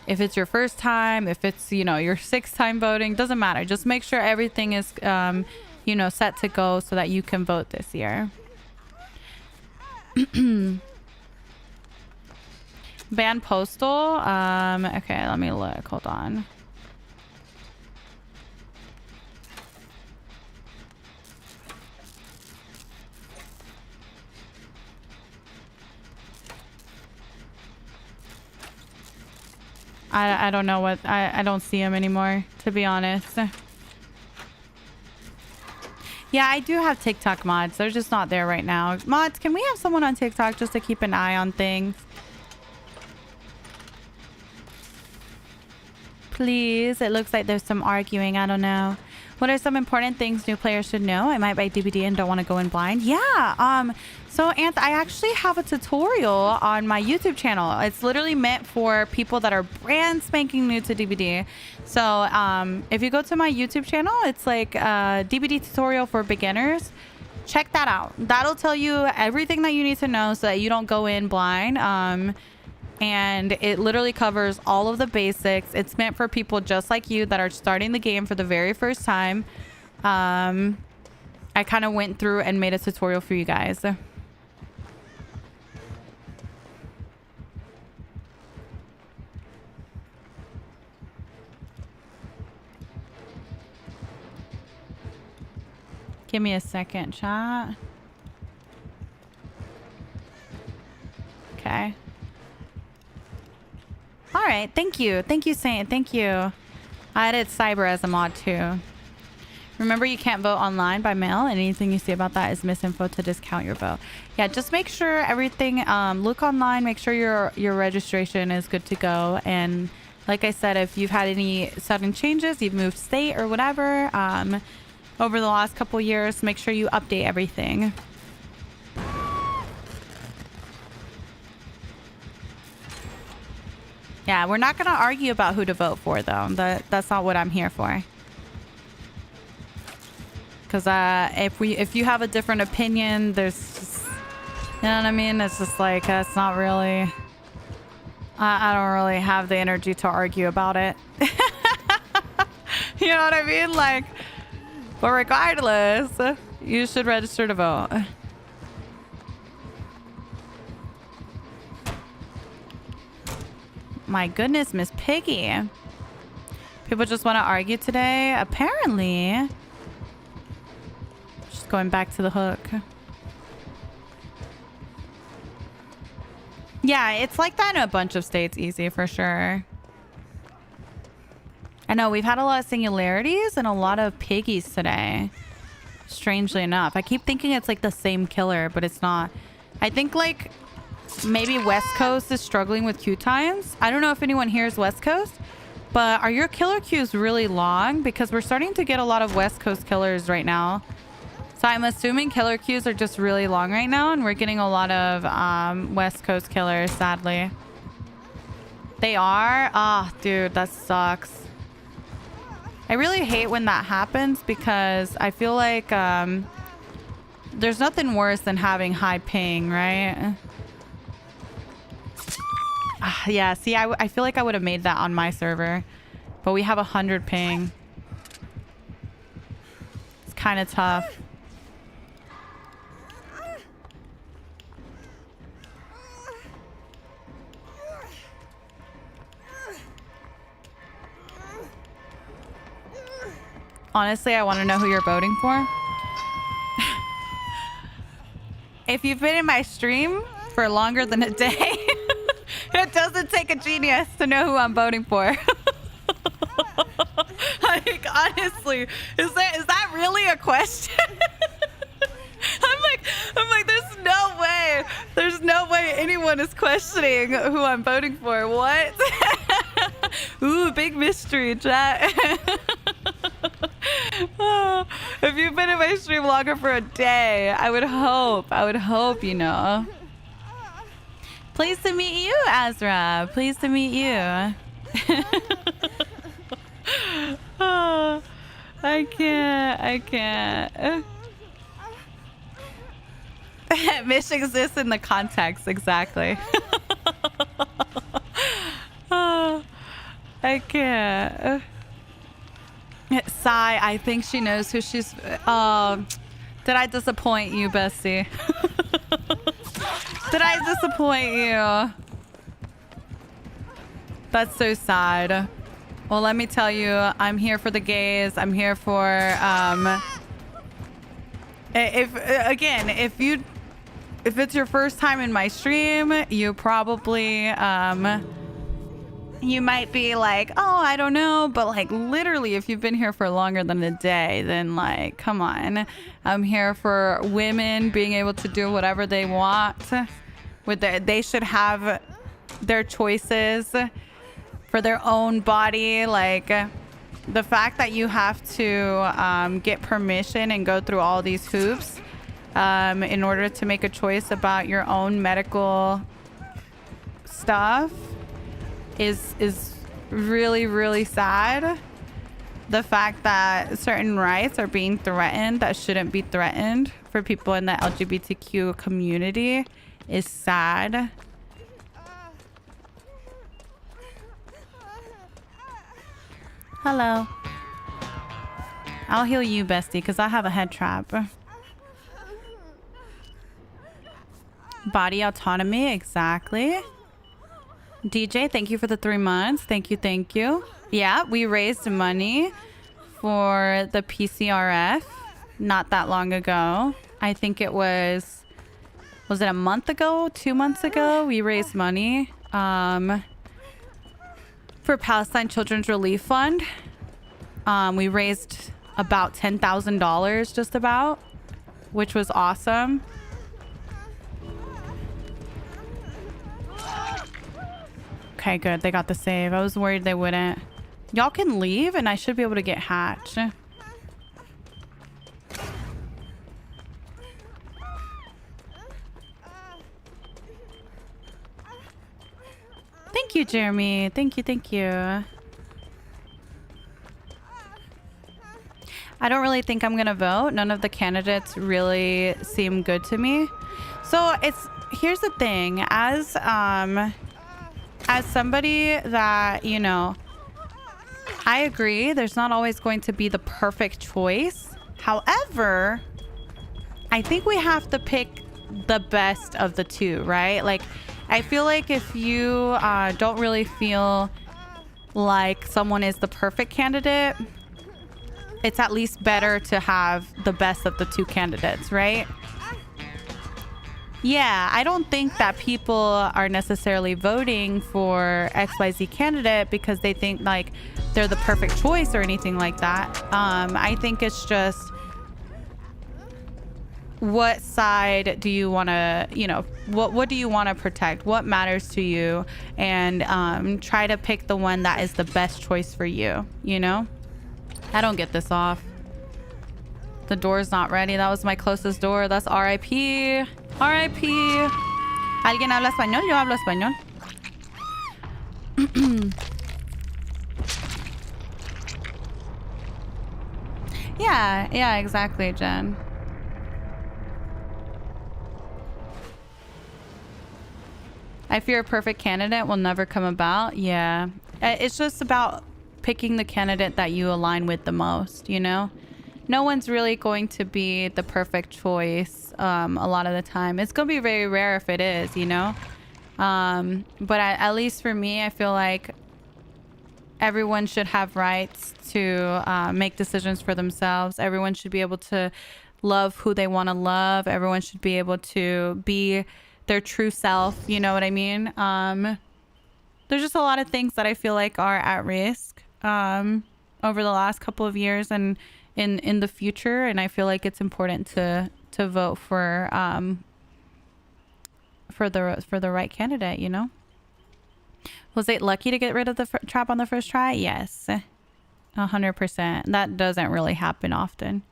A: if it's your first time, if it's, you know, your 6th time voting, doesn't matter. Just make sure everything is, you know, set to go so that you can vote this year. Ban postal. Okay, let me look. Hold on. I don't know what I don't see him anymore, to be honest. Yeah, I do have TikTok mods. They're just not there right now. Mods, can we have someone on TikTok just to keep an eye on things? Please. It looks like there's some arguing. I don't know. What are some important things new players should know? I might buy DVD and don't want to go in blind. Yeah. So Anth, I actually have a tutorial on my YouTube channel. It's literally meant for people that are brand spanking new to DVD. So if you go to my YouTube channel, it's like a DVD tutorial for beginners. Check that out. That'll tell you everything that you need to know so that you don't go in blind. And it literally covers all of the basics. It's meant for people just like you that are starting the game for the very first time. I kind of went through and made a tutorial for you guys. Give me a second, chat. Okay. All right, thank you. Thank you, Saint. Thank you. I added Cyber as a mod too. Remember, you can't vote online by mail. Anything you see about that is misinfo to discount your vote. Yeah, just make sure everything, look online, make sure your registration is good to go. And like I said, if you've had any sudden changes, you've moved state or whatever, over the last couple years, make sure you update everything. Yeah, we're not going to argue about who to vote for, though. That's not what I'm here for. Because if you have a different opinion, there's just, you know what I mean? It's just like, that's not really... I don't really have the energy to argue about it. You know what I mean? Like, but regardless, you should register to vote. My goodness, Miss Piggy. People just want to argue today? Apparently. Just going back to the hook. Yeah, it's like that in a bunch of states, easy for sure. I know, we've had a lot of singularities and a lot of piggies today. Strangely enough. I keep thinking it's like the same killer, but it's not. I think like maybe West Coast is struggling with queue times. I don't know if anyone here is West Coast, but are your killer queues really long? Because we're starting to get a lot of West Coast killers right now. So I'm assuming killer queues are just really long right now, and we're getting a lot of West Coast killers, sadly. They are? Ah, oh, dude, that sucks. I really hate when that happens because I feel like there's nothing worse than having high ping, right? Yeah, see, I feel like I would have made that on my server, but we have 100 ping. It's kind of tough. Honestly, I want to know who you're voting for. If you've been in my stream for longer than a day, it doesn't take a genius to know who I'm voting for. Like, honestly, is that really a question? I'm like, there's no way anyone is questioning who I'm voting for. What? Ooh, big mystery, chat. If you've been in my stream longer for a day, I would hope you know. Pleased to meet you, Azra. Pleased to meet you. Oh, I can't. Mish exists in the context, exactly. Oh, I can't. Sigh, I think she knows who she's... did I disappoint you, Bessie? Did I disappoint you? That's so sad. Well, let me tell you, I'm here for the gays. I'm here for, if it's your first time in my stream, you probably, you might be like, oh, I don't know. But like literally, if you've been here for longer than a day, then like, come on. I'm here for women being able to do whatever they want with they should have their choices for their own body. Like the fact that you have to get permission and go through all these hoops in order to make a choice about your own medical stuff is really, really sad. The fact that certain rights are being threatened that shouldn't be threatened for people in the LGBTQ community is sad. Hello. I'll heal you, bestie, because I have a head trap. Body autonomy, exactly. DJ, thank you for the 3 months. Thank you, thank you. Yeah, we raised money for the PCRF not that long ago. I think it was it a month ago, 2 months ago? We raised money for Palestine Children's Relief Fund. We raised about $10,000 just about, which was awesome. Okay, good. They got the save. I was worried they wouldn't. Y'all can leave and I should be able to get Hatch. Thank you, Jeremy. Thank you, thank you. I don't really think I'm gonna vote. None of the candidates really seem good to me. So here's the thing. As somebody that, you know, I agree there's not always going to be the perfect choice. However, I think we have to pick the best of the two, right? Like, I feel like if you don't really feel like someone is the perfect candidate, it's at least better to have the best of the two candidates, right? Yeah, I don't think that people are necessarily voting for XYZ candidate because they think like they're the perfect choice or anything like that. I think it's just what side do you want to, you know, what do you want to protect? What matters to you? And try to pick the one that is the best choice for you, you know? I don't get this off. The door's not ready. That was my closest door. That's RIP. RIP. ¿Alguien habla español? Yo hablo español. Yeah, exactly, Jen. I fear a perfect candidate will never come about. Yeah. It's just about picking the candidate that you align with the most, you know? No one's really going to be the perfect choice a lot of the time. It's going to be very rare if it is, you know? But at least for me, I feel like everyone should have rights to make decisions for themselves. Everyone should be able to love who they want to love. Everyone should be able to be their true self. You know what I mean? There's just a lot of things that I feel like are at risk over the last couple of years and in the future. And I feel like it's important to vote for the right candidate, you know? Was it lucky to get rid of the trap on the first try? Yes, 100%. That doesn't really happen often.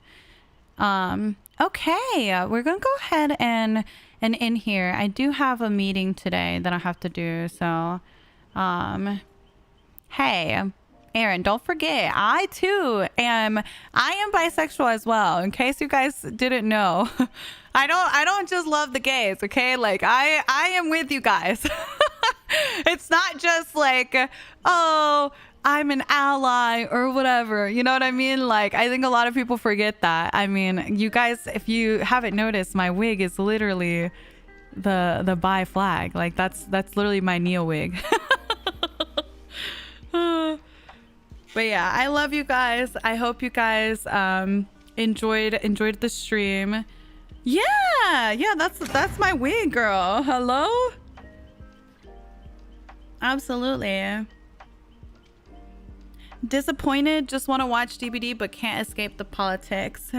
A: Okay, we're gonna go ahead and in here. I do have a meeting today that I have to do. So, hey, Aaron, don't forget, I am bisexual as well. In case you guys didn't know, I don't just love the gays. Okay, like I am with you guys. It's not just like, oh, I'm an ally or whatever. You know what I mean? Like, I think a lot of people forget that. I mean, you guys, if you haven't noticed, my wig is literally the bi flag. Like that's literally my Neo wig. But yeah, I love you guys. I hope you guys enjoyed the stream. Yeah, that's my wig, girl. Hello? Absolutely. Disappointed, just want to watch DBD but can't escape the politics.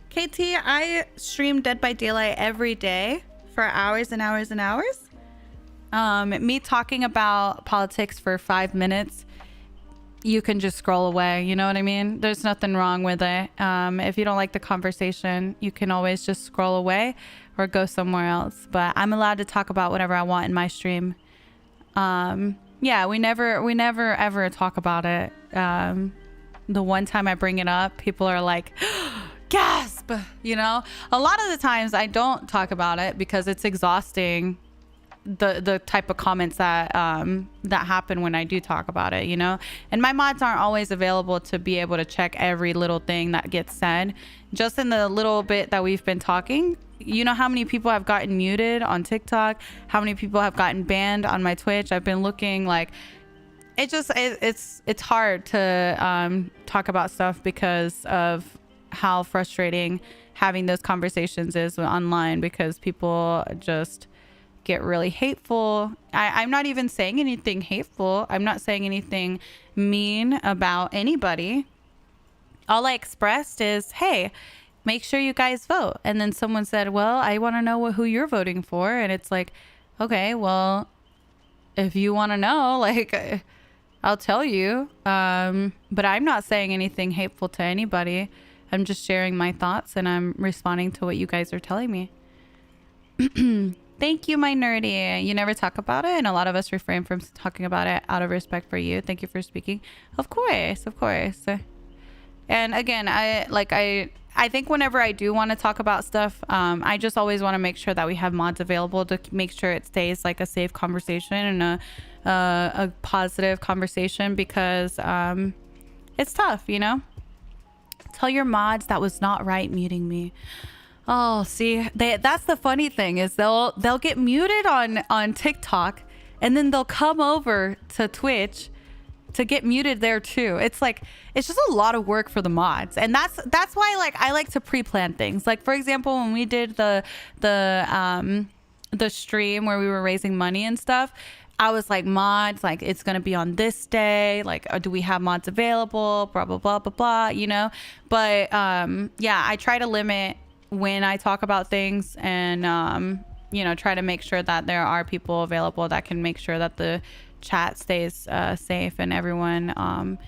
A: KT, I stream Dead by Daylight every day for hours and hours and hours. Me talking about politics for 5 minutes, you can just scroll away, you know what I mean? There's nothing wrong with it. If you don't like the conversation, you can always just scroll away or go somewhere else. But I'm allowed to talk about whatever I want in my stream. Yeah, we never ever talk about it. The one time I bring it up, people are like, gasp, you know? A lot of the times I don't talk about it because it's exhausting, the type of comments that happen when I do talk about it, you know? And my mods aren't always available to be able to check every little thing that gets said. Just in the little bit that we've been talking, you know how many people have gotten muted on TikTok, how many people have gotten banned on my Twitch. I've been looking, like, it's hard to talk about stuff because of how frustrating having those conversations is online, because people just get really hateful. I'm not even saying anything hateful. I'm not saying anything mean about anybody. All I expressed is, hey, make sure you guys vote. And then someone said, well, I want to know who you're voting for. And it's like, okay, well, if you want to know, like, I'll tell you. But I'm not saying anything hateful to anybody. I'm just sharing my thoughts and I'm responding to what you guys are telling me. Thank you, my nerdy. You never talk about it, and a lot of us refrain from talking about it out of respect for you. Thank you for speaking. Of course. And again, I think whenever I do want to talk about stuff, I just always want to make sure that we have mods available to make sure it stays like a safe conversation and a positive conversation, because it's tough, you know? Tell your mods that was not right muting me. Oh, see, that's the funny thing, is they'll get muted on TikTok, and then they'll come over to Twitch to get muted there too. It's like, it's just a lot of work for the mods, and that's why, like, I like to pre-plan things. Like, for example, when we did the stream where we were raising money and stuff, I was like, mods, like, it's gonna be on this day, like, do we have mods available, blah blah blah blah blah, you know? But yeah, I try to limit when I talk about things, and you know, try to make sure that there are people available that can make sure that the chat stays safe, and everyone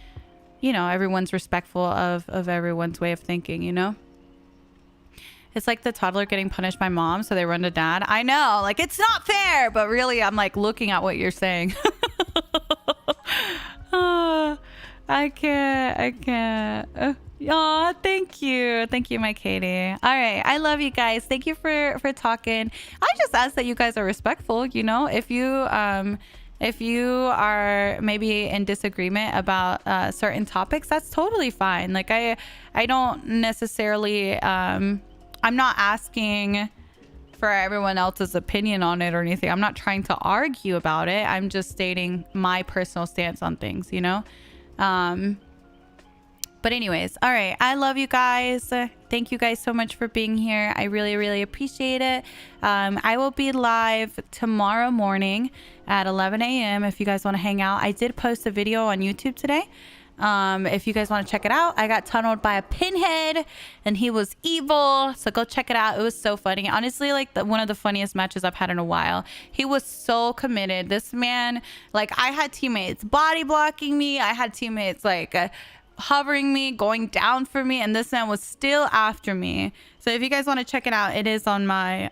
A: you know, everyone's respectful of everyone's way of thinking, you know? It's like the toddler getting punished by mom, so they run to dad. I know, like, it's not fair, but really I'm like looking at what you're saying. I can't. Aw, thank you, my Katie. All right, I love you guys. Thank you for talking. I just ask that you guys are respectful, you know? If you are maybe in disagreement about certain topics, that's totally fine. Like, I don't necessarily I'm not asking for everyone else's opinion on it or anything. I'm not trying to argue about it. I'm just stating my personal stance on things, you know? But anyways, all right. I love you guys. Thank you guys so much for being here. I really, really appreciate it. I will be live tomorrow morning at 11 a.m. if you guys want to hang out. I did post a video on YouTube today. If you guys want to check it out, I got tunneled by a pinhead and he was evil, so go check it out. It was so funny, honestly. Like, one of the funniest matches I've had in a while. He was so committed, this man. Like, I had teammates body blocking me, I had teammates like hovering me, going down for me, and this man was still after me. So if you guys want to check it out, it is on my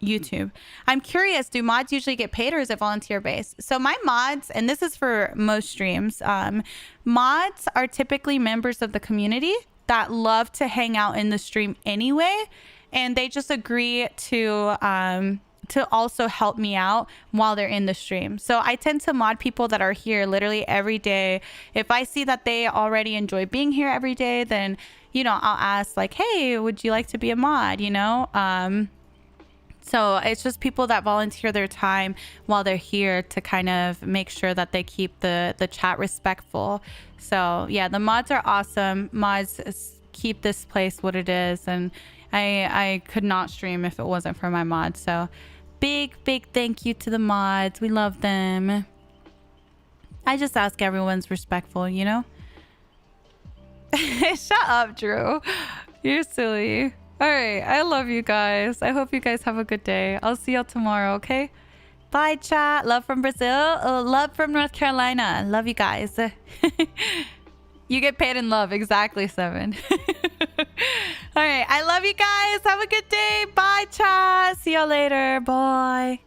A: YouTube. I'm curious, do mods usually get paid, or is it volunteer based? So my mods, and this is for most streams, mods are typically members of the community that love to hang out in the stream anyway, and they just agree to to also help me out while they're in the stream. So I tend to mod people that are here literally every day. If I see that they already enjoy being here every day, then, you know, I'll ask like, hey, would you like to be a mod, you know? So it's just people that volunteer their time while they're here to kind of make sure that they keep the chat respectful. So yeah, the mods are awesome. Mods keep this place what it is, and I could not stream if it wasn't for my mods. So big thank you to the mods. We love them. I just ask everyone's respectful, you know? Shut up, Drew. You're silly. All right, I love you guys. I hope you guys have a good day. I'll see y'all tomorrow, okay? Bye, chat. Love from Brazil. Love from North Carolina. Love you guys. You get paid in love. Exactly, 7. All right, I love you guys. Have a good day. Bye, chat. See y'all later. Bye.